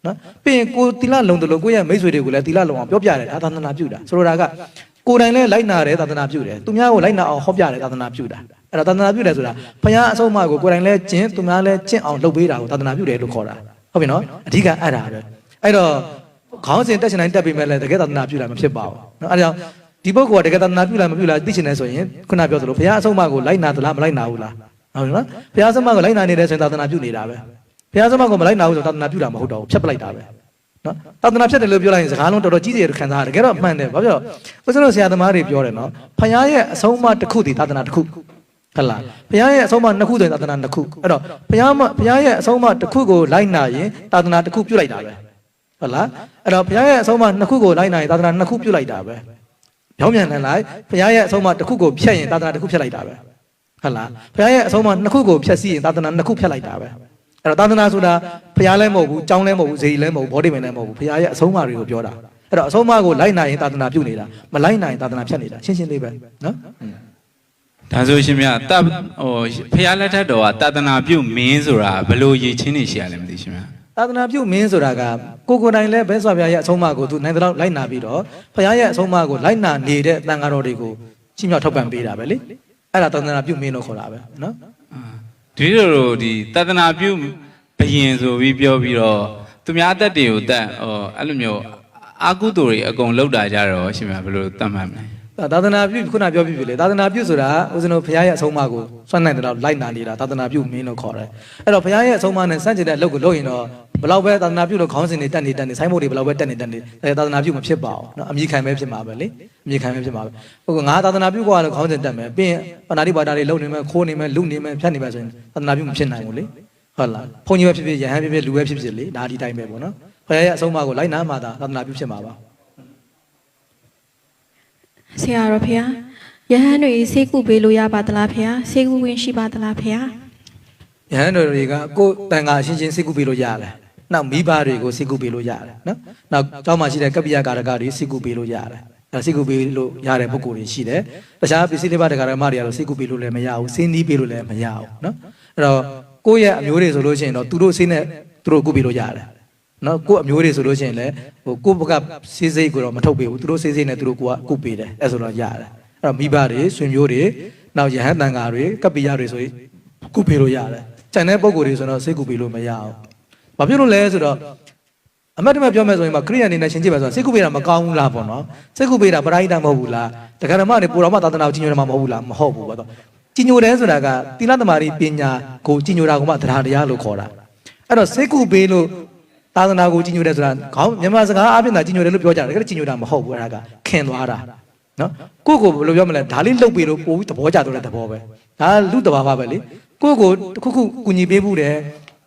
ါနော်ပြီးရင်ကိုသီလလုံတယ်လို့ကိုယ့်ရဲ့မိတ်ဆွေတွေကိုလည်းသီလလုံအောင်ပြောပြတယ်ဒါသာသနာပြုတာဆိုလိုတာကကိုယ်တိုင်လည်းလိုက်နာတယ်သာသနာပြုတယ်သူများကိုလိုက်နာအောင်ဟောပြတယ်သာသနာပြုတာအဲ့တော့သာသနာပြုတယ်ဆိုတာဘုရားအဆုံးအမကိုကိုယ်တိုင်လည်းကျင့်သူများလည်းကျင့်အောင်လုပ်ပေးတာကိုသာသနာပြုတယ်လို့ခေါ်တာဟုတ်ပြီနော်အဓိကအဲ့ဒါပဲအဲ့တော့ခေါင်းစဉ်တက်ချင်တိုင်းတက်ပြီးမဲ့လည်းတကယ်သာသနာပြုတာမဖြစ်ပါဘူးနော်အဲ့ဒါကြောင့်ဒီပုဂ္ဂိုလ်ကတကယ်သာသနာပြုလားမပြုလားသိချင်တယ်ဆိုရင်ခုနပြောသလိုဘုရားအဆုံးအမကိုလိုက်နာသလားမလိုက်နာဘူးလားဟုတ်ပြီနော်ဘုရားအဆုံးအမကိုလိုက်နာနေတယ်ဆိုရင်သာသနာပြုနေတာပဲဘုရားအဆုံးအမကိုမလိုက်နာဘူးဆိုတော့သာသနာပြုတာမဟုတ်တော့ဘူးဖြတ်ပလိုက်တာပဲနော်သာသနာဖြစ်တယ်လို့ပြောလိုက်ရင်စကားလုံးတော်တော်ကြီးစီရခံစားရတယ်တကယ်တော့မှန်တယ်ဘာဖြစ်လို့ဦးဇင်းတို့ဆရာသမားတွေပြောတယ်နော်ဘုရားရဲ့အဆုံးအမတစ်ခုတည်သာသနာတစ်ခုဟုတ်လားဘုရားရဲ့အဆုံးအမနှစ်ခုဆိုရင်သာသနာနှစ်ခုအဲ့တော့ဘုရားရဲ့အဆုံးအမတစ်ခုကိုလိုက်နာရင်သာသနာတစ်ခုပြုလိုက်တာပဲဟုတ်လားအဲ့တော့ဘုရားရဲ့အဆုံးအမနှစ်ခုကိုလိုက်နာရင်သာသနာနှစ်ခုပြုလိုက်တာပဲပြောင်းပြန်နေလိုက်ဘုရားရဲ့အဆုံးအမတစ်ခုကိုဖျက်ရင်သာသနာတစ်ခုဖျက်လိုက်တာပဲဟုတ်လားဘုရားရဲ့အဆုံးအမနှစ်ခုကိုဖျက်စီးရင်သာသနာနှစ်ခုဖျက်လိုက်တာပဲ အဲ့တော့သာသနာဆိုတာဖရားလည်းမဟုတ်ဘူးကျောင်းလည်းမဟုတ်ဘူးဇေယီလည်းမဟုတ်ဘူးဘောဓိမင်းလည်းမဟုတ်ဘူးဖရားရဲ့အဆုံးအမတွေကိုပြောတာအဲ့တော့အဆုံးအမကိုလိုက်နိုင်ရင်သာသနာပြုနေတာမလိုက်နိုင်ရင်သာသနာဖြတ်နေတာရှင်းရှင်းလေးပဲနော်ဒါဆိုရှင်မြတ်ဟိုဖះလက်ထက်တော်ကသာသနာပြုမင်းဆိုတာဘယ်လိုရည်ချင်းနေရှိရလဲမသိရှင်မြတ်သာသနာပြုမင်းဆိုတာကကိုယ်တိုင်လည်းဘဲစွာဘုရားရဲ့အဆုံးအမကိုသူနိုင်တဲ့လောက်လိုက်နာပြီးတော့ဘုရားရဲ့အဆုံးအမကိုလိုက်နာနေတဲ့တန်ဃာတော်တွေကိုချီးမြှောက်ထောက်ပံ့ပေးတာပဲလေအဲ့ဒါသာသနာပြုမင်းလို့ခေါ်တာပဲနော်ဒီလိုဒီသာသနာပြုဘယင်ဆိုပြီးပြောပြီးတော့သူများအသက်တွေကိုတက်အဲ့လိုမျိုးအာကုသိုလ်တွေအကုန်လောက်တာကြတော့ရှင်မြတ်ဘယ်လိုသတ်မှတ်မလဲသာသနာပြုခုနပြောပြပြီလေသာသနာပြုဆိုတာဦးဇင်းတို့ဘုရားရဲ့အဆုံးအမကိုစွန့်နိုင်တဲ့လောက်လိုက်နာနေတာသာသနာပြုမင်းလို့ခေါ်တယ်အဲ့တော့ဘုရားရဲ့အဆုံးအမနဲ့စန့်ကျင်တဲ့အလုပ်ကိုလုပ်ရင်တော့ဘယ်လောက်ပဲသာသနာပြုလို့ခေါင်းစဉ်တွေတက်နေဆိုင်းဘုတ်တွေဘယ်လောက်ပဲတက်နေသာသနာပြုမဖြစ်ပါဘူးเนาะအမြင့်ခံပဲဖြစ်မှာပဲလေအမြင့်ခံပဲဖြစ်မှာပဲဟုတ်ကငါသာသနာပြုကွာလို့ခေါင်းစဉ်တက်မယ်ပြီးရင်ပဏာတိပါဒတွေလုပ်နေမယ်ခိုးနေမယ်လူနေမယ်ဖြတ်နေမယ်ဆိုရင်သာသနာပြုမဖြစ်နိုင်ဘူးလေဟုတ်လားဘုန်းကြီးပဲဖြစ်ဖြစ်ယဟန်ဖြစ်ဖြစ်လူပဲဖြစ်ဖြစ်လေဒါဒီတိုင်းပဲပေါ့နော်ဘုရားရဲ့အဆုံးအမကိုလိုက်နာမှသာသာသနာပြုဖြစ်မှာပါဆရာတော်ဖေယဟန်တွေဆေးကုပေးလို့ရပါသလားဖေဆေးကုဝင်ရှိပါသလားဖေယဟန်တွေကကိုယ်တန်ခါအချင်းချင်းဆေးကုပေးလို့ရတယ်နောက်မိဘတွေကိုဆေးကုပေးလို့ရတယ်နော်နောက်ကျောင်းမှာရှိတဲ့ကပ္ပိယကာရကတွေဆေးကုပေးလို့ရတယ်အဲဆေးကုပေးလို့ရတဲ့ပုဂ္ဂိုလ်တွေရှိတယ်တခြားပစ္စည်းလေးပါးတက္ကရာမတွေကတော့ဆေးကုပေးလို့လည်းမရဘူးဆေးနီးပေးလို့လည်းမရဘူးနော်အဲ့တော့ကိုယ့်ရဲ့အမျိုးတွေဆိုလို့ရှိရင်တော့သူတို့ဆေးနဲ့သူတို့ကုပေးလို့ရတယ်နော်ကိုယ့်အမျိုးတွေဆိုလို့ရှိရင်လည်းဟိုကိုယ့်ဘက်ကဆေးစိတ်ကိုတော့မထုတ်ပေးဘူးသူတို့ဆေးစိတ်နဲ့သူတို့ကကုပေးတယ်အဲ့ဆိုတော့ရတယ်အဲ့တော့မိဘတွေဆွေမျိုးတွေနောက်ယဟန်တန်ဃာတွေကပ္ပိယတွေဆိုရင်ကုပေးလို့ရတယ်ကျန်တဲ့ပုဂ္ဂိုလ်တွေဆိုတော့ဆေးကုပေးလို့မရဘူးဘာဖြစ်လို့လဲဆိုတော့အမတ်တမဲ့ပြောမယ်ဆိုရင်ခရိယန်နေနဲ့ရှင်းကြည့်ပါဆိုတော့ဆေးကုပေးတာမကောင်းဘူးလားပေါ့နော်ဆေးကုပေးတာပရိဒတ်မဟုတ်ဘူးလားတက္ကရာမတွေပူတော်မသာသနာကိုကြီးညိုတယ်မှာမဟုတ်ဘူးလားမဟုတ်ဘူးပေါ့တော့ကြီးညိုတယ်ဆိုတာကသီလသမารီပညာကိုကြီးညိုတာကမှတရားတရားလို့ခေါ်တာအဲ့တော့ဆေးကုပေးလို့သာသနာကိုကြီးညိုတယ်ဆိုတာခေါင်းမြန်မာစကားအပြင်သာကြီးညိုတယ်လို့ပြောကြတယ်ကြီးညိုတာမဟုတ်ဘူးအဲ့ဒါကခင်သွားတာနော်ကိုယ့်ကိုဘယ်လိုပြောမလဲဒါလေးလှုပ်ပေးလို့ပို့ပြီးသဘောကျတော့တဲ့သဘောပဲဒါလူတဘာပါပဲလေကိုယ့်ကိုတစ်ခုခုကူညီပေးမှုတယ်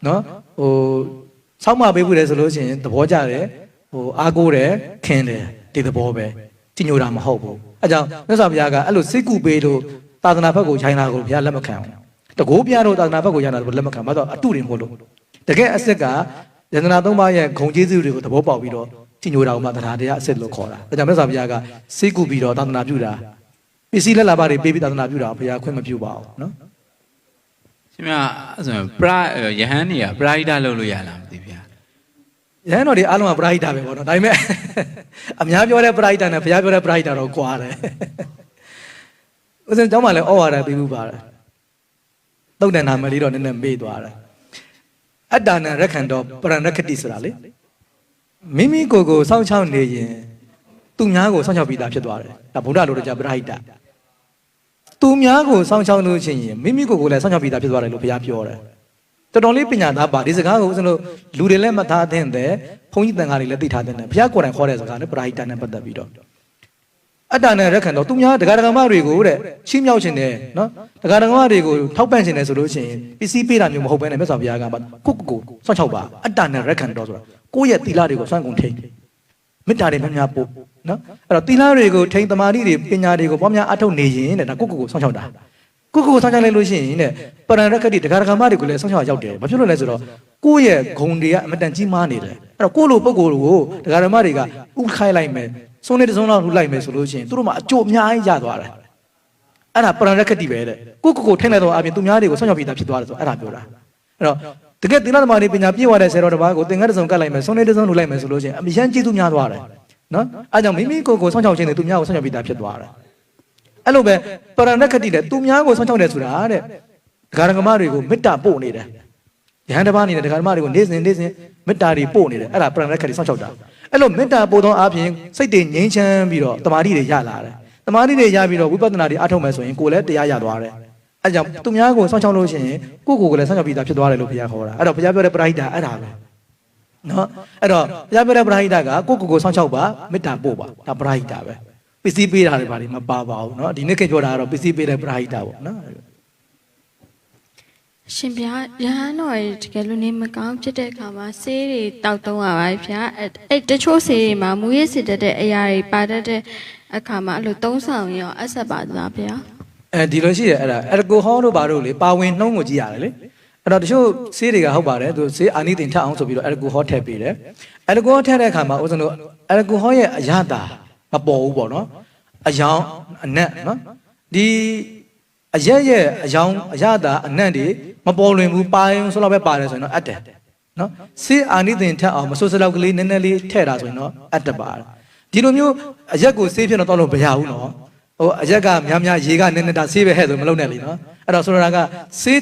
နော်ဟိုဆောက်မပေးမှုတယ်ဆိုလို့ရှိရင်သဘောကျတယ်ဟိုအားကိုးတယ်ခင်တယ်ဒီသဘောပဲကြီးညိုတာမဟုတ်ဘူးအဲကြောင့်မြတ်စွာဘုရားကအဲ့လိုစိတ်ကူပေးလို့သာသနာဘက်ကိုခြိုင်းတာကိုဘုရားလက်မခံဘူးတကိုးပြတော့သာသနာဘက်ကိုခြိုင်းတာကိုလက်မခံဘာလို့အတုတွေမဟုတ်လို့တကယ်အစ်စ်ကယန္တနာသုံးပါးရဲ့ဂုံကျေးဇူးတွေကိုသဘောပေါက်ပြီးတော့ကြီးညိုတာကိုမှတရားတရားအစ်စ်လို့ခေါ်တာအဲကြောင့်မြတ်စွာဘုရားကစိတ်ကူပြီးတော့သာသနာပြုတာပစ္စည်းလက်လာပါတွေပေးပြီးသာသနာပြုတာဘုရားခွင့်မပြုပါဘူးနော်ရှင်မအဲ့ဆိုယဟန်နေကပရိဒတ်လုပ်လို့ရလားမသိဗျာယဟန်တော်တွေအားလုံးကပရိဒတ်ပဲပေါ့နော်ဒါပေမဲ့အများပြောတဲ့ပရိဒတ်နဲ့ဘုရားပြောတဲ့ပရိဒတ်တော့ကွာတယ်ဥစဉ်ကျောင်းမှာလည်းဩဝါဒပေးမှုပါတယ်တုတ်တန်နာမလေးတော့နည်းနည်းမေ့သွားတယ်အတ္တနာရက္ခဏတော်ပရဏခတိဆိုတာလေမိမိကိုယ်ကိုစောင့်ရှောက်နေရင်သူများကိုစောင့်ရှောက်ပြီးသားဖြစ်သွားတယ်ဒါဗုဒ္ဓလိုတော့ကြပရိဒတ်သူများကိုစောင့်ရှောက်လို့ရှိရင်မိမိကိုယ်ကိုလည်းစောင့်ရှောက်ပြီးသားဖြစ်သွားတယ်လို့ဘုရားပြောတယ်တော်တော်လေးပညာသားပါဒီစကားကိုဦးဇင်းတို့လူတွေလည်းမထားသင့်တယ်ဘုန်းကြီးတန်ခါတွေလည်းသိထားသင့်တယ်ဘုရားကိုယ်တိုင်ခေါ်တဲ့စကားနဲ့ပရိဒတ်နဲ့ပတ်သက်ပြီးတော့အတ္တနဲ့ရက်ခံတော့သူများဒကာဒကာမတွေကိုတဲ့ချီးမြှောက်ခြင်းနဲ့နော်ဒကာဒကာမတွေကိုထောက်ပံ့ခြင်းနဲ့ဆိုလို့ရှိရင်ပစ္စည်းပေးတာမျိုးမဟုတ်ဘဲနဲ့မြတ်စွာဘုရားကကိုစောင့်ရှောက်ပါအတ္တနဲ့ရက်ခံတော့ဆိုတာကိုယ့်ရဲ့သီလတွေကိုစွန့်ကုန်ထိန်မေတ္တာတွေများများပို့နော်အဲ့တော့သီလတွေကိုထိန်သမာဓိတွေပညာတွေကိုပွားများအထောက်နေရင်တဲ့ဒါကိုစောင့်ရှောက်တာကိုစောင့်ရှောက်လိုက်လို့ရှိရင်တဲ့ပရဏရခတိဒကာဒကာမတွေကိုလည်းစောင့်ရှောက်ရောက်တယ်ဘာဖြစ်လို့လဲဆိုတော့ကိုယ့်ရဲ့ဂုဏ်တွေကအမတန်ကြီးမားနေတယ်အဲ့တော့ကိုယ့်လိုပုံကိုယ်ကိုဒကာဒကာမတွေကဥခိုင်းလိုက်မယ်ဆုံးနေတဆုံးလောက်လှူလိုက်မယ်ဆိုလို့ရှိရင်သူတို့မှအကျိုးအများကြီးရသွားတယ်အဲ့ဒါပရဏရခတိပဲတဲ့ကိုထိန်လိုက်တော့အပြင်သူများတွေကိုစောင့်ရှောက်ပြီးသားဖြစ်သွားတယ်ဆိုအဲ့ဒါပြောတာအဲ့တော့တကယ်သီလသမာဓိပညာပြည့်ဝတဲ့ဆရာတော်တစ်ပါးကိုသင်္ကန်းတစ်စုံကတ်လိုက်မယ်ဆုံးနေတစ်စုံလှူလိုက်မယ်ဆိုလို့ရှိရင်အမြဲကျေးဇူးများသွားတယ်နော်အဲ့ကြောင့်မိမိကိုယ်စောင့်ရှောက်ခြင်းနဲ့သူများကိုစောင့်ရှောက်ပြီးသားဖြစ်သွားတယ်အဲ့လိုပဲပရဏခတိတဲ့သူများကိုစောင့်ရှောက်တယ်ဆိုတာတဲ့ဒကာဒကမတွေကိုမေတ္တာပို့နေတယ်ယဟန်တစ်ပါးနေတဲ့ဒကာဒကမတွေကိုနေ့စဉ်မေတ္တာတွေပို့နေတယ်အဲ့ဒါပရဏခတိစောင့်ရှောက်တာအဲ့လိုမေတ္တာပို့သောအပြင်စိတ်တွေငြိမ်းချမ်းပြီးတော့တမာတိတွေရလာတယ်တမာတိတွေရပြီးတော့ဝိပဿနာတွေအထောက်မယ်ဆိုရင်ကိုယ်လည်းတရားရသွားတယ်အဲ့ကြောင့်သူများကိုစောင့်ရှောက်လို့ရှိရင်ကိုယ့်ကိုယ်လည်းစောင့်ရှောက်ပြီးသားဖြစ်သွားတယ်လို့ဘုရားခေါ်တာအဲ့တော့ဘုရားပြောတဲ့ပရိဟိတအဲ့ဒါပဲနော်အဲ့တော့ဘုရားပြောတဲ့ပရိဟိတကကိုယ့်ကိုယ်စောင့်ရှောက်ပါမေတ္တာပို့ပါဒါပရိဟိတပဲပစ္စည်းပေးတာတွေဘာတွေမပါပါဘူးเนาะဒီနေ့ခေတ်ပြောတာကတော့ပစ္စည်းပေးတဲ့ပရိဟိတပေါ့နော်ရှင်ဗျာရဟန်းတော်ရဲ့တကယ်လို့နေမကောင်းဖြစ်တဲ့အခါမှာဆေးတွေတောက်သုံးရပါဗျာအဲ့တချို့ဆေးတွေမှာမူရစ်စစ်တဲ့အရာတွေပါတတ်တဲ့အခါမှာအဲ့လိုသုံးဆောင်ရောအဆက်ပါသလားဗျာဒီလိုရှိတယ်အဲ့ဒါအယ်ကိုဟောတို့ဘာတို့လေပါဝင်နှုံးကိုကြည့်ရတယ်လေ အဲ့တော့တချို့ဆေးတွေကဟုတ်ပါတယ်သူဆေးအာနိသင်ထအောင်ဆိုပြီးတော့အယ်ကိုဟောထည့်ပေးတယ်အယ်ကိုဟောထည့်တဲ့အခါမှာဦးဇင်းတို့အယ်ကိုဟောရဲ့အရသာမပေါ်ဘူးပေါ့နော်အယောင်အနက်နော်ဒီအရက်ရဲ့အယောင်အရသာအနက်တွေမပေါ်လွင်ဘူးပါရင်ဆိုတော့ပဲပါတယ်ဆိုရင်တော့အတ်တယ်နော်ဆေးအာနိသင်ထအောင်မဆိုးစလောက်ကလေးနည်းနည်းလေးထည့်တာဆိုရင်တော့အတ်တပါတယ်ဒီလိုမျိုးအရက်ကိုဆေးဖြစ်တော့လို့မရဘူးနော်ဟိုအရက်ကများများရေကနည်းနည်းတာဆေးပဲဟဲ့ဆိုမလုပ်နဲ့လေနော်အဲ့တော့ဆိုတော့ကဆေး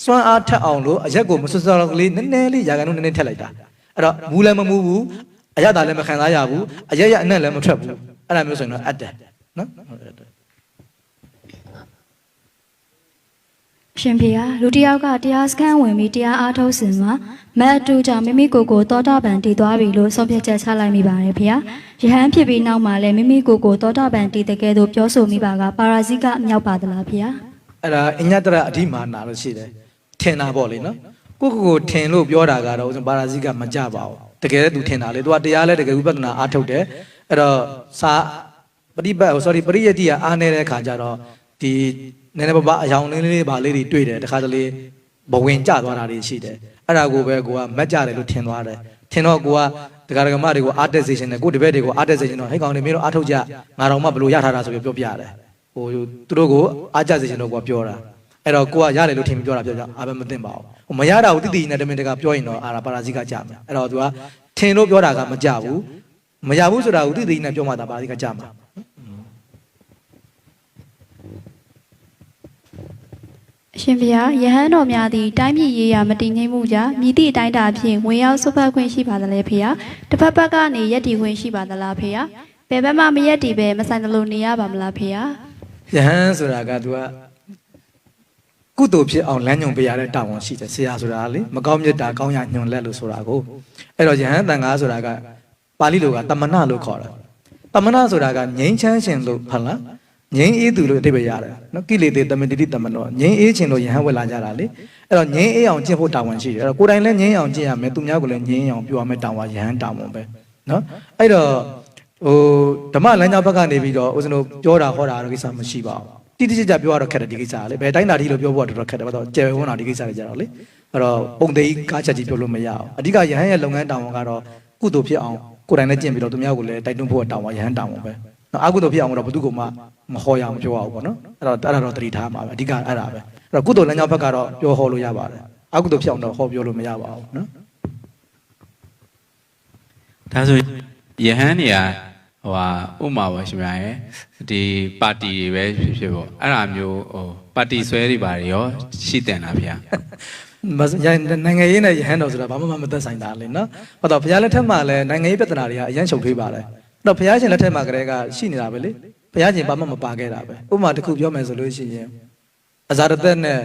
စွမ်းအားထက်အောင်လို့အရက်ကိုမစွတ်စွတ်ကလေးနည်းနည်းလေးရာခိုင်နှုန်းနည်းနည်းထက်လိုက်တာအဲ့တော့မူလည်းမမူဘူးအရက်သားလည်းမခံစားရဘူးအရက်ရအနက်လည်းမထွက်ဘူးအဲ့ဒါမျိုးဆိုရင်တော့အတ်တယ်နော်ရှင်ဖေလူတယောက်ကတရားစခန်းဝင်ပြီးတရားအားထုတ်စဉ်မှာမတ်အတူကြောင့်မိမိကိုယ်ကိုသောတာပန်တည်သွားပြီလို့ဆုံးဖြတ်ချက်ချလိုက်မိပါတယ်ဖေ။ယဟန်ဖြစ်ပြီးနောက်မှာလည်းမိမိကိုယ်ကိုသောတာပန်တည်တဲ့ကဲ့သို့ပြောဆိုမိပါကပါရာဇိကမြောက်ပါသလားဖေ။အဲ့ဒါအညတရအဓိမာနာလို့ရှိတယ်ထင်တာပေါ့လေနော်ကိုထင်လို့ပြောတာကတော့ပါရာဇိကမကြပါဘူးတကယ်သူထင်တာလေသူကတရားလဲတကယ်ဝိပဿနာအားထုတ်တယ်အဲ့တော့စာပရိပတ်ပရိယတိကအားနေတဲ့အခါကျတော့ဒီနည်းနည်းပါးအယောင်လေးပါလေးတွေတွေ့တယ်တခါတလေဘဝင်ကျသွားတာတွေရှိတယ်အဲ့ဒါကိုပဲကိုကမက်ကြတယ်လို့ထင်သွားတယ်ထင်တော့ကိုကဒကာဒကမတွေကိုအားတက်စေချင်တယ်ကိုတပည့်တွေကိုအားတက်စေချင်တော့ဟဲ့ကောင်တွေမင်းတို့အားထုတ်ကြငါတော်မှဘလို့ရထားတာဆိုပြီးပြောပြတယ်ဟိုသူတို့ကိုအားကြစေချင်တော့ကိုကပြောတာအဲ့တော့ကိုကရတယ်လို့ထင်ပြီးပြောတာပြောကြအားပဲမသိပါဘူးဟိုမရတာကိုတိတိနဲ့တမင်တကာပြောရင်တော့အာပါရာဇိကကြမယ်အဲ့တော့သူကထင်လို့ပြောတာကမကြဘူးမရဘူးဆိုတာကိုတိတိနဲ့ပြောမှသာပါရာဇိကကြမှာရှင်ဖေယဟန်တော်များသည်တိုင်းပြည်ရေးရာမတည်ငြိမ်မှုကြောင့်မြည်သည့်အတိုင်းတာဖြင့်ဝင်ရောက်ဆုတ်ဖက်ခွင့်ရှိပါသလဲဖေယတစ်ဖက်ဘက်ကနေရက်တည်ခွင့်ရှိပါသလားဖေယဘယ်ဘက်မှမရက်တည်ပဲမဆိုင်လို့နေရပါမလားဖေယယဟန်ဆိုတာကသူကကုသိုလ်ဖြစ်အောင်လမ်းညွှန်ပေးရတဲ့တာဝန်ရှိတယ်ဆရာဆိုတာလေမကောင်းမြတ်တာကောင်းရညွှန်လက်လို့ဆိုတာကိုအဲ့တော့ယဟန်တန်ခါဆိုတာကပါဠိလိုကတမနာလို့ခေါ်တယ်တမနာဆိုတာကငြိမ်းချမ်းခြင်းလို့ဟုတ်လားငြိမ်းအေးသူလို့အဓိပ္ပာယ်ရတယ်နော်ကိလေသာတမန်တိတိတမန်တော့ငြိမ်းအေးခြင်းလို့ယဟန်ဝက်လာကြတာလေအဲ့တော့ငြိမ်းအေးအောင်ကျင့်ဖို့တာဝန်ရှိတယ်အဲ့တော့ကိုယ်တိုင်လည်းငြိမ်းအောင်ကျင့်ရမယ်သူများကိုလည်းငြိမ်းအောင်ပြောရမယ်တာဝန်ယဟန်တာဝန်ပဲနော်အဲ့တော့ဟိုဓမ္မလမ်းကြောင်းဘက်ကနေပြီးတော့ဦးဇင်းတို့ပြောတာဟောတာတော့ကိစ္စမရှိပါဘူးတိတိကျကျပြောရတော့ခက်တယ်ဒီကိစ္စကလေဘယ်တိုင်းတာတိလို့ပြောဖို့တော့ခက်တယ်ဘာလို့ကျယ်ဝန်းတာဒီကိစ္စတွေကြတော့လေအဲ့တော့ပုံသေးကားချက်ကြီးပြောလို့မရအောင်အဓိကယဟန်ရဲ့လုပ်ငန်းတာဝန်ကတော့ကုသိုလ်ဖြစ်အောင်ကိုယ်တိုင်လည်းကျင့်ပြီးတော့သူများကိုလည်းတိုက်တွန်းဖို့တာဝန်ယဟန်တာဝန်ပဲအကုသိုလ်ဖြစ်အောင်တော့ဘယ်သူမှမဟောရအောင်ပြောအောင်ပေါ့နော်အဲ့တော့အဲ့ဒါတော့တတိထားမှာပဲအဓိကအဲ့ဒါပဲအဲ့တော့ကုသိုလ်လမ်းကြောင်းဘက်ကတော့ပြောဟောလို့ရပါတယ်အကုသိုလ်ဖြစ်အောင်တော့ဟောပြောလို့မရပါဘူးနော်ဒါဆိုယဟန်နေရာဟိုဟာဥမာပါရှင်များရဲ့ဒီပါတီတွေပဲဖြစ်ပေါ့အဲ့ဒါမျိုးဟိုပါတီဆွဲတွေပါရောရှိတယ်လားဗျာနိုင်ငံရေးနဲ့ယဟန်တော်ဆိုတာဘာမှမသက်ဆိုင်တာလေနော်ဟုတ်တော့ဘုရားလက်ထက်မှာလည်းနိုင်ငံရေးပြဿနာတွေကအရန်ချုပ်ထွေးပါတယ်တော့ဘုရားရှင်လက်ထက်မှာကလေးကရှိနေတာပဲလေဘုရားရှင်ဘာမှမပါခဲ့တာပဲဥပမာတစ်ခုပြောမယ်ဆိုလို့ရှိရင်အဇာရသက်နဲ့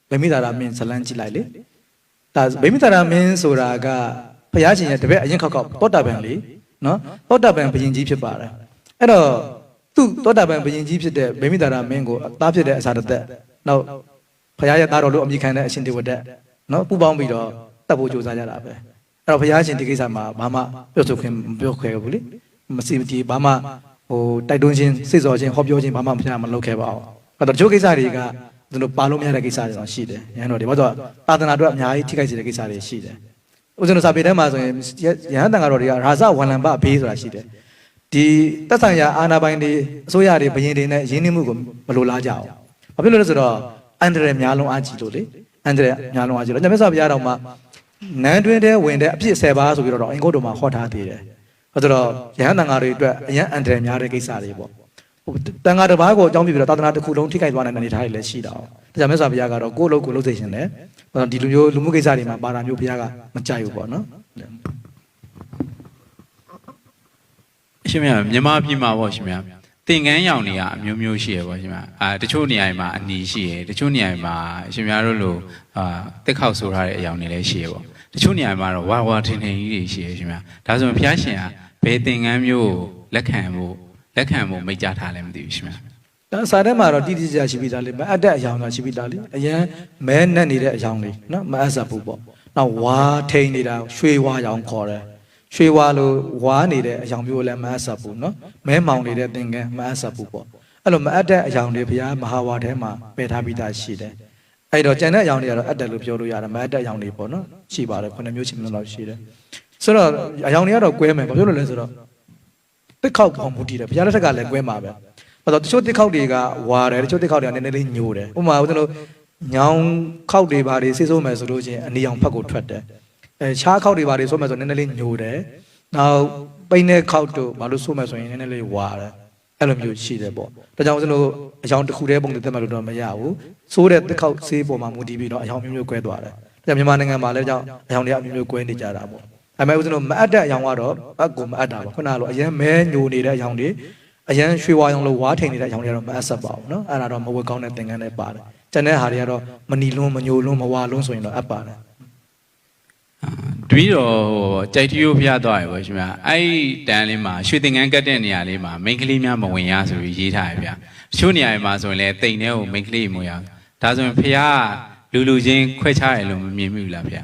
ဗိမိသာရမင်းဇလန်းကြည့်လိုက်လေဒါဗိမိသာရမင်းဆိုတာကဘုရားရှင်ရဲ့တပည့်အရင်ခောက်သောတာပန်လေနော်သောတာပန်ဘုရင်ကြီးဖြစ်ပါတယ်အဲ့တော့သူ့သောတာပန်ဘုရင်ကြီးဖြစ်တဲ့ဗိမိသာရမင်းကိုအသားဖြစ်တဲ့အဇာရသက်နောက်ဘုရားရဲ့သားတော်လို့အမိခံတဲ့အရှင်တေဝဒတ်နော်ပူပေါင်းပြီးတော့တတ်ဖို့ကြိုးစားကြတာပဲအဲ့တော့ဘုရားရှင်ဒီကိစ္စမှာဘာမှပြောဆိုခွင့်မပြောခဲ့ဘူးလေမစီမတီဘာမှဟိုတိုက်တွန်းခြင်းစိတ်စော်ခြင်းဟောပြောခြင်းဘာမှမလုပ်ခဲ့ပါဘူး။အဲ့တော့တချို့ကိစ္စတွေကသူတို့ပါလို့မရတဲ့ကိစ္စတွေတော့ရှိတယ်။ရဟန်းတော်တွေဘာလို့သာသနာအတွက်အများကြီးထိခိုက်စေတဲ့ကိစ္စတွေရှိတယ်။ဦးဇင်းတို့စာပေထဲမှာဆိုရင်ရဟန်းတန်ဃာတော်တွေကရာဇဝန္လံပဘေးဆိုတာရှိတယ်။ဒီသက်ဆိုင်ရာအာဏာပိုင်တွေအစိုးရတွေဘယင်တွေနဲ့ရင်းနှီးမှုကိုမလိုလားကြအောင်။ဘာဖြစ်လို့လဲဆိုတော့အန္တရာယ်များလုံးအားကြီးလို့လေအန္တရာယ်များလုံးအားကြီးလို့ညမဆော့ဘုရားတော်မှာနန်းတွင်းထဲဝင်တဲ့အဖြစ်10ပါးဆိုပြီးတော့အင်္ဂုတ္တမှာဟောထားသေးတယ်။ဆိုတော့ယဟန်တန်ဃာတွေအတွက်အရန်အန္တရာယ်များတဲ့ကိစ္စတွေပေါ့တန်ဃာတစ်ပါးကိုအကြောင်းပြပြီးတော့သာသနာတစ်ခုလုံးထိခိုက်သွားနိုင်တဲ့အနေအထားတွေလည်းရှိတာ။ဒါကြောင့်မြတ်စွာဘုရားကတော့ကိုယ့်အလုပ်ကိုလုပ်စေခြင်းနဲ့ဒီလူမျိုးလူမှုကိစ္စတွေမှာပါတာမျိုးဘုရားကမကြိုက်ဘူးပေါ့နော်။ရှင်မြတ်မြန်မာပြည်မှာပေါ့ရှင်မြတ်သင်္ကန်းရောင်တွေကအမျိုးမျိုးရှိရပေါ့ရှင်မြတ်တချို့နေရာမှာအနီရှိရတချို့နေရာမှာရှင်မြတ်တို့လိုတက်ခောက်ဆိုထားတဲ့အယောင်တွေလည်းရှိရပေါ့တချို့နေရာမှာတော့ဝါထင်ထင်ကြီးတွေရှိရရှင်မြတ်ဒါဆိုရင်ဘုရားရှင်ကဘယ်သင်္ကန်းမျိုးလက်ခံဖို့မိတ်ကြထားလဲမသိဘူးရှင်မြတ်ဒါစာထဲမှာတော့တိတိကျကျရှိပြီးသားလေမအပ်တဲ့အယောင်သာရှိပြီးသားလေအရန်မဲနဲ့နေတဲ့အယောင်လေးနော်မအပ်စပ်ဘူးပေါ့နောက်ဝါထိန်နေတာရွှေဝါရောင်ခေါ်တယ်ရွှေဝါလိုဝါနေတဲ့အယောင်မျိုးလည်းမအပ်စပ်ဘူးနော်မဲမောင်နေတဲ့သင်္ကန်းမအပ်စပ်ဘူးပေါ့အဲ့လိုမအပ်တဲ့အယောင်တွေဘုရားမဟာဝါထဲမှာပယ်ထားပြီးသားရှိတယ် အဲ့တော့ကျန်တဲ့အကြောင်းတွေကတော့အတက်လို့ပြောလို့ရတယ်မအတက်အကြောင်းတွေပေါ့နော်ရှိပါတယ်ခုနှစ်မျိုးချင်းမျိုးလောက်ရှိတယ်ဆိုတော့အကြောင်းတွေကတော့ကွဲမယ်ဘာဖြစ်လို့လဲဆိုတော့တစ်ခေါက်ပေါင်းမှုတည်တယ်ဘုရားလက်ထက်ကလည်းကွဲမှာပဲဘာလို့တချို့တစ်ခေါက်တွေကဝါတယ်တချို့တစ်ခေါက်တွေကနည်းနည်းလေးညိုတယ်ဥပမာဦးဇင်းတို့ညောင်ခေါက်တွေဘာတွေဆေးဆိုးမယ်ဆိုလို့ချင်းအနီအောင်ဖက်ကိုထွက်တယ်ချားခေါက်တွေဘာတွေဆိုမယ်ဆိုနည်းနည်းလေးညိုတယ်နောက်ပိန်းတဲ့ခေါက်တို့ဘာလို့ဆိုမယ်ဆိုရင်နည်းနည်းလေးဝါတယ်အဲ့လိုမျိုးရှိတယ်ပေါ့ဒါကြောင့်ဦးဇင်းတို့အကြောင်းတစ်ခုတည်းပုံတွေတက်မှလို့တော့မရဘူးဆိုးတဲ့တစ်ခေါက်ဆေးပေါ်မှာမူတည်ပြီးတော့အကြောင်းမျိုးမျိုးကွဲသွားတယ်ဒါကြောင့်မြန်မာနိုင်ငံမှာလည်းကြောင့်အကြောင်းတွေအမျိုးမျိုးကွဲနေကြတာပေါ့ဒါပေမဲ့ဦးဇင်းတို့မအပ်တဲ့အကြောင်းကတော့အကူမအပ်တာပါခုနကတော့အရင်မဲညိုနေတဲ့အကြောင်းတွေအရင်ရွှေဝါရောင်လို့ဝါထိန်နေတဲ့အကြောင်းတွေကတော့မအပ်ဆက်ပါဘူးเนาะအဲ့ဒါတော့မဝတ်ကောင်းတဲ့သင်္ကန်းနဲ့ပါတယ်ကျန်တဲ့ဟာတွေကတော့မနီလွန်းမညိုလွန်းမဝါလွန်းဆိုရင်တော့အပ်ပါတယ်တပည့်တော်ကြိုက်တီယိုဖျားသွားရပါရှင်ဗျာအဲ့တန်းလေးမှာရွှေသင်္ကန်းကတ်တဲ့နေရာလေးမှာမိန်းကလေးများမဝင်ရဆိုပြီးရေးထားရဗျာတချို့နေရာတွေမှာဆိုရင်လည်းတိမ်ထဲကိုမိန်းကလေးမဝင်ရဒါဆိုရင်ဖျားလူချင်းခွဲခြားရလို့မမြင်မိဘူးလားဗျာ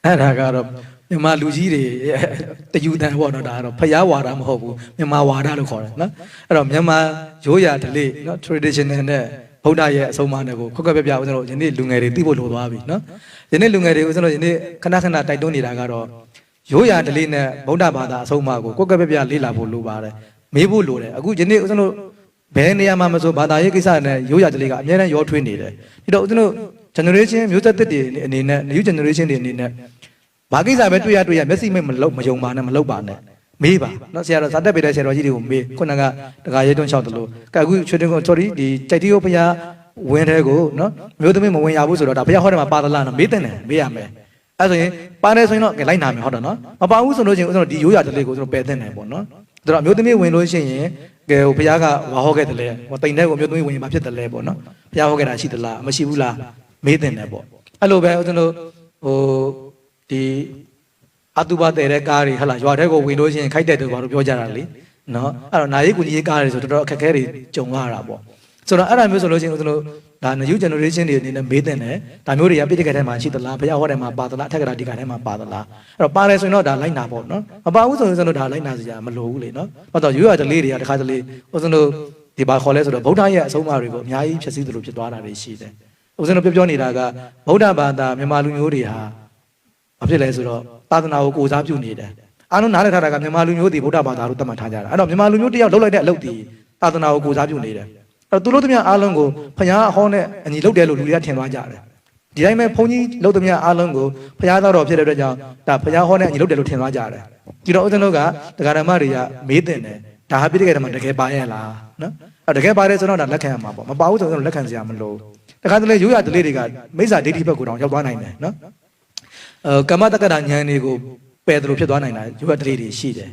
အဲ့ဒါကတော့မြန်မာလူကြီးတွေတယူတန်ပေါ့နော်ဒါကတော့ဖျားဝါဒမဟုတ်ဘူးမြန်မာဝါဒလို့ခေါ်တယ်နော်အဲ့တော့မြန်မာရိုးရာဓလေ့နော် traditional နဲ့ဗုဒ္ဓရဲ့အဆုံးအမနဲ့ကိုခွက်ခွက်ပြပြဦးဇင်းတို့ယနေ့လူငယ်တွေသိဖို့လိုသွားပြီနော်ယနေ့လူငယ်တွေဦးဇင်းတို့ယနေ့ခဏခဏတိုက်တွန်းနေတာကတော့ရိုးရာဓလေ့နဲ့ဗုဒ္ဓဘာသာအဆုံးအမကိုခွက်ခွက်ပြပြလေ့လာဖို့လိုပါတယ်မေးဖို့လိုတယ်အခုယနေ့ဦးဇင်းတို့ဘယ်နေရာမှာမဆိုဘာသာရေးကိစ္စနဲ့ရိုးရာဓလေ့ကအများနဲ့ရောထွေးနေတယ်ဒီတော့ဦးဇင်းတို့ generation မျိုးဆက်သစ်တွေအနေနဲ့ new generation တွေအနေနဲ့ဘာကိစ္စပဲတွေ့ရမျက်စိမိတ်မယုံပါနဲ့မလုပ်ပါနဲ့မေးပါနော်ဆရာတော်ဇာတက်ပေတဲ့ဆရာတော်ကြီးတွေကိုမေးခုနကတခါရဲတွန်းလျှောက်တယ်လို့ကဲအခုချွေတင်ကို sorry ဒီကြိုက်တီယိုဖျားဝင်းတဲ့ကိုနော်မျိုးသမီးမဝင်ရဘူးဆိုတော့ဒါဘုရားဟောတယ်မှာပါသလားနော်မေးတယ်မေးရမယ်အဲ့ဆိုရင်ပါတယ်ဆိုရင်တော့လိုက်နာမယ်ဟုတ်တယ်နော်မပါဘူးဆိုလို့ချင်းဦးဇင်းတို့ဒီရိုးရာဓလေ့ကိုဦးဇင်းတို့ပယ်သင့်တယ်ပေါ့နော်ဒါတော့မျိုးသမီးဝင်လို့ရှိရင်ကဲဘုရားကဝါဟောခဲ့တယ်လေဟိုတိမ်တဲ့ကိုမျိုးသမီးဝင်ရင်မဖြစ်တယ်လေပေါ့နော်ဘုရားဟောခဲ့တာရှိသလားမရှိဘူးလားမေးတယ်တယ်ပေါ့အဲ့လိုပဲဦးဇင်းတို့ဟိုဒီအတူပါတဲ့ကားတွေဟာလာရွာထဲကိုဝင်လို့ရှိရင်ခိုက်တဲ့တူဘာလို့ပြောကြတာလေနော်အဲ့တော့နာရီကူကြီးကားတွေဆိုတော်တော်အခက်အခဲတွေကြုံရတာပေါ့ဆိုတော့အဲ့ဒါမျိုးဆိုလို့ရှိရင်ဦးဇင်းတို့ဒါ new generation တွေအနေနဲ့မေးတဲ့နဲ့ဒါမျိုးတွေကပိဋကတ်ထဲမှာရှိသလားဘုရားဟောတယ်မှာပါသလားအထက်ကရာဒီကထဲမှာပါသလားအဲ့တော့ပါတယ်ဆိုရင်တော့ဒါလိုက်နာပေါ့နော်မပါဘူးဆိုရင်ဦးဇင်းတို့ဒါလိုက်နာစရာမလိုဘူးလေနော်ဟုတ်တော့ရိုးရဓလေ့တွေကတခါတလေဦးဇင်းတို့ဒီဘာခေါ်လဲဆိုတော့ဗုဒ္ဓရဲ့အဆုံးအမတွေကိုအများကြီးဖြည့်ဆည်းသလိုဖြစ်သွားတာတွေရှိတယ်ဦးဇင်းတို့ပြောနေတာကဗုဒ္ဓဘာသာမြန်မာလူမျိုးတွေဟာဘာဖြစ်လဲဆိုတော့သာသနာကိုကိုးစားပြုနေတယ်အားလုံးနားလည်ထားတာကမြန်မာလူမျိုးတွေဗုဒ္ဓဘာသာလို့သတ်မှတ်ထားကြတာအဲ့တော့မြန်မာလူမျိုးတယောက်လုပ်လိုက်တဲ့အလုပ်တွေသာသနာကိုကိုးစားပြုနေတယ်အဲ့တော့သူတို့တမန်အားလုံးကိုဖခင်အဟောနဲ့အညီလုပ်တယ်လို့လူတွေကထင်သွားကြတယ်ဒီတိုင်းပဲဘုန်းကြီးလုပ်တမန်အားလုံးကိုဖခင်သားတော်ဖြစ်တဲ့အတွက်ကြောင့်ဒါဖခင်ဟောနဲ့အညီလုပ်တယ်လို့ထင်သွားကြတယ်ဒီတော့ဦးဇင်းတို့ကတရားဓမ္မတွေကမေးတင်တယ်ဒါဟာပြည့်တဲ့ကဓမ္မတကယ်ပါရဲ့လားနော်အဲ့တကယ်ပါတယ်ဆိုတော့ဒါလက်ခံရမှာပေါ့မပါဘူးဆိုတော့လက်ခံစရာမလိုတခါတလေရိုးရဓလေ့တွေကမိစ္ဆာဒိဋ္ဌိဘက်ကိုတောင်ရောက်သွားနိုင်တယ်နော်ကမ္မတက္ကရာဉာဏ်တွေကိုပယ်တယ်လို့ဖြစ်သွားနိုင်တာရိုးရဓလေ့တွေရှိတယ်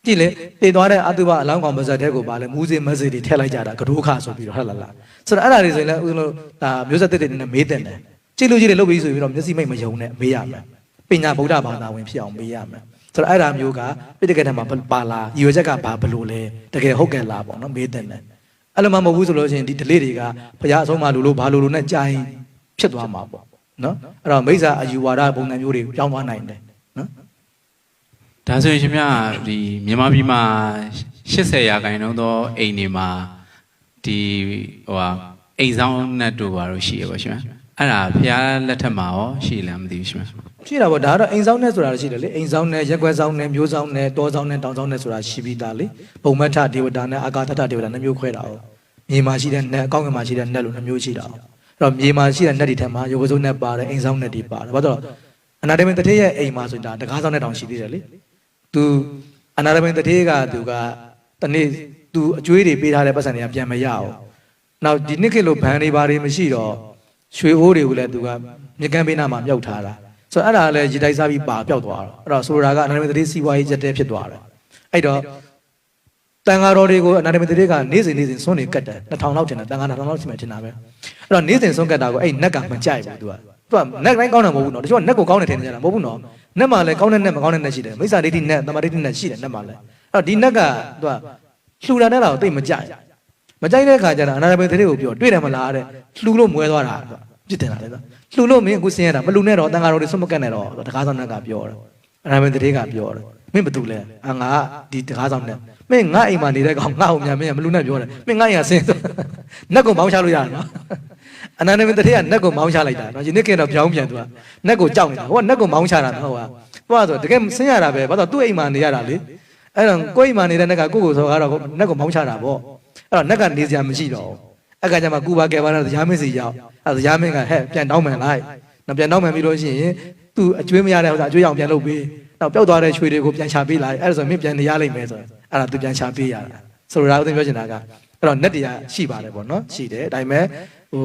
ကြည့်လေတည်သွားတဲ့အတုပအလောင်းကောင်ပါဇက်တဲ့ကိုပါလဲမူးစေမက်စေတွေထည့်လိုက်ကြတာကဒိုးခဆိုပြီးတော့ဟုတ်လားဆိုတော့အဲ့ဒါတွေဆိုရင်လည်းဦးဇင်းတို့ဒါမျိုးဆက်တစ်နဲ့မေးတယ်ကြည့်လို့ကြည့်တယ်လုပ်ပြီးဆိုပြီးတော့မျက်စိမိတ်မယုံနဲ့မေးရမယ်ပညာဗုဒ္ဓဘာသာဝင်ဖြစ်အောင်မေးရမယ်ဆိုတော့အဲ့ဒါမျိုးကပိဋကတ်ထဲမှာပါလားရည်ရွယ်ချက်ကဘာဘလို့လဲတကယ်ဟုတ်ကဲ့လားပေါ့နော်မေးတယ်အဲ့လိုမှမဟုတ်ဘူးဆိုလို့ရှိရင်ဒီဓလေ့တွေကဘုရားအဆုံးအမလို့ဘာလို့နဲ့ကြာရင်ဖြစ်သွားမှာပေါ့နော်အဲ့တော့မိစ္ဆာအယူဝါဒပုံစံမျိုးတွေပြောင်းသွားနိုင်တယ်နော်ဒါဆိုရင်ရှင်များဒီမြန်မာပြည်မှာ80%သောအိမ်တွေမှာဒီဟိုအိမ်ဆောင်နဲ့တို့ဘာလို့ရှိရပါရှင်အဲ့ဒါဘုရားလက်ထက်မှာရောရှိလားမသိဘူးရှင်ရှိတာပေါ့ဒါကတော့အိမ်ဆောင်နဲ့ဆိုတာရှိတယ်လေအိမ်ဆောင်နဲ့ရက်ွက်ဆောင်နဲ့မျိုးဆောင်နဲ့တောဆောင်နဲ့တောင်ဆောင်နဲ့ဆိုတာရှိပြီးသားလေဘုံမထဒေဝတာနဲ့အာကာသထဒေဝတာနှမျိုးခွဲတာ哦မြေမှာရှိတဲ့နက်အကောင်းကင်မှာရှိတဲ့နက်လို့နှမျိုးရှိတာ哦အဲ့တော့မြေမှာရှိတဲ့နက်တွေထက်မှာယောဂစုနက်ပါတယ်အိမ်ဆောင်နက်တွေပါတယ်ဘာလို့အနာတမင်တထေးရဲ့အိမ်မှာဆိုတာတကားဆောင်နဲ့တောင်ရှိသေးတယ်လေသူအနာတမင်တထေးကသူကတနေ့သူအကျွေးတွေပေးထားတဲ့ပတ်စံတွေကပြန်မရအောင်နောက်ဒီနှစ်ခေတ်လိုဘန်တွေဘာတွေမရှိတော့ရွှေအိုးတွေကိုလည်းသူကမြကန်းပေးနာမှာမြောက်ထားတာဆိုတော့အဲ့ဒါလည်းရေတိုက်စားပြီးပါပျောက်သွားတော့အဲ့တော့ဆိုတာကအနာတမင်တထေးစီးပွားရေးကျက်တဲဖြစ်သွားတယ်အဲ့တော့တန်ဃာတော်တွေကိုအနာတမင်တထေးကနေ့စဉ်စွန့်နေကတ်တယ်2000လောက်ထင်တယ်တန်ဃာ2000လောက်ရှိမှထင်တာပဲအဲ့တော့နေ့စဉ်စွန့်ကတ်တာကိုအဲ့နက်ကမကြိုက်ဘူးသူကနက်တိုင်းကောင်းတာမဟုတ်ဘူးနော်တချို့ကနက်ကိုကောင်းတယ်ထင်နေကြတာမဟုတ်ဘူးနော်နက်မှာလည်းကောင်းတဲ့နက်မကောင်းတဲ့နက်ရှိတယ်မိစ္ဆာဒိဋ္ဌိနက်တမာဒိဋ္ဌိနက်ရှိတယ်နက်မှာလည်းအဲ့တော့ဒီနက်ကသူကလှူတာနဲ့တော့တိတ်မကြိုက်တဲ့အခါကျတော့အနာတမင်တထေးကိုပြောတွေ့တယ်မလားတဲ့လှူလို့မွဲသွားတာပြစ်တင်တာလေလှူလို့မင်းအခုဆင်းရတာမလှူနဲ့တော့တန်ဃာတော်တွေဆွတ်မကတ်နဲ့တော့တကားဆောင်နက်ကပြောတယ်အနာတမင်တထေးကပြောတယ်မင်းဘာတူလဲငါဒီတကားဆောင်နက်မင်းငါအိမ်မှာနေတဲ့ကောင်ငါ့ကိုမြန်မင်းမလှူနဲ့ပြောတယ်မင်းငါအိမ်ကဆင်းနက်ကိုပေါင်းချလို့ရတယ်နော် အနန္တမင်းတထေးကနက်ကိုမောင်းချလိုက်တာနော်ယနေ့ကတော့ပြောင်းပြန်သူကနက်ကိုကြောက်နေတာဟိုကနက်ကိုမောင်းချတာနော်ဟိုကသူကဆိုတကယ်ဆင်းရတာပဲဘာလို့သူ့အိမ်မှာနေရတာလေအဲ့တော့ကိုယ့်အိမ်မှာနေတဲ့နက်ကကိုယ့်ကိုဆိုကတော့နက်ကိုမောင်းချတာပေါ့အဲ့တော့နက်ကနေစရာမရှိတော့အဲ့ကကြမှာကူပါကဲပါတော့တရားမင်းစီရောက်အဲ့တရားမင်းကဟဲ့ပြန်တောင်းမှန်လိုက်နော်ပြန်တောင်းမှန်ပြီးလို့ရှိရင်သူအကျွေးမရတဲ့ဥစ္စာအကျွေးအောင်ပြန်လုပ်ပေးနောက်ပျောက်သွားတဲ့ရွှေတွေကိုပြန်ချပေးလိုက်အဲ့ဒါဆိုမင်းပြန်နေရလိမ့်မယ်ဆိုအဲ့ဒါသူပြန်ချပေးရတာဆိုတော့ဦးသိန်းပြောချင်တာကအဲ့တော့နက်တရားရှိပါတယ်ပေါ့နော်ရှိတယ်ဒါပေမဲ့ဟို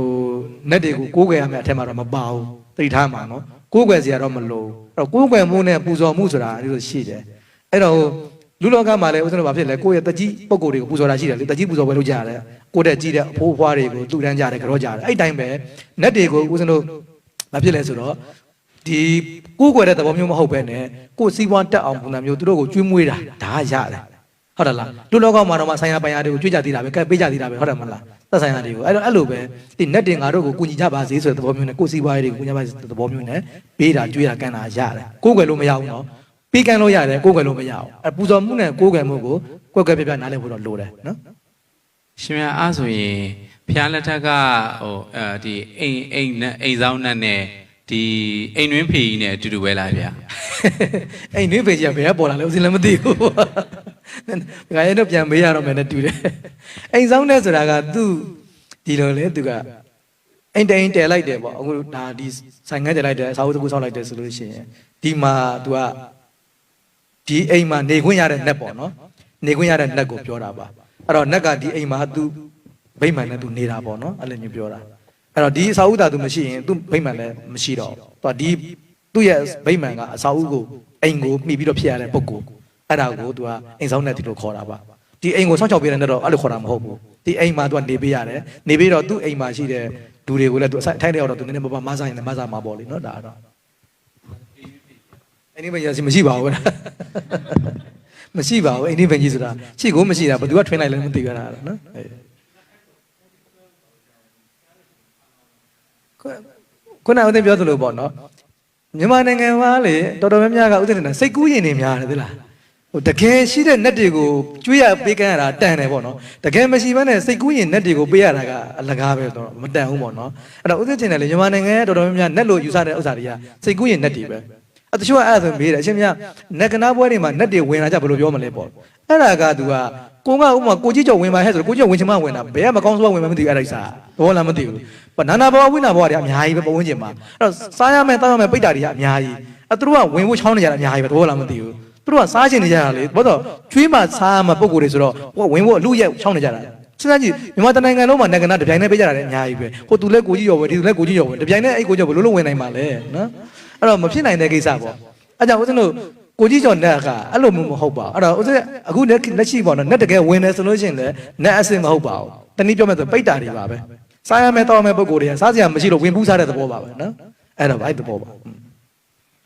နက်တွေကိုကိုးကွယ်ရမယ့်အထက်မှာတော့မပါဘူးသိထားမှာနော်ကိုးကွယ်စရာတော့မလိုအဲ့တော့ကိုးကွယ်မှုနဲ့ပူဇော်မှုဆိုတာအဲ့လိုရှိတယ်အဲ့တော့လူလောကမှာလည်းဦးဇင်းတို့ဘာဖြစ်လဲကိုယ့်ရဲ့တကြီးပုံကိုယ်တွေကိုပူဇော်တာရှိတယ်လေတကြီးပူဇော်ပွဲလုပ်ကြရတယ်ကိုယ့်တဲ့ကြီးတဲ့အဖိုးအဖွားတွေကိုတူတန်းကြတယ်ကြောကြတယ်အဲ့တိုင်းပဲနက်တွေကိုဦးဇင်းတို့ဘာဖြစ်လဲဆိုတော့ဒီကိုးကွယ်တဲ့သဘောမျိုးမဟုတ်ပဲနဲ့ကိုယ်စီးပွားတက်အောင်ပုံစံမျိုးသူတို့ကိုကျွေးမွေးတာဒါရတယ်ဟုတ်တယ်လားလူလောကမှာတော့ဆိုင်ရာပိုင်ရာတွေကိုကျွေးကြသေးတာပဲကဲပေးကြသေးတာပဲဟုတ်တယ်မလားသက်ဆိုင်ရာတွေကိုအဲ့လိုပဲဒီနက်တင်ငါတို့ကိုကူညီကြပါစေဆိုတဲ့သဘောမျိုးနဲ့ကိုယ်စီးပွားရေးတွေကိုကူညီကြပါစေတဲ့သဘောမျိုးနဲ့ပေးတာကျွေးတာကန်တာရတယ်ကိုးကွယ်လို့မရဘူးနော်ပေးကန်လို့ရတယ်ကိုးကွယ်လို့မရအောင်အဲပူဇော်မှုနဲ့ကိုးကွယ်မှုကိုကွက်ကွက်ပြပြနားလည်ဖို့တော့လိုတယ်နော်ရှင်များအားဆိုရင်ဖျားလက်ထက်ကဟိုဒီအိမ်ဆောင်နဲ့ဒီအိမ်တွင်းဖေကြီးနဲ့အတူတူပဲလားဗျာအိမ်တွင်းဖေကြီးကဘယ်ကပေါ်လာလဲဦးစင်လည်းမသိဘူးငါရဲ့တော့ပြန်မေးရတော့မယ်နဲ့တူတယ်အိမ်ဆောင်နဲ့ဆိုတာကသူဒီလိုလေသူကအိမ်တိုင်တဲလိုက်တယ်ပေါ့အခုဒါဒီဆိုင်ငန်းတဲလိုက်တယ်စာအုပ်တစ်ခုဆောက်လိုက်တယ်ဆိုလို့ရှိရင်ဒီမှာသူကဒီအိမ်မှာနေခွင့်ရတဲ့နက်ပေါ့နော်နေခွင့်ရတဲ့နက်ကိုပြောတာပါအဲ့တော့နက်ကဒီအိမ်မှာသူဗိမာန်နဲ့သူနေတာပေါ့နော်အဲ့လိုမျိုးပြောတာအဲ့တော့ဒီအစာဥသာသူမရှိရင်သူဗိမာန်လည်းမရှိတော့သူကဒီသူ့ရဲ့ဗိမာန်ကအစာဥကိုအိမ်ကိုမှီပြီးတော့ဖြစ်ရတဲ့ပုံကိုအဲ့ဒါကိုသူကအိမ်ဆောင်နဲ့ဒီလိုခေါ်တာပါဒီအိမ်ကိုစောင့်ချောက်ပေးတဲ့နဲ့တော့အဲ့လိုခေါ်တာမဟုတ်ဘူးဒီအိမ်မှာသူကနေပေးရတယ်နေပြီးတော့သူ့အိမ်မှာရှိတဲ့လူတွေကိုလည်းသူအထိုက်တဲ့တော့သူနည်းနည်းမပါမစားရင်လည်းမစားမှာပေါ့လေနော်ဒါတော့အဲ့ဒီဘယ်ရစီမရှိပါဘူးမရှိပါဘူးအိမ်ဒီဘင်ကြီးဆိုတာရှိကိုမရှိတာဘယ်သူကထွင်းလိုက်လဲမသိကြတာနော်ခုနကဦးသိန်းပြောသလိုပေါ့နော်မြန်မာနိုင်ငံမှာလေတော်တော်များများကဦးသိန်းနဲ့စိတ်ကူးရင်နေများတယ်သလားဟိုတကယ်ရှိတဲ့နက်တွေကိုကျွေးရပေးကမ်းရတာတန်တယ်ပေါ့နော်တကယ်မရှိဘဲနဲ့စိတ်ကူးရင်နက်တွေကိုပေးရတာကအလကားပဲတော့မတန်ဘူးပေါ့နော်အဲ့တော့ဦးသိန်းချင်တယ်လေမြန်မာနိုင်ငံတော်တော်များများနက်လို့ယူဆတဲ့ဥစ္စာတွေကစိတ်ကူးရင်နက်တွေပဲအဲ့တချို့အဲ့ဒါဆိုမေးတယ်အရှင်မြတ်နက်ကနာပွဲတွေမှာနက်တွေဝင်လာကြဘယ်လိုပြောမလဲပေါ့အဲ့ဒါကသူကကိုကဥမာကိုကြီးကျော်ဝင်ပါဟဲ့ဆိုကိုကြီးကျော်ဝင်ချင်မှဝင်တာဘယ်ကမကောင်းဆိုးဝင်မှမသိဘူးအဲ့ဒါisaဘောလားမသိဘူးဘာနာနာဘဝဝိနာဘဝတွေအများကြီးပဲပတ်ဝန်းကျင်မှာအဲ့တော့စားရမယ်တောက်ရမယ်ပိတ်တာတွေကအများကြီးအဲ့သူတို့ကဝင်ဖို့ချောင်းနေကြတာအများကြီးပဲဘောလားမသိဘူးသူတို့ကစားချင်နေကြတာလေဘာလို့ကျွေးမှစားရမှပုံကိုယ်တွေဆိုတော့ဟိုဝင်ဖို့အလူရက်ချောင်းနေကြတာစဉ်းစားကြည့်မြန်မာတနိုင်ငံလုံးမှာနက်ကနာတပြိုင်တည်းပေးကြတာလည်းအများကြီးပဲဟိုသူလည်းကိုကြီးကျော်ဝင်ဒီသူလည်းကိုကြီးကျော်ဝင်တပြိုင်တည်းအဲ့ကိုကျော်ဘယ်လိုလုပ်ဝင်နိုင်မှာလဲနော်အဲ့တော့မဖြစ်နိုင်တဲ့ကိစ္စပေါ့အဲ့ကြောင့်ဦးဇင်းတို့ကိုကြီးကျော်နက်ကအဲ့လိုမျိုးမဟုတ်ပါဘူးအဲ့တော့ဦးဇင်းအခုလက်ရှိပေါ့နော်နက်တကယ်ဝင်တယ်ဆိုလို့ရှိရင်လည်းနက်အစစ်မဟုတ်ပါဘူးတနည်းပြောမယ်ဆိုပိတ်တာတွေပါပဲစားရမယ်တောက်ရမယ်ပုံကိုယ်တွေကစားစရာမရှိလို့ဝင်ပူးစားတဲ့သဘောပါပဲနော်အဲ့တော့အဲ့သဘောပါ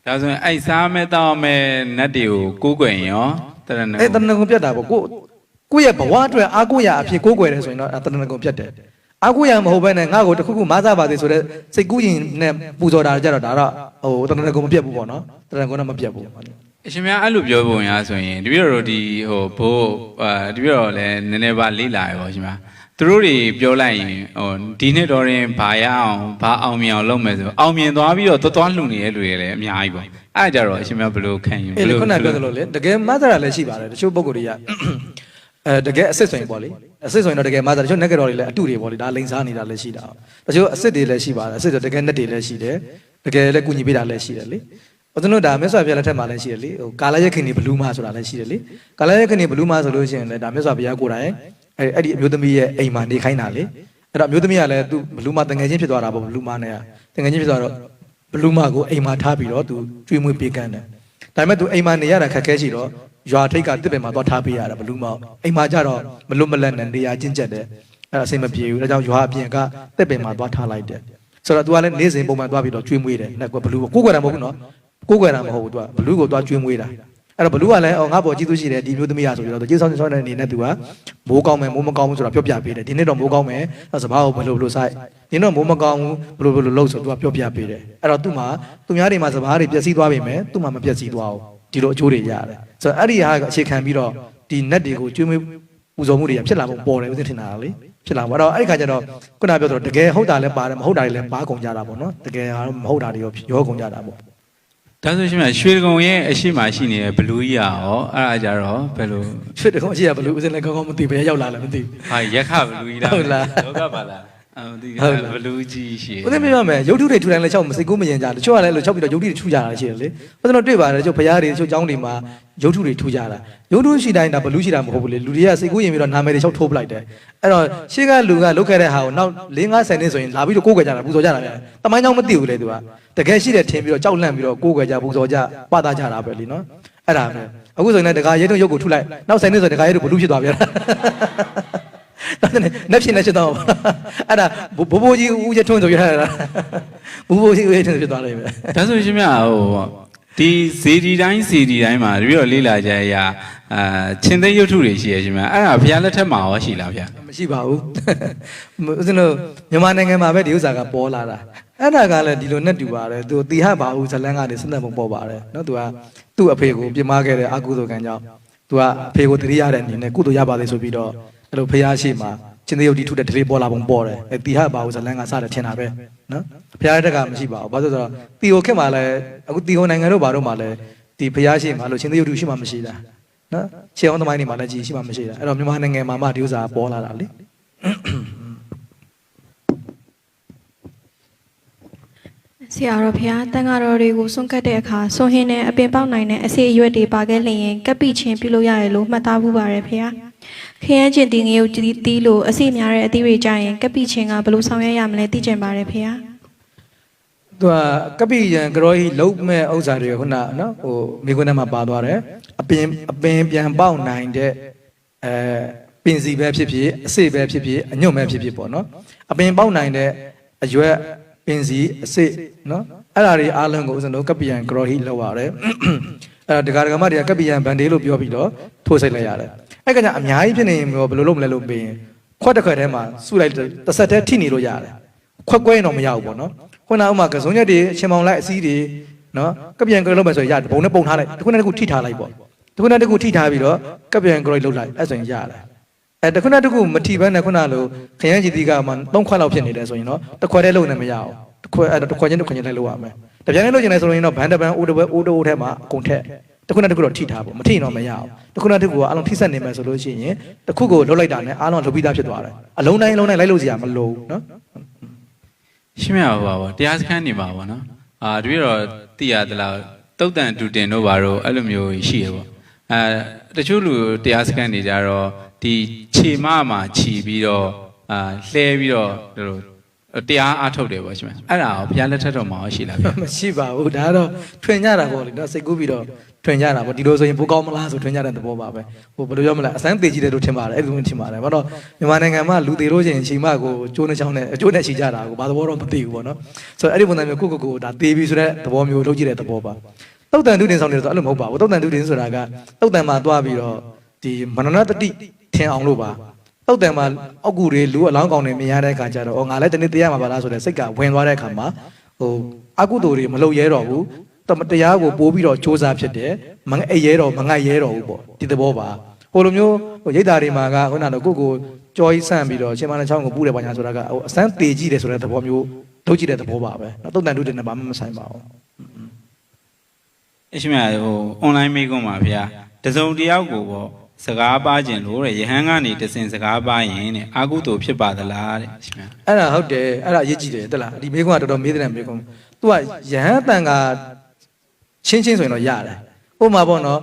ဒါဆိုရင်အဲ့စားမယ်တောက်မယ်နတ်တွေကိုကိုးကွယ်ရင်ရောတရဏဂုံအဲ့တရဏဂုံပြတ်တာပေါ့ကိုယ့်ရဲ့ဘဝအတွက်အားကိုးရအဖြစ်ကိုးကွယ်တယ်ဆိုရင်တော့တရဏဂုံပြတ်တယ်အားကိုးရမဟုတ်ဘဲနဲ့ငါ့ကိုတခုခုမစားပါသေးဆိုတော့စိတ်ကူးရင်နဲ့ပူဇော်တာကြတော့ဒါတော့ဟိုတရဏဂုံမပြတ်ဘူးပေါ့နော်တရဏဂုံတော့မပြတ်ဘူးအရှင်များအဲ့လိုပြောပုံရဆိုရင်တပည့်တော်ဒီဟိုဘိုးတပည့်တော်လည်းနည်းနည်းပါလေးလာရောရှင်များသူတို့တွေပြောလိုက်ရင်ဟိုဒီနှစ်တော်ရင်ဘာရအောင်ဘာအောင်မြင်အောင်လုပ်မယ်ဆိုအောင်မြင်သွားပြီးတော့သွားလှူနေတဲ့လူတွေလည်းအများကြီးပေါ့အဲ့ကြတော့အရှင်များဘယ်လိုခံယူဘယ်လိုခုနပြောသလိုလေတကယ်မဆရာလည်းရှိပါတယ်တချို့ပုဂ္ဂိုလ်တွေကတကယ်အစ်စ်ဆိုရင်ပေါ့လေအစ်စ်ဆိုရင်တော့တကယ်မဆရာတချို့နက်ကတော်တွေလည်းအတုတွေပေါ့လေဒါလိန်စားနေတာလည်းရှိတာတချို့အစ်စ်တွေလည်းရှိပါတယ်အစ်စ်ဆိုတကယ်နက်တွေလည်းရှိတယ်တကယ်လည်းကုညီပေးတာလည်းရှိတယ်လေဦးဇင်းတို့ဒါမြတ်စွာဘုရားလက်ထက်မှာလည်းရှိတယ်လေဟိုကာလရက်ခင်ဒီဘလူးမဆိုတာလည်းရှိတယ်လေကာလရက်ခင်ဒီဘလူးမဆိုလို့ရှိရင်လည်းဒါမြတ်စွာဘုရားကိုယ်တိုင်အဲ့ဒီအမျိုးသမီးရဲ့အိမ်မှာနေခိုင်းတာလေအဲ့တော့အမျိုးသမီးကလည်းသူဘလူးမတငယ်ချင်းဖြစ်သွားတာပေါ့ဘလူးမနဲ့တငယ်ချင်းဖြစ်သွားတော့ဘလူးမကိုအိမ်မှာထားပြီးတော့သူကျွေးမွေးပေးကမ်းတယ်ဒါပေမဲ့သူအိမ်မှာနေရတာခက်ခဲရှိတော့ရွာထိပ်ကတစ်ပင်မှာသွားထားပေးရတာဘလူးမအိမ်မှာကြတော့မလွတ်မလပ်နဲ့နေရာချင်းကျက်တယ်အဲ့ဒါအဆင်မပြေဘူးဒါကြောင့်ရွာအပြင်ကတစ်ပင်မှာသွားထားလိုက်တယ်ဆိုတော့သူကလည်းနေ့စဉ်ပုံမှန်သွားပြီးတော့ကျွေးမွေးတယ်နဲ့ဘလူးကိုကိုယ်ကွယ်တာမဟုတ်ဘူးနော်ကိုယ်ကွယ်တာမဟုတ်ဘူးသူကဘလူးကိုသွားကျွေးမွေးတာအဲ့တော့ဘလူးကလည်းငါ့ဘောကျေးဇူးရှိတယ်ဒီမျိုးသမီးရဆိုပြီးတော့ကျေးဇူးဆောင်တဲ့အနေနဲ့သူကမိုးကောင်းမယ်မိုးမကောင်းဘူးဆိုတာပြောပြပေးတယ်ဒီနေ့တော့မိုးကောင်းမယ်စဘာကိုဘယ်လိုစိုက်ဒီနေ့တော့မိုးမကောင်းဘူးဘယ်လိုလုပ်ဆိုသူကပြောပြပေးတယ်အဲ့တော့သူ့မှာသူများတွေမှာစဘာတွေပျက်စီးသွားပြီမယ်သူ့မှာမပျက်စီးသွားဘူးဒီလိုအကျိုးတွေရတယ်ဆိုတော့အဲ့ဒီဟာအခြေခံပြီးတော့ဒီနက်တွေကိုကျွေးမွေး ပူဇော်မှုတွေဖြစ်လာဖို့ပေါ်တယ်ဦးဇင်းထင်တာလေဖြစ်လာပါတော့အဲ့ဒီခါကျတော့ခုနပြောသလိုတကယ်ဟုတ်တာလည်းပါတယ်မဟုတ်တာတွေလည်းပါကုန်ကြတာပေါ့နော်တကယ်ကတော့မဟုတ်တာတွေရောကုန်ကြတာပေါ့ ဒါဆိုရှင်များရွှေကုံရဲ့အရှိမရှိနေတဲ့ဘလူးကြီးရောအဲ့ဒါကြတော့ဘယ်လို ဖြစ်တယ်ကောအရှိရဘလို့ဦးစင်းလည်းကောင်းကောင်းမသိဘယ်ရောက်လာလဲမသိဘူး ဟာရက်ခဘလူးကြီးလား ဟုတ်လား လောကပါလားမသိဘလူးကြီးရှိ ဦးစင်းပြောမယ်ရုပ်ထုတွေထူတိုင်းလည်းချောက်မစိတ်ကူးမရင်ကြတချို့ကလည်းလို့ချောက်ပြီးတော့ရုပ်ထုတွေထူကြတာရှိတယ်လေဦးစင်းတို့တွေ့ပါတယ်တချို့ဘုရားတွေတချို့ကျောင်းတွေမှာရုပ်ထုတွေထူကြတာရုပ်ထုရှိတိုင်းဒါဘလူးရှိတာမဟုတ်ဘူးလေလူတွေကစိတ်ကူးရင်ပြီးတော့နာမည်တွေချောက်ထိုးပလိုက်တယ်အဲ့တော့ရှေ့ကလူကလုတ်ခဲ့တဲ့ဟာကိုနောက်4-5 နှစ်ဆိုရင်လာပြီးတော့ကိုးကွယ်ကြတာပူဇော်ကြတာလေတမိုင်းကြောင့်မသိဘူးလေသူကတကယ်ရှိတယ်ထင်ပြီးတော့ကြောက်လန့်ပြီးတော့ကိုးကွယ်ကြပူဇော်ကြပသကြတာပဲလीနော်အဲ့ဒါပဲအခုဆိုရင်တခါရဲတုံရုပ်ကိုထုလိုက်နောက်10နှစ်ဆိုတခါရဲတုံဘလူးဖြစ်သွားပြန်ဒါနဲ့နှက်ဖြစ်နေချတော့အဲ့ဒါဘိုးဘိုးကြီးဦးရထွန်းဆိုရတာဘိုးဘိုးကြီးဦးရထွန်းဖြစ်သွားတယ်ပဲ ဒါဆိုရှင်များဟိုဒီစီဒီတိုင်းမှာတပြည့်တော့လေးလာကြရချင်းသိရုပ်ထုတွေရှိရရှင်များအဲ့ဒါဘုရားလက်ထက်မှာရောရှိလားဗျာ မရှိပါဘူးဦးဇင်းတို့မြန်မာနိုင်ငံမှာပဲဒီဥစ္စာကပေါ်လာတာအဲ့ဒါကလည်းဒီလိုနဲ့တူပါတယ်သူတီဟပါဦးဇလန်းကနေစနက်ပုံပေါ်ပါတယ်နော်သူကသူ့အဖေကိုပြစ်မှားခဲ့တဲ့အကုသိုလ်ကံကြောင့်သူကအဖေကိုတတိရတဲ့အနေနဲ့ကုသိုလ်ရပါလေဆိုပြီးတော့အဲ့လိုဖျားရှိမှာချင်းသေးရုပ်တီထုတဲ့ဒလေးပေါ်လာပုံပေါ်တယ်အဲတီဟပါဦးဇလန်းကစတယ်ထင်တာပဲနော်ဖျားတက်ကမရှိပါဘူးဘာလို့ဆိုတော့တီဟိုခက်မှာလည်းအခုတီဟိုနိုင်ငံတို့ဘာတို့မှာလည်းဒီဖျားရှိမှာလို့ချင်းသေးရုပ်တီရှိမှမရှိတာနော်ခြေအောင်သမိုင်းတွေမှာလည်းကြည်ရှိမှမရှိတာအဲ့တော့မြန်မာနိုင်ငံမှာမှဒီဥစ္စာပေါ်လာတာလေ ဆရာတော်ဘုရားတန်ဃာတော်တွေကိုဆုံးကတ်တဲ့အခါဆွန်ဟင်းနဲ့အပင်ပေါက်နိုင်တဲ့အစီအရွက်တွေပါခဲ့လျင်ကပ်ပိချင်းပြုလို့ရတယ်လို့မှတ်သားမှုပါတယ်ဘုရားခရမ်းကျင်တီငရုတ်တီးလို့အစီများတဲ့အသီးတွေကြရင်ကပ်ပိချင်းကဘယ်လိုဆောင်ရွက်ရမလဲသိချင်ပါတယ်ဘုရား သူကကပိယံကရောဟိလုံးမဲ့ဥစ္စာတွေခုနနော်ဟိုမိခွန်းထဲမှာပါသွားတယ်အပင်ပြန်ပေါက်နိုင်တဲ့ပင်စီပဲဖြစ်ဖြစ်အစိပဲဖြစ်ဖြစ်အညွန့်ပဲဖြစ်ဖြစ်ပေါ့နော်အပင်ပေါက်နိုင်တဲ့အရွက်ပင်စီအစိနော်အဲ့ဒါတွေအားလုံးကိုဦးဇင်းတို့ကပိယံကရောဟိလောက်ရတယ်အဲ့ဒါဒကာဒကာမတွေကကပိယံဗန်ဒေးလို့ပြောပြီးတော့ထိုးစိတ်လိုက်ရတယ်အဲ့ကကြအများကြီးဖြစ်နေရင်ဘယ်လိုလုပ်မလဲလို့ပြီးရင်ခွက်တစ်ခွက်ထဲမှာစုလိုက်တစ်ဆက်တည်းထိနေလို့ရတယ်ခွက်ကွဲရင်တော့မရဘူးပေါ့နော်ခုနဥမာကစုံရက်တွေအချင်းမောင်လိုက်အစည်းတွေနော်ကပိယံကရောလုပ်မယ်ဆိုရင်ရဘုံနဲ့ပုံထားလိုက်တစ်ခုနဲ့တစ်ခုထိထားလိုက်ပေါ့တစ်ခုနဲ့တစ်ခုထိထားပြီးတော့ကပိယံကရောလုပ်လိုက်အဲ့ဆိုရင်ရတယ်အဲ့တစ်ခုနဲ့တစ်ခုမထိဘဲနဲ့ခုနလိုခရမ်းကြည်တီကမှ3ခွက်လောက်ဖြစ်နေတယ်ဆိုရင်တော့တစ်ခွက်တည်းလုပ်နေမရအောင်တစ်ခွက်အဲ့တစ်ခွက်ချင်းလိုက်လုပ်ရမယ်တပြိုင်တည်းလုပ်ချင်တယ်ဆိုရင်တော့ဘန်တပန်အိုးတိုးထဲမှာအကုန်ထက်တစ်ခုနဲ့တစ်ခုတော့ထိထားပေါ့မထိရင်တော့မရအောင်တစ်ခုနဲ့တစ်ခုကအလုံးထိဆက်နေမယ်ဆိုလို့ရှိရင်တစ်ခုကိုလှုပ်လိုက်တာနဲ့အားလုံးလှုပ်ပြီးသားဖြစ်သွားတယ်အလုံးတိုင်းလိုက်လို့စရာမလိုဘူးနော် ရှင်များဟောပါတရားစခန်းနေပါဘောနော်တပြည့်တော့သိရသလားတုတ်တန်တူတင်တို့ဘာလို့အဲ့လိုမျိုးရှိရပေါ့တချို့လူတရားစခန်းနေကြတော့ဒီခြေမမှာခြီးပြီးတော့လှဲပြီးတော့တရားအားထုတ်တယ်ပေါ့ရှင်အဲ့ဒါရောဘုရားလက်ထက်တော်မှာရှိလားဗျာ မရှိပါဘူးဒါကတော့ထွင်ကြတာပေါ့လေနော်စိတ်ကူးပြီးတော့ထွင်ကြတာပေါ့ဒီလိုဆိုရင်ဘိုးကောင်းမလားဆိုထွင်ကြတဲ့သဘောပါပဲဟိုဘယ်လိုပြောမလဲအစမ်းသေးကြီးတယ်လို့ထင်ပါတယ်အဲ့လိုမျိုးထင်ပါတယ်ဘာလို့မြန်မာနိုင်ငံမှာလူသေးလို့ရှိရင်ချိန်မကိုကျိုးနှချောင်းနဲ့အကျိုးနဲ့ချီကြတာကိုဘာသဘောတော့မသိဘူးပေါ့နော်ဆိုတော့အဲ့ဒီပုံစံမျိုးကိုဒါသေးပြီဆိုတဲ့သဘောမျိုးလုပ်ကြည့်တဲ့သဘောပါတုတ်တန်တူတင်ဆောင်နေတယ်ဆိုအဲ့လိုမဟုတ်ပါဘူးတုတ်တန်တူတင်ဆိုတာကတုတ်တန်မှာသွားပြီးတော့ဒီမနနတတိထင်အောင်လို့ပါတုတ်တန်မှာအောက်ကူတွေလူအလောင်းကောင်တွေမြင်ရတဲ့အခါကျတော့ငါလည်းတနေ့တရားမှာပါလားဆိုတဲ့စိတ်ကဝင်သွားတဲ့အခါမှာဟိုအကုသိုလ်တွေမလုပ်ရဲတော့ဘူးတရားကိုပိုးပြီးတော့စ조사ဖြစ်တယ်မငဲ့ရဲတော့မငိုက်ရဲတော့ဘူးပေါ့ဒီသဘောပါဟိုလိုမျိုးဟိုရိတ်တာတွေမှာကခုနကတော့ကိုကြော်ကြီးဆန့်ပြီးတော့ရှင်မနဲ့ချောင်းကိုပူးတယ်ပါညာဆိုတာကဟိုအစမ်းတေကြည့်တယ်ဆိုတဲ့သဘောမျိုးလုပ်ကြည့်တဲ့သဘောပါပဲနော်တုတ်တန်တူတင်နဲ့ဘာမှမဆိုင်ပါဘူးအရှင်များဟို online မေးခွန်းပါဗျာတစုံတယောက်ကိုပေါ့စကားပါခြင်းလို့တဲ့ယဟန်ကနေတစင်စကားပါရင်တဲ့အာကုသိုလ်ဖြစ်ပါသလားတဲ့ရှင်များအဲ့ဒါဟုတ်တယ်အဲ့ဒါအရေးကြီးတယ်တက်လားဒီမေးခွန်းကတော်တော်မေးတဲ့မေးခွန်းသူကယဟန်တန်ကချင်းဆိုရင်တော့ရတယ်ဥပမာပေါ့နော်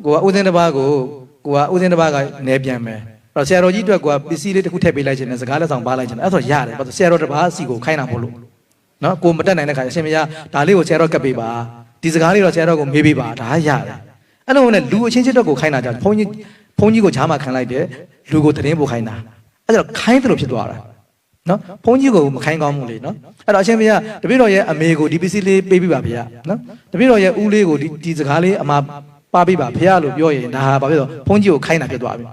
ကိုကဦးစင်းတစ်ပါးကိုဦးစင်းတစ်ပါးကနေပြန်မယ်အဲ့တော့ဆရာတော်ကြီးအတွက်ကိုကပစ္စည်းလေးတစ်ခုထည့်ပေးလိုက်ခြင်းနဲ့စကားလက်ဆောင်ပါလိုက်ခြင်းအဲ့ဆိုရတယ်ဘာလို့ဆရာတော်တစ်ပါးစီကိုခိုင်းတာမို့လို့နော်ကိုမတက်နိုင်တဲ့ခါအရှင်မယားဒါလေးကိုဆရာတော်ကပ်ပေးပါဒီစကားလေးတော့ဆရာတော်ကိုမေးပေးပါဒါရတယ်အဲ့လိုနဲ့လူအချင်းချင်းတော့ကိုခိုင်းတာကြောင့်ဘုန်းကြီးကိုဂျားမှာခံလိုက်တယ်လူကိုသတင်းပို့ခိုင်းတာအဲ့ဒါခိုင်းတယ်လို့ဖြစ်သွားတာနော်ဘုန်းကြီးကိုမခိုင်းကောင်းဘူးလေနော်အဲ့တော့အရှင်ဘုရားတပည့်တော်ရဲ့အမေကိုဒီပစ္စည်းလေးပေးပြပါဗျာနော်တပည့်တော်ရဲ့ဦးလေးကိုဒီစကားလေးအမပါပေးပါဘုရားလို့ပြောရင်ဒါဟာဘာဖြစ်လို့ဘုန်းကြီးကိုခိုင်းတာဖြစ်သွားပြီ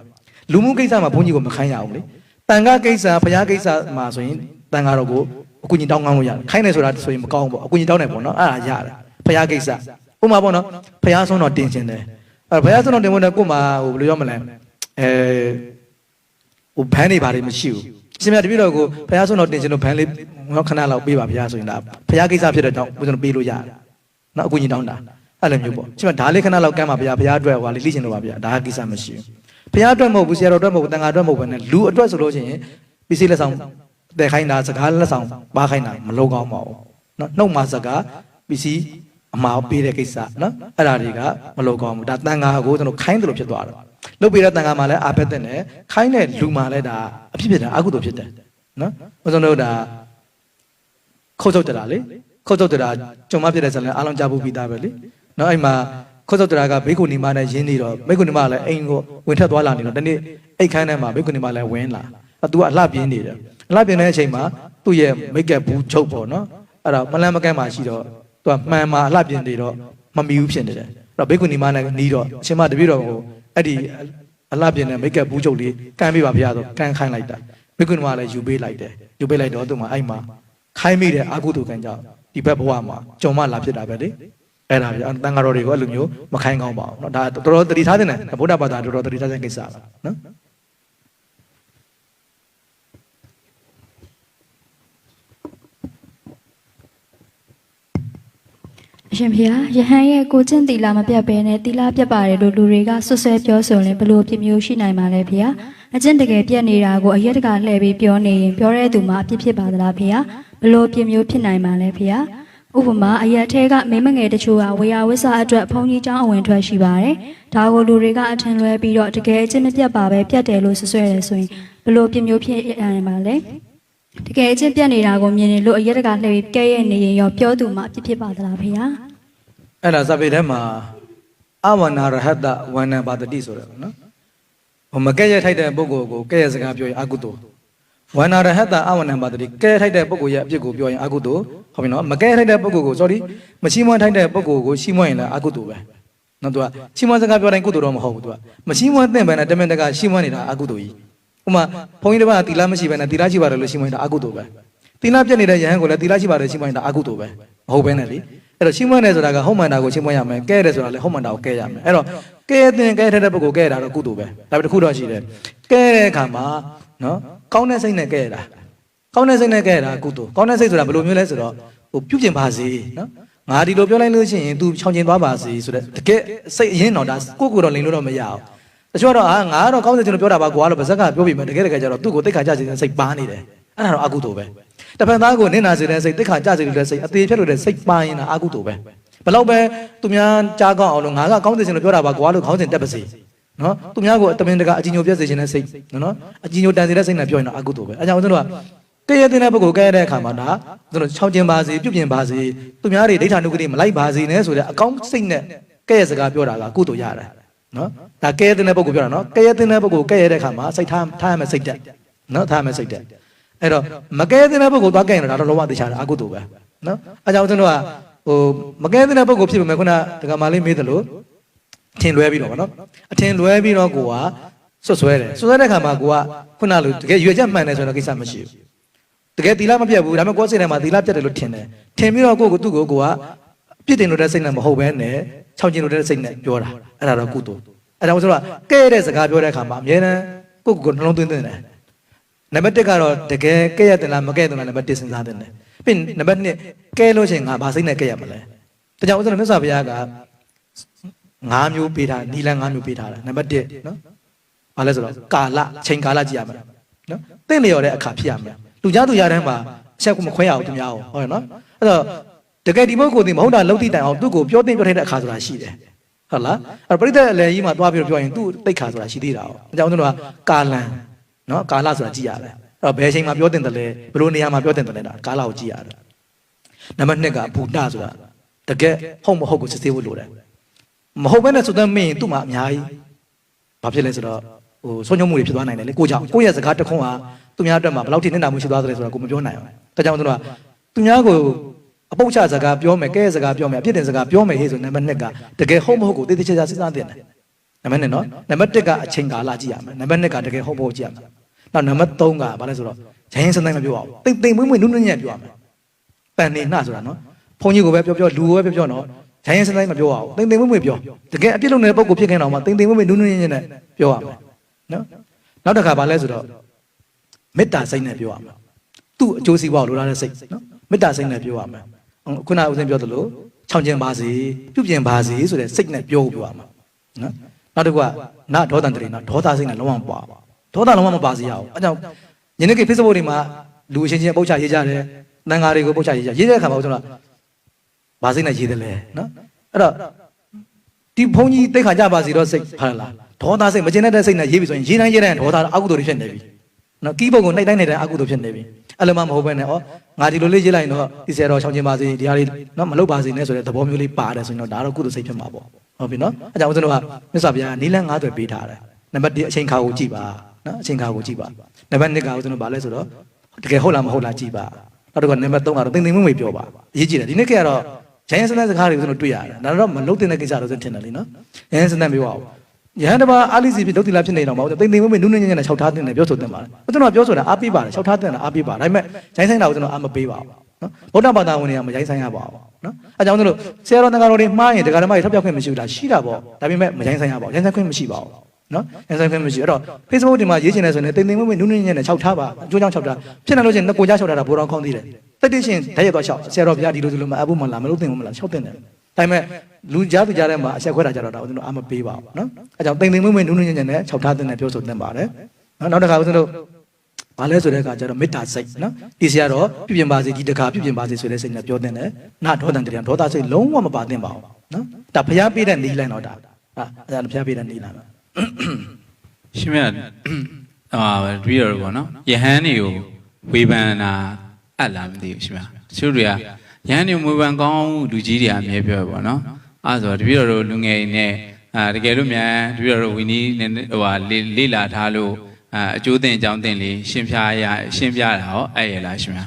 လူမှုကိစ္စမှာဘုန်းကြီးကိုမခိုင်းရအောင်လေတန်ခါကိစ္စဘုရားကိစ္စမှာဆိုရင်တန်ခါတော်ကိုအကူကြီးတောင်းကောင်းလို့ရတယ်ခိုင်းတယ်ဆိုတာဆိုရင်မကောင်းဘူးပေါ့အကူကြီးတောင်းတယ်ပေါ့နော်အဲ့ဒါရတယ်ဘုရားကိစ္စဥပမာပေါ့နော်ဘုရားဆုံးတော်တင်ခြင်းတယ်အဲ့ဘုရားဆုံးတော်တင်ဖို့နဲ့ကို့မှာဟိုဘယ်လိုပြောမလဲ ဟိုဘန်းနေပါတယ်မရှိဘူးရှင်မြတ်တပည့်တော်ကိုဘုရားဆုံးတော်တင်ရှင်တို့ဘန်းလေးခဏလောက်ပေးပါဘုရားဆိုရင်ဒါဘုရားကိစ္စဖြစ်တဲ့ကြောင့်ဘုရားပေးလို့ရတယ်နော်အကူကြီးတောင်းတာအဲ့လိုမျိုးပေါ့ရှင်မြတ်ဒါလေးခဏလောက်ကမ်းပါဘုရားအတွက်ဟွာလေးလိရှင်တော့ပါဘုရားဒါကိစ္စမရှိဘူးဘုရားအတွက်မဟုတ်ဘူးဆရာတော်အတွက်မဟုတ်ဘူးတန်ခါအတွက်မဟုတ်ဘဲနဲ့လူအတွက်ဆိုလို့ရှိရင်ပစ္စည်းလက်ဆောင်တဲ့ခိုင်းတာစကားလက်ဆောင်ပါခိုင်းတာမလုံကောင်းပါဘူးနော်နှုတ်မှာစကားပစ္စည်းအမှားပေးတဲ့ကိစ္စနော်အဲ့ဒါတွေကမလုံကောင်းဘူးဒါတန်ခါကိုကျွန်တော်ခိုင်းတယ်လို့ဖြစ်သွားတယ်လုပ်ပြီးတော့တန်ခါမှာလည်းအာဖက်တဲ့နဲ့ခိုင်းတဲ့လူမှာလည်းဒါအဖြစ်တာအကုသိုလ်ဖြစ်တယ်နော်ဘုရားတို့ဒါခုတ်ထုတ်ကြတာလေခုတ်ထုတ်ကြတာကြုံမဖြစ်တဲ့ဆိုရင်အားလုံးကြားဖို့ပြီးသားပဲလေနော်အဲ့မှာခုတ်ထုတ်ကြတာကဘေကုနီမနဲ့ရင်းနေတော့ဘေကုနီမလည်းအိမ်ကိုဝင်ထက်သွားလာနေတော့တနေ့အိတ်ခမ်းထဲမှာဘေကုနီမလည်းဝင်လာသူကအလှပြင်းနေတယ်အလှပြင်းတဲ့အချိန်မှာသူ့ရဲ့မိတ်ကပ်ဘူးချုပ်ပေါ့နော်အဲ့တော့မလန်းမကန်းမှရှိတော့သူကမှန်မှာအလှပြင်းနေတော့မမီဘူးဖြစ်နေတယ်အဲ့တော့ဘေကုနီမနဲ့နီးတော့အရှင်မတပည့်တော်ကိုအဲ့ဒီအလှပြင်းတဲ့မိတ်ကပ်ဘူးချုပ်လေးကန်ပေးပါဗျာဆိုကန်ခိုင်းလိုက်တာဘေကုနီမလည်းယူပေးလိုက်တယ်ယူပေးလိုက်တော့သူ့မှာအဲ့မှာခိုင်းမိတဲ့အကုသိုလ်ကံကြောင့်ဒီဘက်ဘဝမှာကြုံမလာဖြစ်တာပဲလေအဲ့ဒါပြတန်ဃာတော်တွေကိုအဲ့လိုမျိုးမခိုင်းကောင်းပါဘူးเนาะဒါတော်တော်တတိထားတဲ့နဲ့ဗုဒ္ဓဘာသာတော်တော်တတိထားတဲ့ကိစ္စပါနော် အရှင်ဖေဟာယဟန်ရဲ့ကိုကျင့်တီလာမပြတ်ဘဲနဲ့တီလာပြတ်ပါတယ်လို့လူတွေကဆွဆွဲပြောဆိုရင်ဘယ်လိုပြမျိုးရှိနိုင်မှာလဲဖေဟာအကျင့်တကယ်ပြတ်နေတာကိုအရက်တကလှည့်ပြီးပြောနေရင်ပြောတဲ့သူမှာအပြစ်ဖြစ်ပါသလားဖေဟာဘယ်လိုပြမျိုးဖြစ်နိုင်မှာလဲဖေဟာဥပမာအရက်ထဲကမိမငယ်တချို့ကဝေယဝိဆအတွက်ဘုံကြီးเจ้าအဝင်ထွက်ရှိပါတယ်ဒါကိုလူတွေကအထင်လွဲပြီးတော့တကယ်အကျင့်မပြတ်ပါပဲပြတ်တယ်လို့ဆွဆွဲတယ်ဆိုရင်ဘယ်လိုပြမျိုးဖြစ်နိုင်မှာလဲတကယ်အကျင့်ပြတ်နေတာကိုမြင်နေလို့အရက်တကလှည့်ပြီးကဲရဲ့နေရင်ရောပြောသူမှာအပြစ်ဖြစ်ပါသလားဖေဟာအဲ့ဒါဇာပေထဲမှာအဝနာရဟတဝန္နပါတတိဆိုတယ်နော်ဟိုမကဲ့ရဲ့ထိုက်တဲ့ပုဂ္ဂိုလ်ကိုကဲ့ရဲ့စကားပြောရင်အကုသိုလ်ဝန္နာရဟတအဝန္နပါတတိကဲ့ထိုက်တဲ့ပုဂ္ဂိုလ်ရဲ့အပြစ်ကိုပြောရင်အကုသိုလ်ဟုတ်ပြီနော်မကဲ့ထိုက်တဲ့ပုဂ္ဂိုလ်ကို sorry မချီးမွမ်းထိုက်တဲ့ပုဂ္ဂိုလ်ကိုချီးမွမ်းရင်လည်းအကုသိုလ်ပဲနော်သူကချီးမွမ်းစကားပြောတိုင်းကုသိုလ်တော့မဟုတ်ဘူးသူကမချီးမွမ်းသင့်ပဲနဲ့တမင်တကာချီးမွမ်းနေတာအကုသိုလ်ကြီးဥမာဘုန်းကြီးတစ်ပါးတီလာမရှိပဲနဲ့တီလာရှိပါတယ်လို့ချီးမွမ်းတာအကုသိုလ်ပဲတီလာပြတ်နေတဲ့ယဟန်ကိုလည်းတီလာရှိပါတယ်ချီးမွမ်းတာအကုသိုလ်ပဲမဟုတ်ပဲနဲ့လေအဲ့တော့ချီးမွမ်းတယ်ဆိုတာကဟုတ်မှန်တာကိုချီးမွမ်းရမယ်ကဲတယ်ဆိုတာလည်းဟုတ်မှန်တာကိုကဲရမယ်အဲ့တော့ကဲတဲ့ကဲတဲ့ပုဂ္ဂိုလ်ကဲတာတော့ကုသိုလ်ပဲဒါပေမဲ့တစ်ခုတော့ရှိတယ်ကဲတဲ့အခါမှာနော်ကောင်းတဲ့စိတ်နဲ့ကဲတာကောင်းတဲ့စိတ်နဲ့ကဲတာကုသိုလ်ကောင်းတဲ့စိတ်ဆိုတာဘယ်လိုမျိုးလဲဆိုတော့ဟိုပြုပြင်ပါစေနော်ငါဒီလိုပြောလိုက်လို့ရှိရင် तू ချောင်းကျင်သွားပါစေဆိုတဲ့တကယ်စိတ်အရင်တော့ဒါကိုယ့်ကိုယ်တော့လိန်လို့တော့မရအောင်တချို့တော့ငါကတော့ကောင်းတဲ့ကျွန်တော်ပြောတာပါကွာလို့ပါဇက်ကပြောပြီးမှတကယ်ကျတော့သူ့ကိုတိတ်ခါကြစေတဲ့စိတ်ပါနေတယ်အဲ့ဒါတော့အကုသိုလ်ပဲတစ်ဖက်သားကိုနင့်နာစေတဲ့စိတ်တိတ်ခါကြစေတဲ့စိတ်အသေးဖြတ်လို့တဲ့စိတ်ပါရင်ဒါအကုသိုလ်ပဲဘယ်တော့ပဲသူများကြားကောင်းအောင်လို့ငါကကောင်းတဲ့ကျွန်တော်ပြောတာပါကွာလို့ခေါင်းစဉ်တက်ပါစေနော်သူများကိုတမင်တကာအကြည်ညိုပြည့်စေခြင်းနဲ့စိတ်နော်အကြည်ညိုတန်စေတဲ့စိတ်နဲ့ပြောရင်တော့အကုသိုလ်ပဲအဲကြောင့်ကျွန်တော်ကကဲရတဲ့ပုဂ္ဂိုလ်ကဲရတဲ့အခါမှာဒါကျွန်တော်ချောင်းကျင်ပါစေပြုပြင်ပါစေသူများတွေဒိဋ္ဌာနုကတိမလိုက်ပါစေနဲ့ဆိုတဲ့အကောင်းစိတ်နဲ့ကဲရစကားပြောတာကကုသိုလ်ရတယ်နော်ဒါကဲရတဲ့ပုဂ္ဂိုလ်ပြောတာနော်ကဲရတဲ့ပုဂ္ဂိုလ်ကဲရတဲ့အခါမှာစိတ်ထားရမယ်စိတ်တက်နော်ထားရမယ်စိတ်တက်အဲ့တော့မကဲတဲ့ပုဂ္ဂိုလ်သွားကဲရင်တော့ဒါတော့လောဘသိချတာအကုသိုလ်ပဲနော်အဲကြောင့်ကျွန်တော်ကဟိုမကဲတဲ့ပုဂ္ဂိုလ်ဖြစ်ပေမဲ့ခုနဒကာမလေးမေးတယ်လို့အထင်လွဲပြီးတော့ဗောနော်အထင်လွဲပြီးတော့ကိုကဆွဆွဲတယ်ဆွဆွဲတဲ့ခါမှာကိုကခုနလိုတကယ်ရွေချက်မှန်တယ်ဆိုတော့ကိစ္စမရှိဘူးတကယ်သီလမပြတ်ဘူးဒါပေမဲ့ကိုယ်စိတ်ထဲမှာသီလပြတ်တယ်လို့ထင်တယ်ထင်ပြီးတော့ကိုသူ့ကိုကပြစ်တင်လို့တဲ့စိတ်နဲ့မဟုတ်ဘဲနဲ့ချောင်းကျင်လို့တဲ့စိတ်နဲ့ပြောတာအဲ့ဒါတော့ကုသိုလ်အဲ့ဒါကိုဆိုတော့ကဲတဲ့စကားပြောတဲ့ခါမှာအမြဲတမ်းကိုနှလုံးသွင်းတယ်နံပါတ်1ကတော့တကယ်ကဲရတင်လားမကဲတင်လားနံပါတ်1စဉ်းစားတယ်ပြီးနံပါတ်2ကဲလို့ရှိရင်ငါဘာစိတ်နဲ့ကဲရမလဲဒါကြောင့်ဦးဇင်းမြတ်စွာဘုရားက5မျိုးပေးထားနီလန်5မျိုးပေးထားတာနံပါတ်1နော်ဘာလဲဆိုတော့ကာလချိန်ကာလကြည့်ရမယ်နော်တင့်လျော်တဲ့အခါဖြစ်ရမယ်လူကြားသူရတဲ့မှာအချက်ကိုမခွဲရအောင်သူများဟုတ်ရနော်အဲ့တော့တကယ်ဒီဘုတ်ကိုဒီမဟုတ်တာလုံးတိတိုင်အောင်သူ့ကိုပြောတင်ပြောထိုက်တဲ့အခါဆိုတာရှိတယ်ဟုတ်လားအဲ့ပရိသတ်အလယ်ကြီးမှာသွားပြီးတော့ပြောရင်သူ့တိတ်ခါဆိုတာရှိသေးတာ哦အကြောင်းတို့ကကာလန်နော်ကာလဆိုတာကြည့်ရတယ်အဲ့တော့ဘယ်ချိန်မှာပြောတင်တယ်လဲဘယ်လိုနေရာမှာပြောတင်တယ်လဲဒါကာလကိုကြည့်ရတယ်နံပါတ်2ကဘူတဆိုတာတကယ်ဟုတ်မဟုတ်ကိုစစ်ဆေးဖို့လိုတယ်မဟုတ်ဘဲနဲ့ဆိုတဲ့မင်းသူ့မှာအများကြီးဘာဖြစ်လဲဆိုတော့ဟိုဆုံးညုံမှုတွေဖြစ်သွားနိုင်တယ်လေကိုကြောင့်ကိုရဲ့စကားတစ်ခွန်းဟာသူများအတွက်မှာဘယ်လောက်ထိနစ်နာမှုရှိသွားသလဲဆိုတာကိုမပြောနိုင်အောင်ဒါကြောင့်တို့ကသူများကိုအပုတ်ချစကားပြောမယ်ကဲစကားပြောမယ်အပြစ်တင်စကားပြောမယ်ဟေ့ဆိုနံပါတ်2ကတကယ်ဟုတ်မဟုတ်ကိုတိတိကျကျစဉ်းစားသင့်တယ်နံပါတ်1နော်နံပါတ်1ကအချိန်ကာလကြည့်ရမယ်နံပါတ်2ကတကယ်ဟုတ်မဟုတ်ကြည့်ရမယ်နောက်နံပါတ်3ကဘာလဲဆိုတော့ဂျိုင်းစတိုင်းမပြောအောင်တိမ်မွေ့မွေ့နုနုညံ့ပြောရမယ်ပန်နေနှဆိုတာနော်ဘုန်းကြီးကိုပဲပြောလူကိုပဲပြောနော်ဂျိုင်းစတိုင်းမပြောအောင်တိမ်မွေ့မွေ့ပြောတကယ်အပြစ်လုပ်နေတဲ့ပုံကိုဖြစ်ခင်တော့မှတိမ်မွေ့မွေ့နုနုညံ့ညံ့နဲ့ပြောရမယ်နော်နောက်တစ်ခါဘာလဲဆိုတော့ မေတ္တာစိတ်နဲ့ပြောရမယ်သူ့အကျိုးစီးပွားကိုလိုလားတဲ့စိတ်နော်မေတ္တာစိတ်နဲ့ပြောရမယ်ခုနဦးစင်းပြောသလိုချောင်းကျင်ပါစေပြုပြင်ပါစေဆိုတဲ့စိတ်နဲ့ပြောရမှာနော်နောက်တစ်ခုကနာဒေါသတရေနာဒေါသစိတ်နဲ့လုံးဝမပါဒေါသလုံးဝမပါစေရအောင်အဲကြောင့်ညနေခင်း Facebook တွေမှာလူအချင်းချင်းပုတ်ချရေးကြတယ်တန်ဃာတွေကိုပုတ်ချရေးကြရေးတဲ့အခါမှာဦးစင်းကဘာစိတ်နဲ့ရေးတယ်လဲနော်အဲ့တော့ဒီဘုန်းကြီးတိတ်ခါကြပါစီတော့စိတ်ဟုတ်လားဒေါသစိတ်မကျင်တဲ့စိတ်နဲ့ရေးပြီဆိုရင်ရေးတိုင်းရေးတိုင်းဒေါသအကုသိုလ်တွေဖြစ်နေပြီနော်ကီးပုံကိုနှိုက်တိုင်းနှိုက်တိုင်းအကုသိုလ်ဖြစ်နေပြီအဲ့လိုမှမဟုတ်ဘဲနဲ့ဩငါဒီလိုလေးရေးလိုက်ရင်တော့ဒီဆရာတော်ချောင်းကျင်ပါစေဒီဟာလေးနော်မလုပ်ပါစေနဲ့ဆိုတဲ့သဘောမျိုးလေးပါတယ်ဆိုရင်တော့ဒါတော့ကုသိုလ်စိတ်ဖြစ်မှာပေါ့ဟုတ်ပြီနော်အဲကြောင့်ဦးဇင်းတို့ကမြတ်စွာဘုရားနီလန်း9သွယ်ပေးထားတယ်နံပါတ်1အချိန်ခါကိုကြည့်ပါနော်အချိန်ခါကိုကြည့်ပါနံပါတ်2ကဦးဇင်းတို့ဗာလဲဆိုတော့တကယ်ဟုတ်လားမဟုတ်လားကြည့်ပါနောက်တစ်ခုကနံပါတ်3ကတော့တင်မွေ့ပြောပါအရေးကြီးတယ်ဒီနေ့ခေတ်ကတော့ဂျိုင်းစနက်စကားတွေဦးဇင်းတို့တွေ့ရတယ်ဒါတော့မလုံးတင်တဲ့ကိစ္စတော့ဦးဇင်းထင်တယ်လीနော်ဂျိုင်းစနက်မျိုးပါယဟန်တပါအာလိစီဖြစ်ဒုတိလာဖြစ်နေတော့မဟုတ်ဘူးတင်မွေ့နုနုညံ့ညံ့နဲ့6ထားတင်တယ်ပြောဆိုတင်ပါတယ်ဦးဇင်းတို့ပြောဆိုတာအားပေးပါတယ်6ထားတင်တာအားပေးပါဒါပေမဲ့ဂျိုင်းဆိုင်တာဦးဇင်းတို့အားမပေးပါဘူးနော်ဗုဒ္ဓဘာသာဝင်တွေကမဂျိုင်းဆိုင်ရပါဘူးနော်အဲကြောင့်ဦးဇင်းတို့ဆရာတော်တန်ခါတော်တွေမှားရင်ဒကာဓမ္မတွေထောက်ပြခွင့်မရှိဘူးလားရှိတာပေါ့ဒါပေမဲ့မဂျိုင်းဆိုင်ရပါဘူးဂျိုင်းဆိုင်ခွင့်မရှိပါဘူးနော်ဂျိုင်းဆိုင်ခွင့်မရှိအဲ့တော့ Facebook ဒီမှာရေးချင်တယ်ဆိုရင်တင်မွေ့နုနုညံ့ညံ့နဲ့6ထားပါအကျိုးကြောင့်6ထားဖြစ်နေလို့ချင်းကိုကြား6ထားတာဘိုးတော်ခေါင်းသေးတယ်တက်တိရှင်ဓာတ်ရတော့6ဆရာတော်ဘုရားဒီလိုလိုမအပ်ဘူးမလားမလို့တင်ဘူးမလား6တင်တယ်ဒါပေမဲ့လူကြားသူကြားထဲမှာအဆက်ခွဲတာကြတော့ဦးဇင်းတို့အာမပေးပါဘူးနော်အဲကြောင့်တင်မွေ့နုနုညံ့ညံ့နဲ့6ထားတင်တယ်ပြောဆိုတင်ပါတယ်နော်နောက်တစ်ခါဦးဇင်းတို့ဘာလဲဆိုတဲ့အခါကျတော့မေတ္တာစိတ်နော်ဒီဆရာတော်ပြုပြင်ပါစေဒီတစ်ခါပြုပြင်ပါစေဆိုတဲ့စိတ်နဲ့ပြောတင်တယ်နာဒေါသတရားဒေါသစိတ်လုံးဝမပါတင်ပါဘူးနော်ဒါဘုရားပေးတဲ့နီးလန်းတော့ဒါအဲဒါဘုရားပေးတဲ့နီးလန်းပါရှင်မြတ်တွေ့ရတော့ဗောနော်ယဟန်တွေကိုဝေဖန်တာအပ်လားမသိဘူးရှင်မြတ်တချို့တွေကယဟန်တွေဝေဖန်ကောင်းလူကြီးတွေအမြဲပြောဗောနော်အဲ့ဆိုတပည့်တော်တို့လူငယ်နဲ့တကယ်လို့မြန်တပည့်တော်တို့ဝီနီးလေ့လာထားလို့အကျိုးတင်အကြောင်းတင်လေးရှင်းပြတာဟောအဲ့ရလားရှင်မြတ်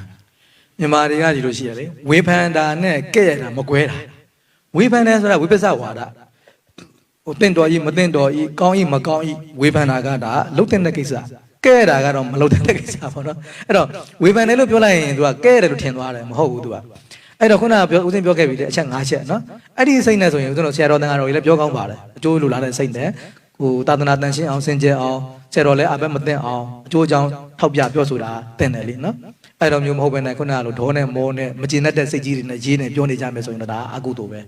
မြန်မာတွေကဒီလိုရှိရလေဝေဖန်တာနဲ့ကဲ့ရတာမကွဲတာဝေဖန်တယ်ဆိုတာဝိပဿနာဝါဒဟိုတင့်တော်ကြီးမတင့်တော်ကြီးကောင်းကြီးမကောင်းကြီးဝေဖန်တာကဒါလှုပ်တဲ့ကိစ္စကဲ့တာကတော့မလှုပ်တဲ့ကိစ္စပေါ့နော်အဲ့တော့ဝေဖန်တယ်လို့ပြောလိုက်ရင် तू ကကဲ့တယ်လို့ထင်သွားတယ်မဟုတ်ဘူး तू ကအဲ့တော့ခုနကပြောဦးစင်းပြောခဲ့ပြီလေအချက်5ချက်နော်အဲ့ဒီစိတ်နဲ့ဆိုရင်ဦးစင်းတို့ဆရာတော်တန်ဃာတော်ကြီးလည်းပြောကောင်းပါတယ်အကျိုးလိုလားတဲ့စိတ်နဲ့ဟိုသာသနာတန်ရှင်းအောင်စင်ကြယ်အောင်ဆရာတော်လည်းအဘက်မသိအောင်အကျိုးအကြောင်းထောက်ပြပြောဆိုတာတင်တယ်လေနော်အဲ့တော့မျိုးမဟုတ်ဘဲနဲ့ခုနကလိုဒေါနဲ့မောနဲ့မကျင်တဲ့စိတ်ကြီးတွေနဲ့ရေးနေပြောနေကြမယ်ဆိုရင်တော့ဒါအကုသိုလ်ပဲ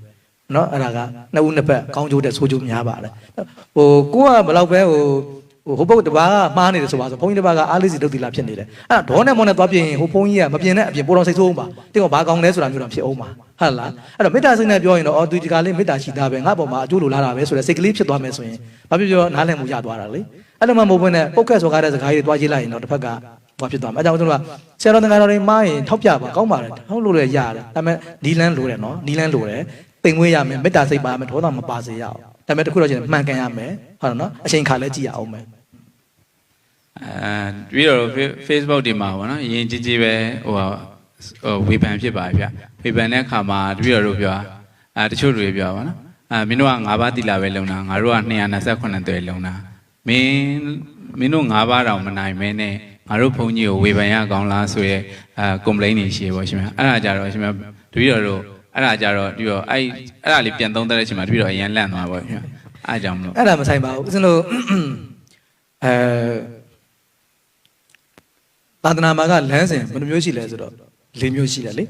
နော်အဲ့ဒါကနှစ်ဦးနှစ်ဖက်ကောင်းကျိုးတဲ့ဆိုးကျိုးများပါတယ်ဟိုကိုကဘယ်လောက်ပဲဟိုဘုတ်တပါးကမှားနေတယ်ဆိုပါဆိုဘုန်းကြီးတပါးကအားလေးစီဒုတ်တိလာဖြစ်နေတယ်အဲ့ဒါဒေါနဲ့မောနဲ့သွားပြင်ဟိုဘုန်းကြီးကမပြင်တဲ့အပြင်ပိုတော်စိတ်ဆိုးအောင်ပါတင်းကဘာကောင်းလဲဆိုတာမျိုးတော့ဖြစ်အောင်ပါဟုတ်လားအဲ့တော့မေတ္တာစိတ်နဲ့ပြောရင်တော့သူဒီကလေးမေတ္တာရှိတာပဲငါ့ပေါ်မှာအကျိုးလိုလားတာပဲဆိုတဲ့စိတ်ကလေးဖြစ်သွားမယ်ဆိုရင်ဘာဖြစ်ပြောနားလည်မှုရသွားတာလေအဲ့လိုမှမဟုတ်ဘဲနဲ့ပုတ်ခက်ဆိုကားတဲ့စကားကြီးတွေတွားကြည့်လိုက်ရင်တော့တစ်ဖက်ကဘာဖြစ်သွားမှာအဲကြောင့်ကျွန်တော်ကဆရာတော်တန်ခါတော်တွေမှားရင်ထောက်ပြပါကောင်းပါတယ်ဟုတ်လို့လည်းရတယ်ဒါပေမဲ့နီလန်းလိုတယ်နော်နီလန်းလိုတယ်ပိန်မွေးရမယ်မေတ္တာစိတ်ပါမယ်ဒေါသမပါစေရအောင်ဒါပေမဲ့တခုတော့ကျရင်မှန်ကန်ရမယ်ဟုတ်တယ်နော်အချိန်ခါလည်းကြည့်ရအောင်မယ်ပြီးတော့ Facebook ဒီမှာဗောနော်အရင်ကြီးပဲဟိုဝေဖန်ဖြစ်ပါဗျဝေဖန်တဲ့အခါမှာတပည့်တော်တို့ပြောတချို့တွေပြောပါနော်မင်းတို့က9ပါးတိလာပဲလုံတာငါတို့က228သွယ်လုံတာမင်းတို့9ပါးတောင်မနိုင်မဲနဲ့ငါတို့ဘုန်းကြီးကိုဝေဖန်ရကောင်းလားဆိုရဲcomplaint တွေရှိပါရှင်ဗျအဲ့ဒါကြတော့ရှင်ဗျတပည့်တော်တို့အဲ့ဒါကြတော့ပြီးတော့အဲ့ဒါလေးပြန်သုံးသပ်တဲ့အချိန်မှာတပည့်တော်အရင်လန့်သွားပါဗျအဲ့ကြောင့်မလို့အဲ့ဒါမဆိုင်ပါဘူးဦးဇင်းတို့သာသနာမှာကလမ်းစဉ်ဘယ်နှမျိုးရှိလဲဆိုတော့၄မျိုးရှိတယ်လေ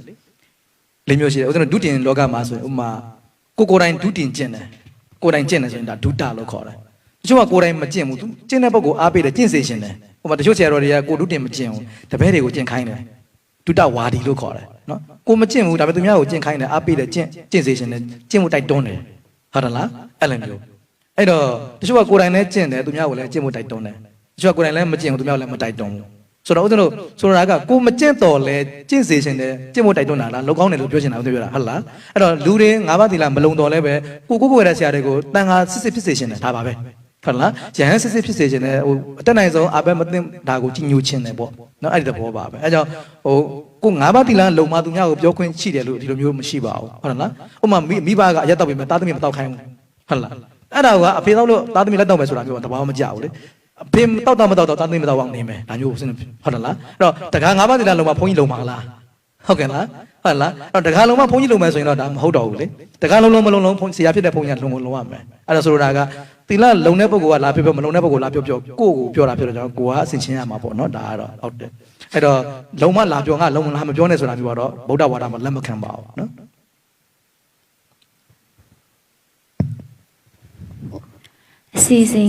၄မျိုးရှိတယ်ဦးဇင်းတို့ဒုတင်လောကမှာဆိုရင်ဥမာကိုယ်တိုင်ဒုတင်ကျင့်တယ်ကိုယ်တိုင်ကျင့်တယ်ဆိုရင်ဒါဒုတလို့ခေါ်တယ်တချို့ကကိုယ်တိုင်မကျင့်ဘူးသူကျင့်တဲ့ပုဂ္ဂိုလ်အားပေးတယ်ကျင့်စေရှင်တယ်ဥမာတချို့ဆရာတော်တွေကကိုဒုတင်မကျင့်ဘူးတပည့်တွေကိုကျင့်ခိုင်းတယ်ဒုတဝါဒီလို့ခေါ်တယ်နော်ကိုမကျင့်ဘူးဒါပေမဲ့သူများကိုကျင့်ခိုင်းတယ်အားပေးတယ်ကျင့်စေရှင်တယ်ကျင့်မှုတိုက်တွန်းတယ်ဟုတ်တယ်လားအဲ့လိုမျိုးအဲ့တော့တချို့ကကိုယ်တိုင်လည်းကျင့်တယ်သူများကိုလည်းကျင့်မှုတိုက်တွန်းတယ်တချို့ကကိုယ်တိုင်လည်းမကျင့်ဘူးသူများကိုလည်းမတိုက်တွန်းဘူးဆိုတော့ဦးဇင်းတို့ဆိုတာကကိုမကျင့်တော်လဲကျင့်စေရှင်တယ်ကျင့်မှုတိုက်တွန်းတာလားလောက်ကောင်းတယ်လို့ပြောချင်တာဦးဇင်းပြောတာဟုတ်လားအဲ့တော့လူတွေ၅ပါးသီလမလုံတော်လဲပဲကိုရတဲ့ဆရာတွေကိုတန်ခါစစ်ဖြစ်စေရှင်တယ်ဒါပါပဲဟုတ်လားရဟန်းစစ်ဖြစ်စေရှင်တယ်ဟိုအတက်နိုင်ဆုံးအဘက်မသိဒါကိုကြီးညိုခြင်းတယ်ပေါ့နော်အဲ့ဒီသဘောပါပဲအဲကြောင့်ဟိုကို၅ပါးသီလလုံမသူများကိုပြောခွင့်ရှိတယ်လို့ဒီလိုမျိုးမရှိပါဘူးဟုတ်လားဥပမာမိဘကအရက်တောက်ပြီးမှသားသမီးမတောက်ခိုင်းဘူးဟုတ်လားအဲ့ဒါကအဖေတောက်လို့သားသမီးလက်တောက်မယ်ဆိုတာမျိုးကတဘာမှမကြောက်ဘူးလေအဖေတောက်တာမတောက်တော့သားသမီးမတောက်အောင်နေမယ်ဒါမျိုးဟုတ်တယ်လားအဲ့တော့တခါ၅ပါးသီလလုံမဘုန်းကြီးလုံပါလားဟုတ်ကဲ့လားဟုတ်လားအဲ့တော့တခါလုံမဘုန်းကြီးလုံမယ်ဆိုရင်တော့ဒါမဟုတ်တော့ဘူးလေတခါလုံမလုံဖုန်းဆရာဖြစ်တဲ့ဘုန်းကြီးကလုံရမယ်အဲ့ဒါဆိုလိုတာက တီလာလုံတဲ့ပုဂ္ဂိုလ်ကလာပြောမလုံတဲ့ပုဂ္ဂိုလ်လာပြောကိုပြောတာပြောတော့ကျွန်တော်ကိုကအဆင်ချင်းရမှာပေါ့နော်ဒါကတော့ဟုတ်တယ်အဲ့တော့လုံမလာပြောငါလုံလာမပြောနဲ့ဆိုတာမျိုးတော့ဗုဒ္ဓဝါဒမှာလက်မခံပါဘူးနော် အစီအစဉ်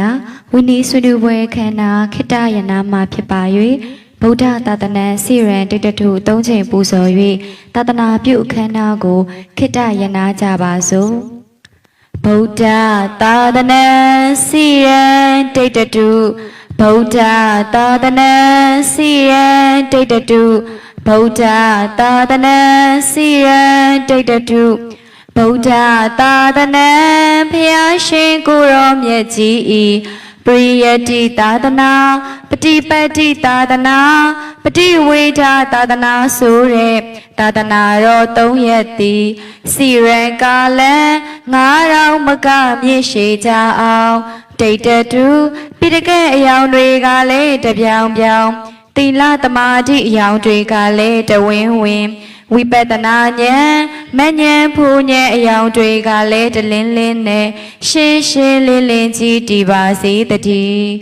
900ဝိနည်းဆွေးနွေးပွဲခန္ဓာခိတ္တယနာမှာဖြစ်ပါ၍ဗုဒ္ဓသာသနာစိရန်တိတ္တထု၃ချိန်ပူဇော်၍သာသနာပြုအခမ်းအနားကိုခိတ္တယနာကြပါစို့ဗုဒ္ဓသာသနာစိရန်တိတ္တထုဗုဒ္ဓသာသနာစိရန်တိတ္တထုဗုဒ္ဓသာသနာစိရန်တိတ္တထုဗုဒ္ဓသာသနာဖျားရှင်ကိုရောမြတ်ကြီးဤပရိယတိသာသနာပฏิပတ်တိသာသနာပฏิဝေဒသာသနာဆိုတဲ့သာသနာတော်3ရက်သည်စီရန်ကာလံ9000မကမြင့်ရှိကြအောင်တိတ်တတုပိဋကအယောင်တွေကလည်းတပြောင်ပြောင်သီလသမာဓိအယောင်တွေကလည်းတဝင်းဝင်းဝိပဿနာဉာဏ်မဉဏ်ဖူဉဏ်အယောင်တွေကလည်းတလင်းလင်းနဲ့ရှင်းရှင်းလင်းလင်းကြီးတည်ပါစေတည်း